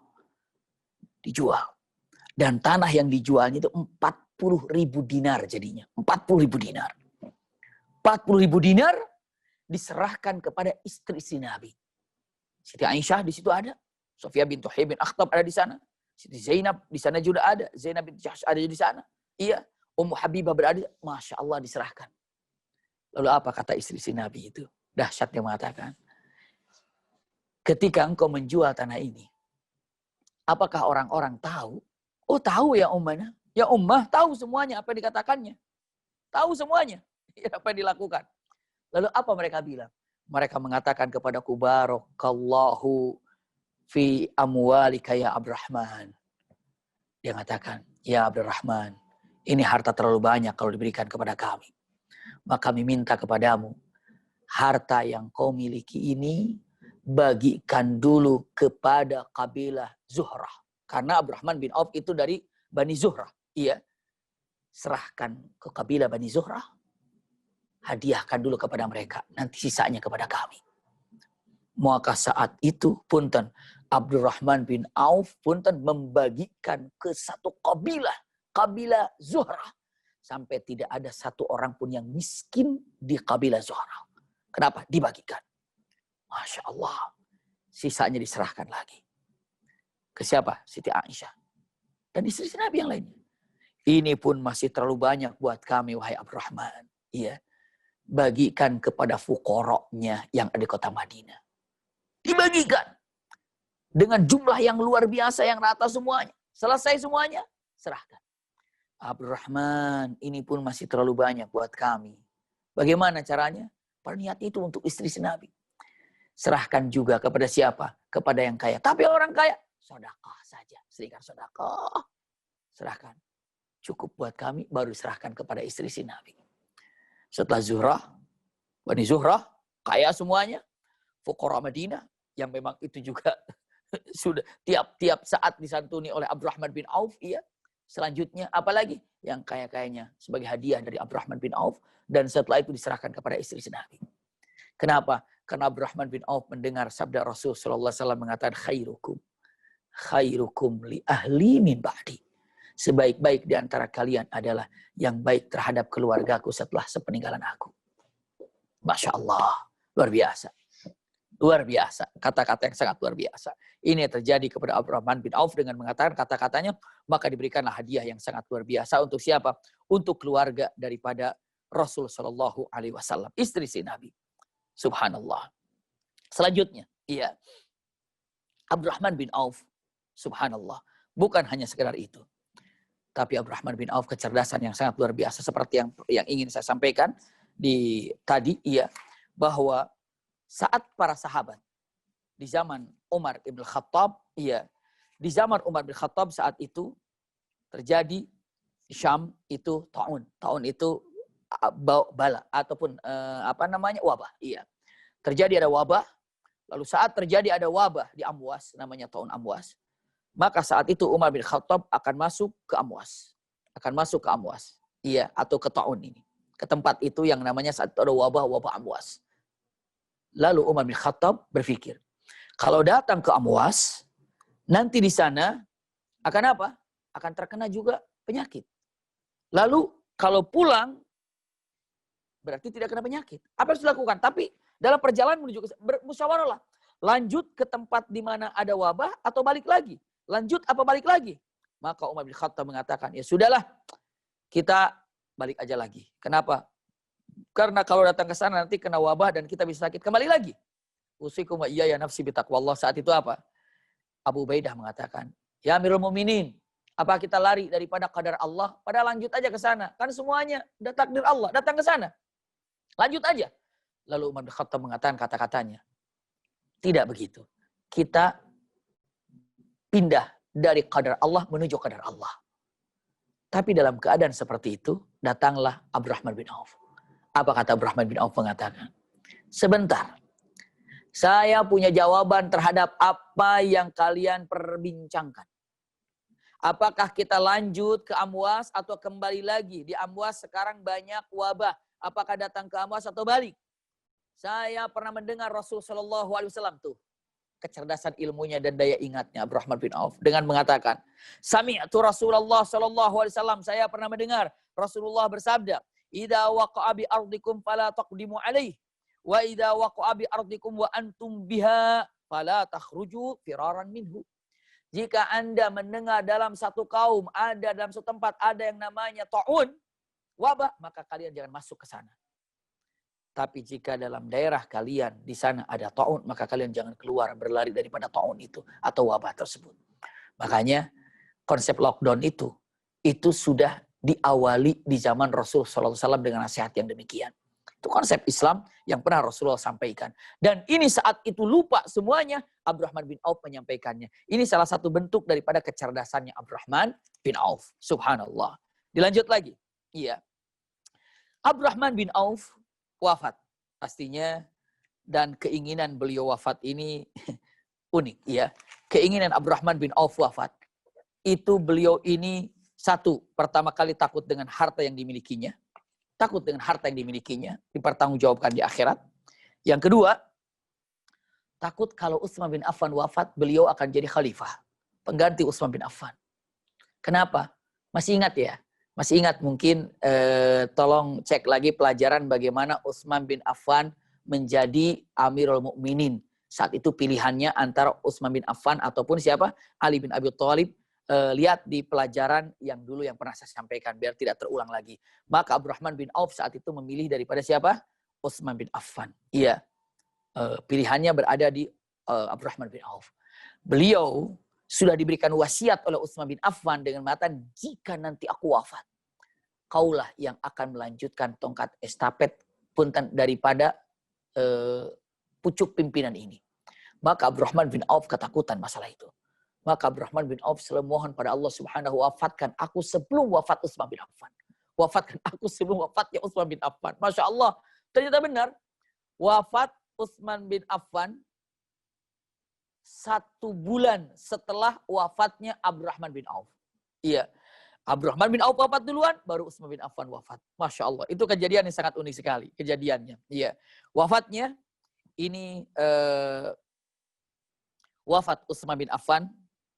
Dijual. Dan tanah yang dijualnya itu 40.000 dinar jadinya. 40.000 dinar. 40.000 dinar diserahkan kepada istri-istri Nabi. Siti Aisyah di situ ada. Sofia bintu Huyai bin Akhtab ada di sana. Siti Zainab di sana juga ada. Zainab bin Jahsh ada di sana. Iya. Ummu Habibah berada. Masya Allah diserahkan. Lalu apa kata istri si Nabi itu? Dahsyat dia mengatakan. Ketika engkau menjual tanah ini. Apakah orang-orang tahu? Oh tahu ya ummah. Ya ummah tahu semuanya apa yang dikatakannya. Tahu semuanya. Apa yang dilakukan. Lalu apa mereka bilang? Mereka mengatakan kepadaku, barakallahu fi amwalika ya Abdurrahman. Dia mengatakan, ya Abdurrahman, ini harta terlalu banyak kalau diberikan kepada kami. Maka kami minta kepadamu, harta yang kau miliki ini, bagikan dulu kepada kabilah Zuhrah. Karena Abdurrahman bin Auf itu dari Bani Zuhrah. Iya. Serahkan ke kabilah Bani Zuhrah. Hadiahkan dulu kepada mereka. Nanti sisanya kepada kami. Maka saat itu punten Abdurrahman bin Auf punten membagikan ke satu kabilah. Kabilah Zuhrah. Sampai tidak ada satu orang pun yang miskin di kabilah Zuhrah. Kenapa? Dibagikan. Masya Allah. Sisanya diserahkan lagi. Ke siapa? Siti Aisyah. Dan istri Nabi yang lainnya. Ini pun masih terlalu banyak buat kami, wahai Abdurrahman. Iya. Bagikan kepada fuqara'nya yang ada di kota Madinah. Dibagikan. Dengan jumlah yang luar biasa, yang rata semuanya. Selesai semuanya, serahkan. Abdurrahman, ini pun masih terlalu banyak buat kami. Bagaimana caranya? Perniat itu untuk istri Nabi. Serahkan juga kepada siapa? Kepada yang kaya. Tapi orang kaya, sedekah saja. Serahkan sedekah. Serahkan. Cukup buat kami, baru serahkan kepada istri Nabi. Setelah Zuhrah, Bani Zuhrah, kaya semuanya. Fuqara Madinah, yang memang itu juga sudah tiap saat disantuni oleh Abdurrahman bin Auf. Iya. Selanjutnya, apalagi? Yang kaya-kayanya sebagai hadiah dari Abdurrahman bin Auf. Dan setelah itu diserahkan kepada istri Nabi. Kenapa? Karena Abdurrahman bin Auf mendengar sabda Rasul SAW mengatakan, khairukum li ahli min ba'di. Sebaik-baik di antara kalian adalah yang baik terhadap keluargaku setelah sepeninggalan aku. Masya Allah. Luar biasa. Luar biasa. Kata-kata yang sangat luar biasa. Ini yang terjadi kepada Abdurrahman bin Auf dengan mengatakan kata-katanya, maka diberikanlah hadiah yang sangat luar biasa. Untuk siapa? Untuk keluarga daripada Rasul Shallallahu Alaihi Wasallam. Istri si Nabi. Subhanallah. Selanjutnya. Iya. Abdurrahman bin Auf. Subhanallah. Bukan hanya sekedar itu. Tapi Abdurrahman bin Auf kecerdasan yang sangat luar biasa seperti yang ingin saya sampaikan tadi, iya, bahwa saat para sahabat di zaman Umar ibn Khattab, iya, di zaman Umar bin Khattab saat itu terjadi di Syam itu taun. Taun itu bala ataupun wabah, iya. Terjadi ada wabah, lalu saat terjadi ada wabah di Amwas, namanya taun Amwas. Maka saat itu Umar bin Khattab akan masuk ke Amwas. Akan masuk ke Amwas. Iya, atau ke Ta'un ini. Ke tempat itu yang namanya saat itu ada wabah Amwas. Lalu Umar bin Khattab berpikir, kalau datang ke Amwas, nanti di sana akan apa? Akan terkena juga penyakit. Lalu kalau pulang, berarti tidak kena penyakit. Apa yang harus dilakukan? Tapi dalam perjalanan menuju ke bermusyawarahlah. Lanjut ke tempat di mana ada wabah atau balik lagi? Lanjut apa balik lagi? Maka Umar bin Khattab mengatakan, ya sudahlah, kita balik aja lagi. Kenapa? Karena kalau datang ke sana nanti kena wabah dan kita bisa sakit. Kembali lagi. Usikum wa iyaya nafsi bitaqwallah. Saat itu apa? Abu Ubaidah mengatakan, ya Amirul Mukminin, apa kita lari daripada qadar Allah? Pada lanjut aja ke sana. Kan semuanya udah takdir Allah. Datang ke sana. Lanjut aja. Lalu Umar bin Khattab mengatakan kata-katanya, tidak begitu. Kita pindah dari qadar Allah menuju qadar Allah. Tapi dalam keadaan seperti itu, datanglah Abdurrahman bin Auf. Apa kata Abdurrahman bin Auf mengatakan? Sebentar. Saya punya jawaban terhadap apa yang kalian perbincangkan. Apakah kita lanjut ke Amwas atau kembali lagi? Di Amwas sekarang banyak wabah. Apakah datang ke Amwas atau balik? Saya pernah mendengar Rasul Shallallahu Alaihi Wasallam tuh. Kecerdasan ilmunya dan daya ingatnya Abdurrahman bin Auf dengan mengatakan, Sami'tu Rasulullah sallallahu alaihi wasallam, saya pernah mendengar Rasulullah bersabda, "Idza waqa'a bi ardikum fala taqdimu alaihi, wa idza waqa'a bi ardikum wa antum biha fala takhruju firaran minhu. Jika Anda mendengar dalam satu kaum, dalam satu tempat ada yang namanya ta'un, wabah, maka kalian jangan masuk ke sana. Tapi jika dalam daerah kalian di sana ada ta'un, maka kalian jangan keluar berlari daripada ta'un itu atau wabah tersebut. Makanya konsep lockdown itu sudah diawali di zaman Rasul SAW dengan nasihat yang demikian. Itu konsep Islam yang pernah Rasulullah sampaikan. Dan ini saat itu lupa semuanya, Abdurrahman bin Auf menyampaikannya. Ini salah satu bentuk daripada kecerdasannya Abdurrahman bin Auf. Subhanallah. Dilanjut lagi. Iya. Abdurrahman bin Auf wafat. Pastinya. Dan keinginan beliau wafat ini unik. Ya. Keinginan Abdurrahman bin Auf wafat. Itu beliau ini satu, pertama kali takut dengan harta yang dimilikinya. Takut dengan harta yang dimilikinya, dipertanggungjawabkan di akhirat. Yang kedua, takut kalau Utsman bin Affan wafat, beliau akan jadi khalifah. Pengganti Utsman bin Affan. Kenapa? Masih ingat ya? Masih ingat mungkin, tolong cek lagi pelajaran bagaimana Utsman bin Affan menjadi Amirul Mukminin. Saat itu pilihannya antara Utsman bin Affan ataupun siapa? Ali bin Abi Thalib. Lihat di pelajaran yang dulu yang pernah saya sampaikan biar tidak terulang lagi. Maka Abdurrahman bin Auf saat itu memilih daripada siapa? Utsman bin Affan. Iya. Pilihannya berada di Abdurrahman bin Auf. Beliau sudah diberikan wasiat oleh Utsman bin Affan dengan mengatakan, jika nanti aku wafat, kaulah yang akan melanjutkan tongkat estafet punten daripada pucuk pimpinan ini. Maka Abdurrahman bin Auf ketakutan masalah itu. Maka Abdurrahman bin Auf selalu mohon pada Allah Subhanahu wa ta'ala, wafatkan aku sebelum wafat Utsman bin Affan. Wafatkan aku sebelum wafatnya Utsman bin Affan. Masya Allah. Ternyata benar. Wafat Utsman bin Affan 1 bulan setelah wafatnya Abdurrahman bin Auf. Iya. Abdurrahman bin Auf wafat duluan, baru Utsman bin Affan wafat. Masya Allah. Itu kejadian yang sangat unik sekali. Kejadiannya. Iya. Wafatnya ini wafat Utsman bin Affan.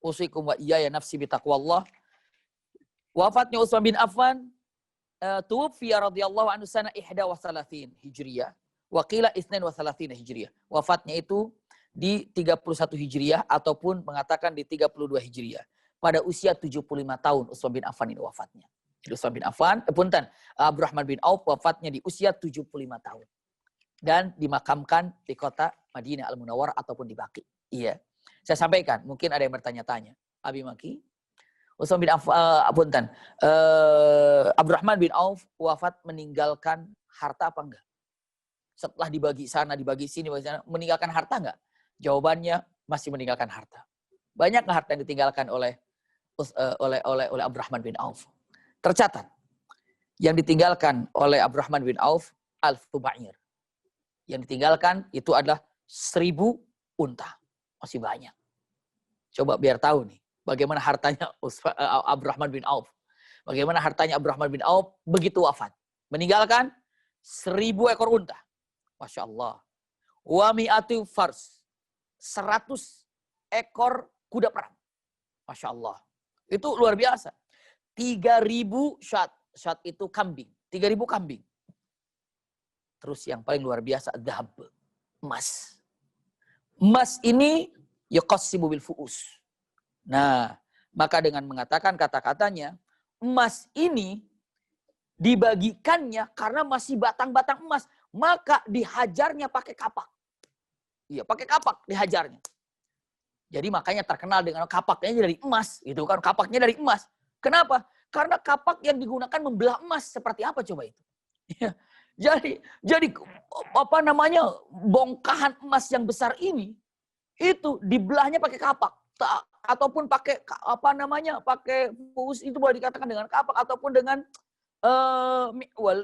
Usikum wa iyaya nafsi bitaqwallah. Wafatnya Utsman bin Affan tuwfiya radhiyallahu anhu sana 31 Hijriyah wa qila 32 Hijriyah. Wafatnya itu di 31 Hijriyah ataupun mengatakan di 32 Hijriyah. Pada usia 75 tahun Utsman bin Affan ini wafatnya. Jadi Utsman bin Affan, Abdurrahman bin Auf wafatnya di usia 75 tahun. Dan dimakamkan di kota Madinah Al-Munawwarah ataupun di Baqi. Iya. Saya sampaikan, mungkin ada yang bertanya-tanya. Abi Maki, Utsman bin Affan, Abdurrahman bin Auf wafat meninggalkan harta apa enggak? Setelah dibagi sana, dibagi sini, meninggalkan harta enggak? Jawabannya masih meninggalkan harta. Banyak harta yang ditinggalkan oleh Abdurrahman bin Auf. Tercatat, yang ditinggalkan oleh Abdurrahman bin Auf, alfu ba'ir. Yang ditinggalkan itu adalah 1000 unta. Masih banyak. Coba biar tahu nih, bagaimana hartanya Abdurrahman bin Auf. Bagaimana hartanya Abdurrahman bin Auf begitu wafat. Meninggalkan 1000 ekor unta. Masya Allah. Wa mi'atu fars. 100 ekor kuda perang. Masya Allah. Itu luar biasa. 3000 syat. Syat itu kambing. 3000 kambing. Terus yang paling luar biasa, dhahab. Emas. Emas ini yuqassimu bil fu'us. Nah, maka dengan mengatakan kata-katanya, emas ini dibagikannya karena masih batang-batang emas, maka dihajarnya pakai kapak. Iya, pakai kapak dihajarnya. Jadi makanya terkenal dengan kapaknya dari emas, gitu kan? Kapaknya dari emas. Kenapa? Karena kapak yang digunakan membelah emas seperti apa coba itu? Jadi apa namanya, bongkahan emas yang besar ini itu dibelahnya pakai kapak ataupun pakai apa namanya, pakai fuus, itu boleh dikatakan dengan kapak ataupun dengan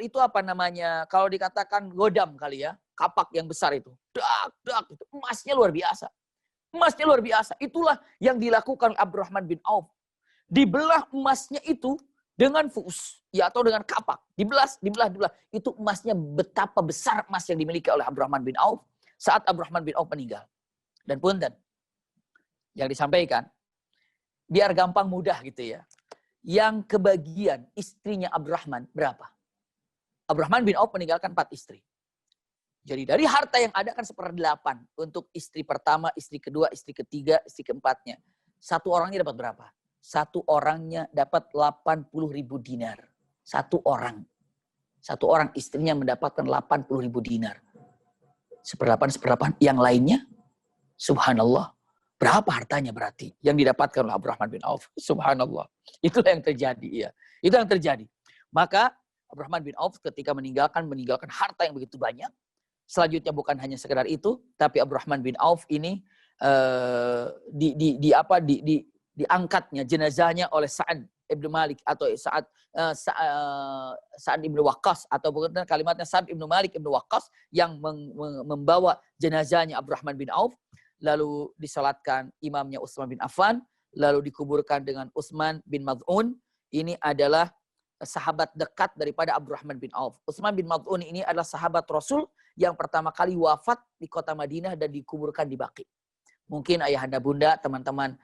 itu apa namanya, kalau dikatakan godam kali ya, kapak yang besar itu. Dak itu emasnya luar biasa. Emasnya luar biasa. Itulah yang dilakukan Abdurrahman bin Auf. Dibelah emasnya itu dengan fuus, ya, atau dengan kapak. Dibelah. Itu emasnya, betapa besar emas yang dimiliki oleh Abdurrahman bin Auf saat Abdurrahman bin Auf meninggal. Dan punten, yang disampaikan, biar gampang mudah gitu ya. Yang kebagian istrinya Abdurrahman berapa? Abdurrahman bin Auf meninggalkan 4 istri. Jadi dari harta yang ada kan 1/8 untuk istri pertama, istri kedua, istri ketiga, istri keempatnya. Satu orangnya dapat berapa? Satu orangnya dapat 80.000 dinar. Satu orang. Satu orang istrinya mendapatkan 80.000 dinar. 1/8. Yang lainnya, subhanallah. Berapa hartanya berarti yang didapatkan oleh Abdurrahman bin Auf? Subhanallah. Itulah yang terjadi. Ya. Itu yang terjadi. Maka Abdurrahman bin Auf ketika meninggalkan harta yang begitu banyak. Selanjutnya bukan hanya sekedar itu, tapi Abdurrahman bin Auf ini diangkatnya jenazahnya oleh Sa'ad ibn Malik atau Sa'ad ibn Waqqas, atau bukan kalimatnya Sa'ad ibn Malik ibn Waqqas yang membawa jenazahnya Abdurrahman bin Auf, lalu disalatkan imamnya Utsman bin Affan, lalu dikuburkan dengan Utsman bin Maz'un. Ini adalah sahabat dekat daripada Abdurrahman bin Auf. Utsman bin Maz'un ini adalah sahabat Rasul yang pertama kali wafat di kota Madinah dan dikuburkan di Baqi. Mungkin ayahanda bunda, teman-teman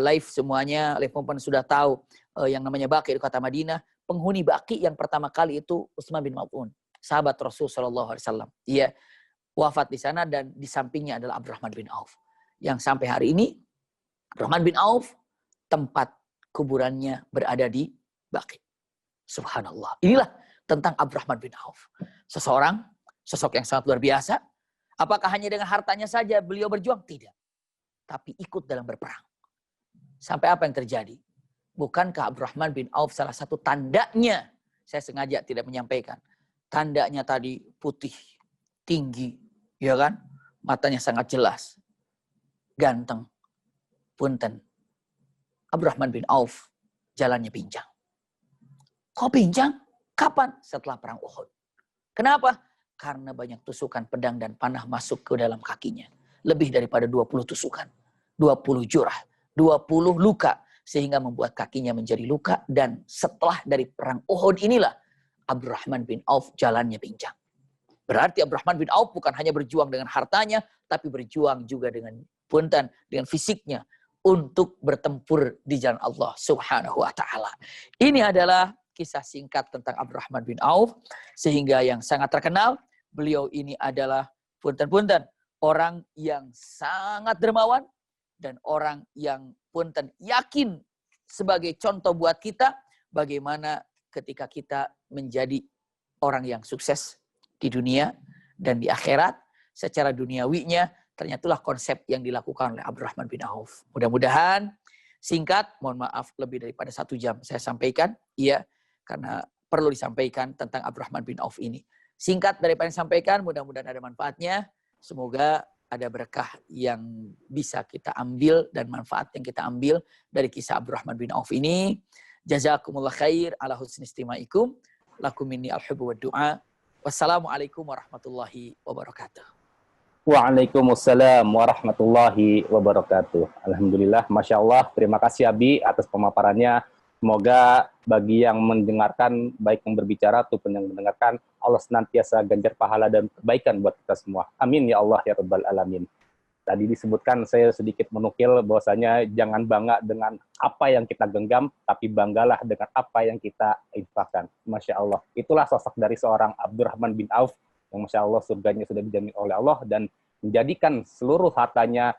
live semuanya, live Pompan sudah tahu yang namanya Baqi di kota Madinah. Penghuni Baqi yang pertama kali itu Utsman bin Maz'un, sahabat Rasul sallallahu alaihi wasallam. Ia wafat di sana dan di sampingnya adalah Abdurrahman bin Auf. Yang sampai hari ini Abdurrahman bin Auf tempat kuburannya berada di Baqi. Subhanallah. Inilah tentang Abdurrahman bin Auf. Sosok yang sangat luar biasa. Apakah hanya dengan hartanya saja beliau berjuang? Tidak. Tapi ikut dalam berperang. Sampai apa yang terjadi? Bukankah Abdurrahman bin Auf salah satu tandanya? Saya sengaja tidak menyampaikan. Tandanya tadi putih, tinggi, ya kan? Matanya sangat jelas. Ganteng. Punten. Abdurrahman bin Auf jalannya pincang. Kok pincang? Kapan? Setelah perang Uhud. Kenapa? Karena banyak tusukan pedang dan panah masuk ke dalam kakinya. Lebih daripada 20 tusukan. 20 jurah. 20 luka. Sehingga membuat kakinya menjadi luka. Dan setelah dari perang Uhud inilah Abdurrahman bin Auf jalannya pincang. Berarti Abdurrahman bin Auf bukan hanya berjuang dengan hartanya. Tapi berjuang juga dengan fisiknya. Untuk bertempur di jalan Allah subhanahu wa ta'ala. Ini adalah kisah singkat tentang Abdurrahman bin Auf. Sehingga yang sangat terkenal, beliau ini adalah punten-punten orang yang sangat dermawan. Dan orang yang punten yakin sebagai contoh buat kita. Bagaimana ketika kita menjadi orang yang sukses di dunia dan di akhirat. Secara duniawinya, ternyatalah konsep yang dilakukan oleh Abdurrahman bin Auf. Mudah-mudahan singkat, mohon maaf lebih daripada 1 jam saya sampaikan. Iya, karena perlu disampaikan tentang Abdurrahman bin Auf ini. Singkat daripada yang disampaikan, mudah-mudahan ada manfaatnya. Semoga ada berkah yang bisa kita ambil dan manfaat yang kita ambil dari kisah Abdurrahman bin Auf ini. Jazakumullah khair ala husni istimaikum. Lakum minni al-hubbu wa du'a. Wassalamualaikum warahmatullahi wabarakatuh. Waalaikumsalam warahmatullahi wabarakatuh. Alhamdulillah, Masya Allah. Terima kasih Abi atas pemaparannya. Semoga bagi yang mendengarkan, baik yang berbicara ataupun yang mendengarkan, Allah senantiasa ganjar pahala dan kebaikan buat kita semua. Amin ya Allah ya Rabbal Alamin. Tadi disebutkan, saya sedikit menukil bahwasanya jangan bangga dengan apa yang kita genggam, tapi banggalah dengan apa yang kita infakkan. Masya Allah. Itulah sosok dari seorang Abdurrahman bin Auf, yang Masya Allah surganya sudah dijamin oleh Allah dan menjadikan seluruh hartanya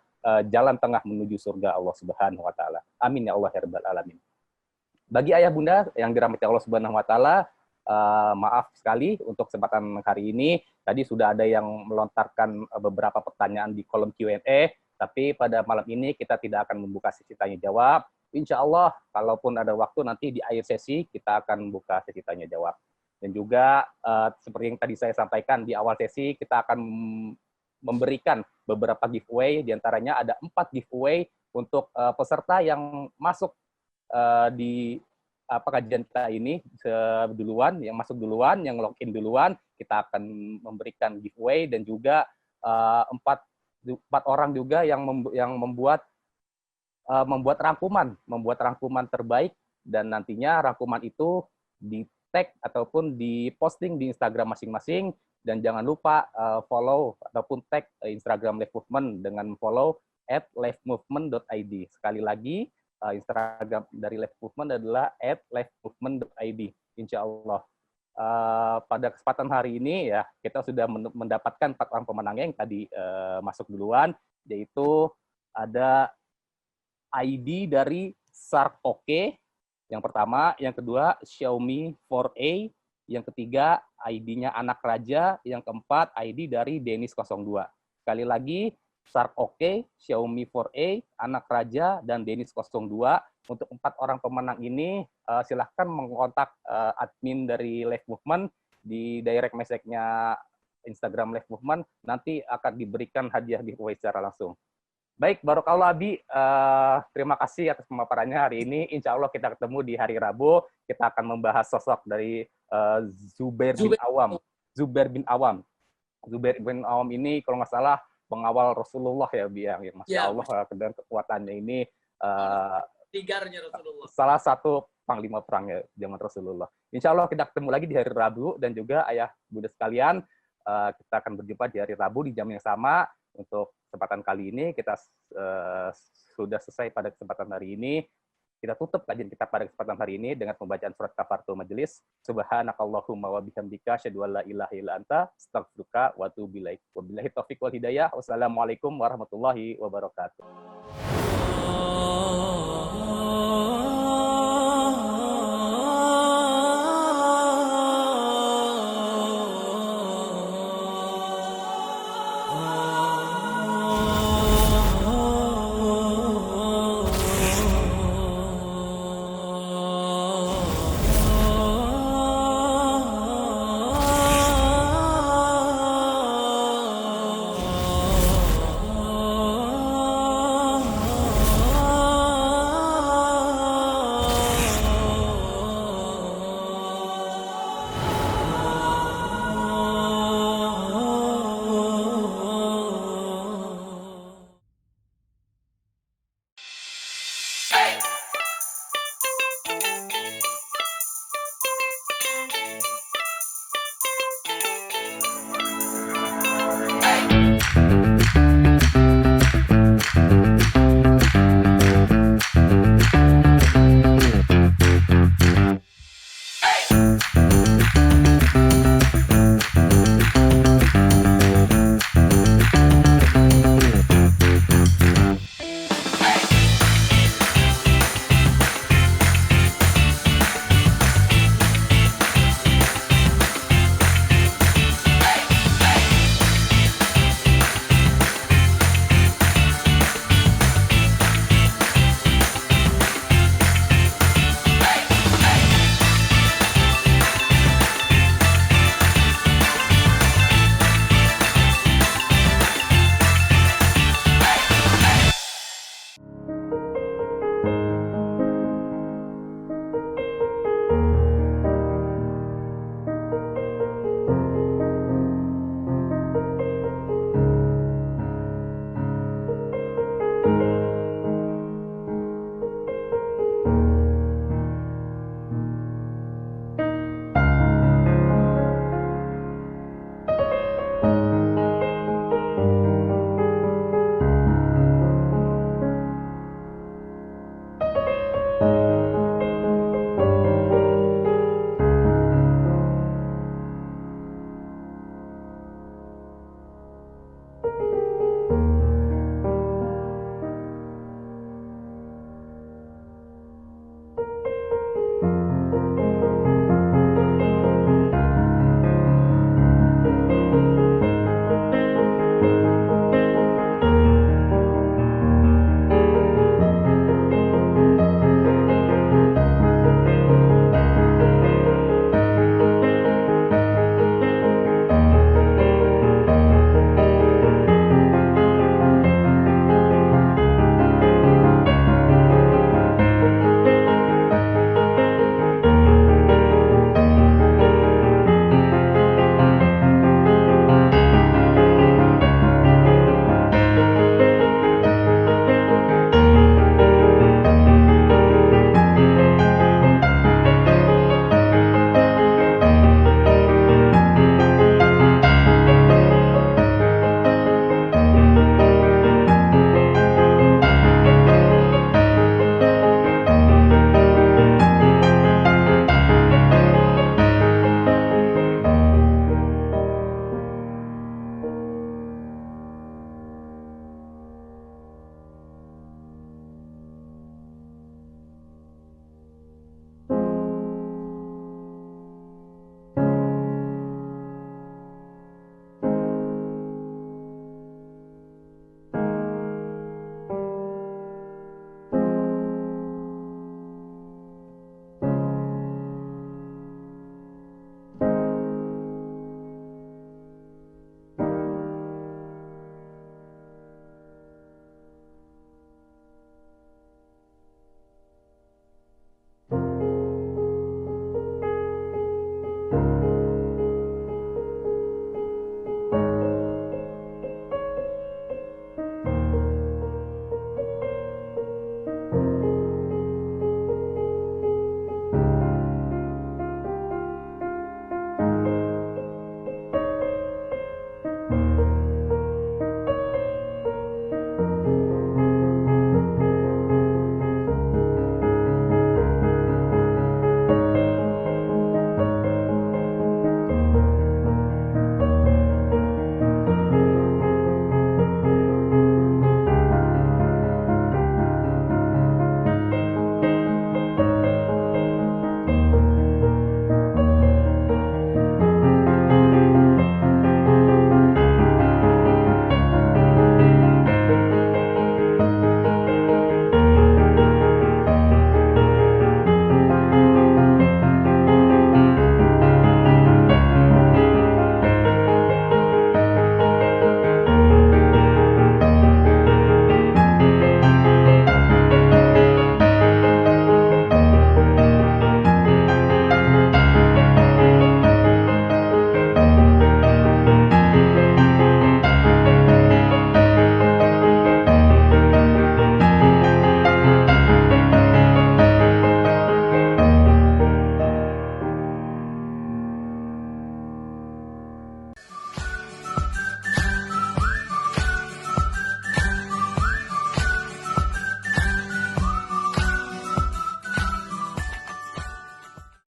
jalan tengah menuju surga Allah Subhanahu wa taala. Amin ya Allah ya Rabbal Alamin. Bagi ayah bunda yang dirahmati Allah Subhanahu wa taala, maaf sekali untuk kesempatan hari ini. Tadi sudah ada yang melontarkan beberapa pertanyaan di kolom Q&A, tapi pada malam ini kita tidak akan membuka sesi tanya jawab. Insya Allah, kalaupun ada waktu nanti di akhir sesi kita akan membuka sesi tanya jawab. Dan juga seperti yang tadi saya sampaikan di awal sesi, kita akan memberikan beberapa giveaway, diantaranya ada 4 giveaway untuk peserta yang masuk di kajian kita ini duluan, yang masuk duluan, yang login duluan, kita akan memberikan giveaway. Dan juga 4 orang juga yang membuat rangkuman terbaik, dan nantinya rangkuman itu di tag ataupun di posting di Instagram masing-masing. Dan jangan lupa follow ataupun tag Instagram Live Movement dengan follow @livemovement.id. Sekali lagi, Instagram dari Live Movement adalah @livemovement.id. Insya Allah. pada kesempatan hari ini ya kita sudah mendapatkan 4 orang pemenangnya yang tadi masuk duluan, yaitu ada ID dari Sark Oke yang pertama, yang kedua Xiaomi 4A, yang ketiga ID-nya Anak Raja, yang keempat ID dari Dennis 02. Sekali lagi Sark Oke, Xiaomi 4A, Anak Raja, dan Dennis 02. Untuk 4 orang pemenang ini, silahkan mengontak admin dari Live Movement di direct message-nya Instagram Live Movement, nanti akan diberikan hadiah giveaway secara langsung. Baik, Barokallah Abi, terima kasih atas pemaparannya hari ini. Insya Allah kita ketemu di hari Rabu, kita akan membahas sosok dari Zubair bin Awam. Zubair bin Awam ini kalau nggak salah pengawal Rasulullah ya, Bi. Masya Allah, dan kekuatannya ini Tigarnya Rasulullah. Salah satu panglima perang ya zaman Rasulullah. Insya Allah kita ketemu lagi di hari Rabu, dan juga ayah bunda sekalian, kita akan berjumpa di hari Rabu di jam yang sama. Untuk kesempatan kali ini kita sudah selesai pada kesempatan hari ini. Kita tutup kajian kita pada kesempatan hari ini dengan pembacaan surat kafaratul majelis. Subhanakallahumma wa bihamdika asyhadu an la ilaha illa anta astaghfiruka wa atubu ilaik. Wabillahi taufiq wal hidayah. Wassalamualaikum warahmatullahi wabarakatuh.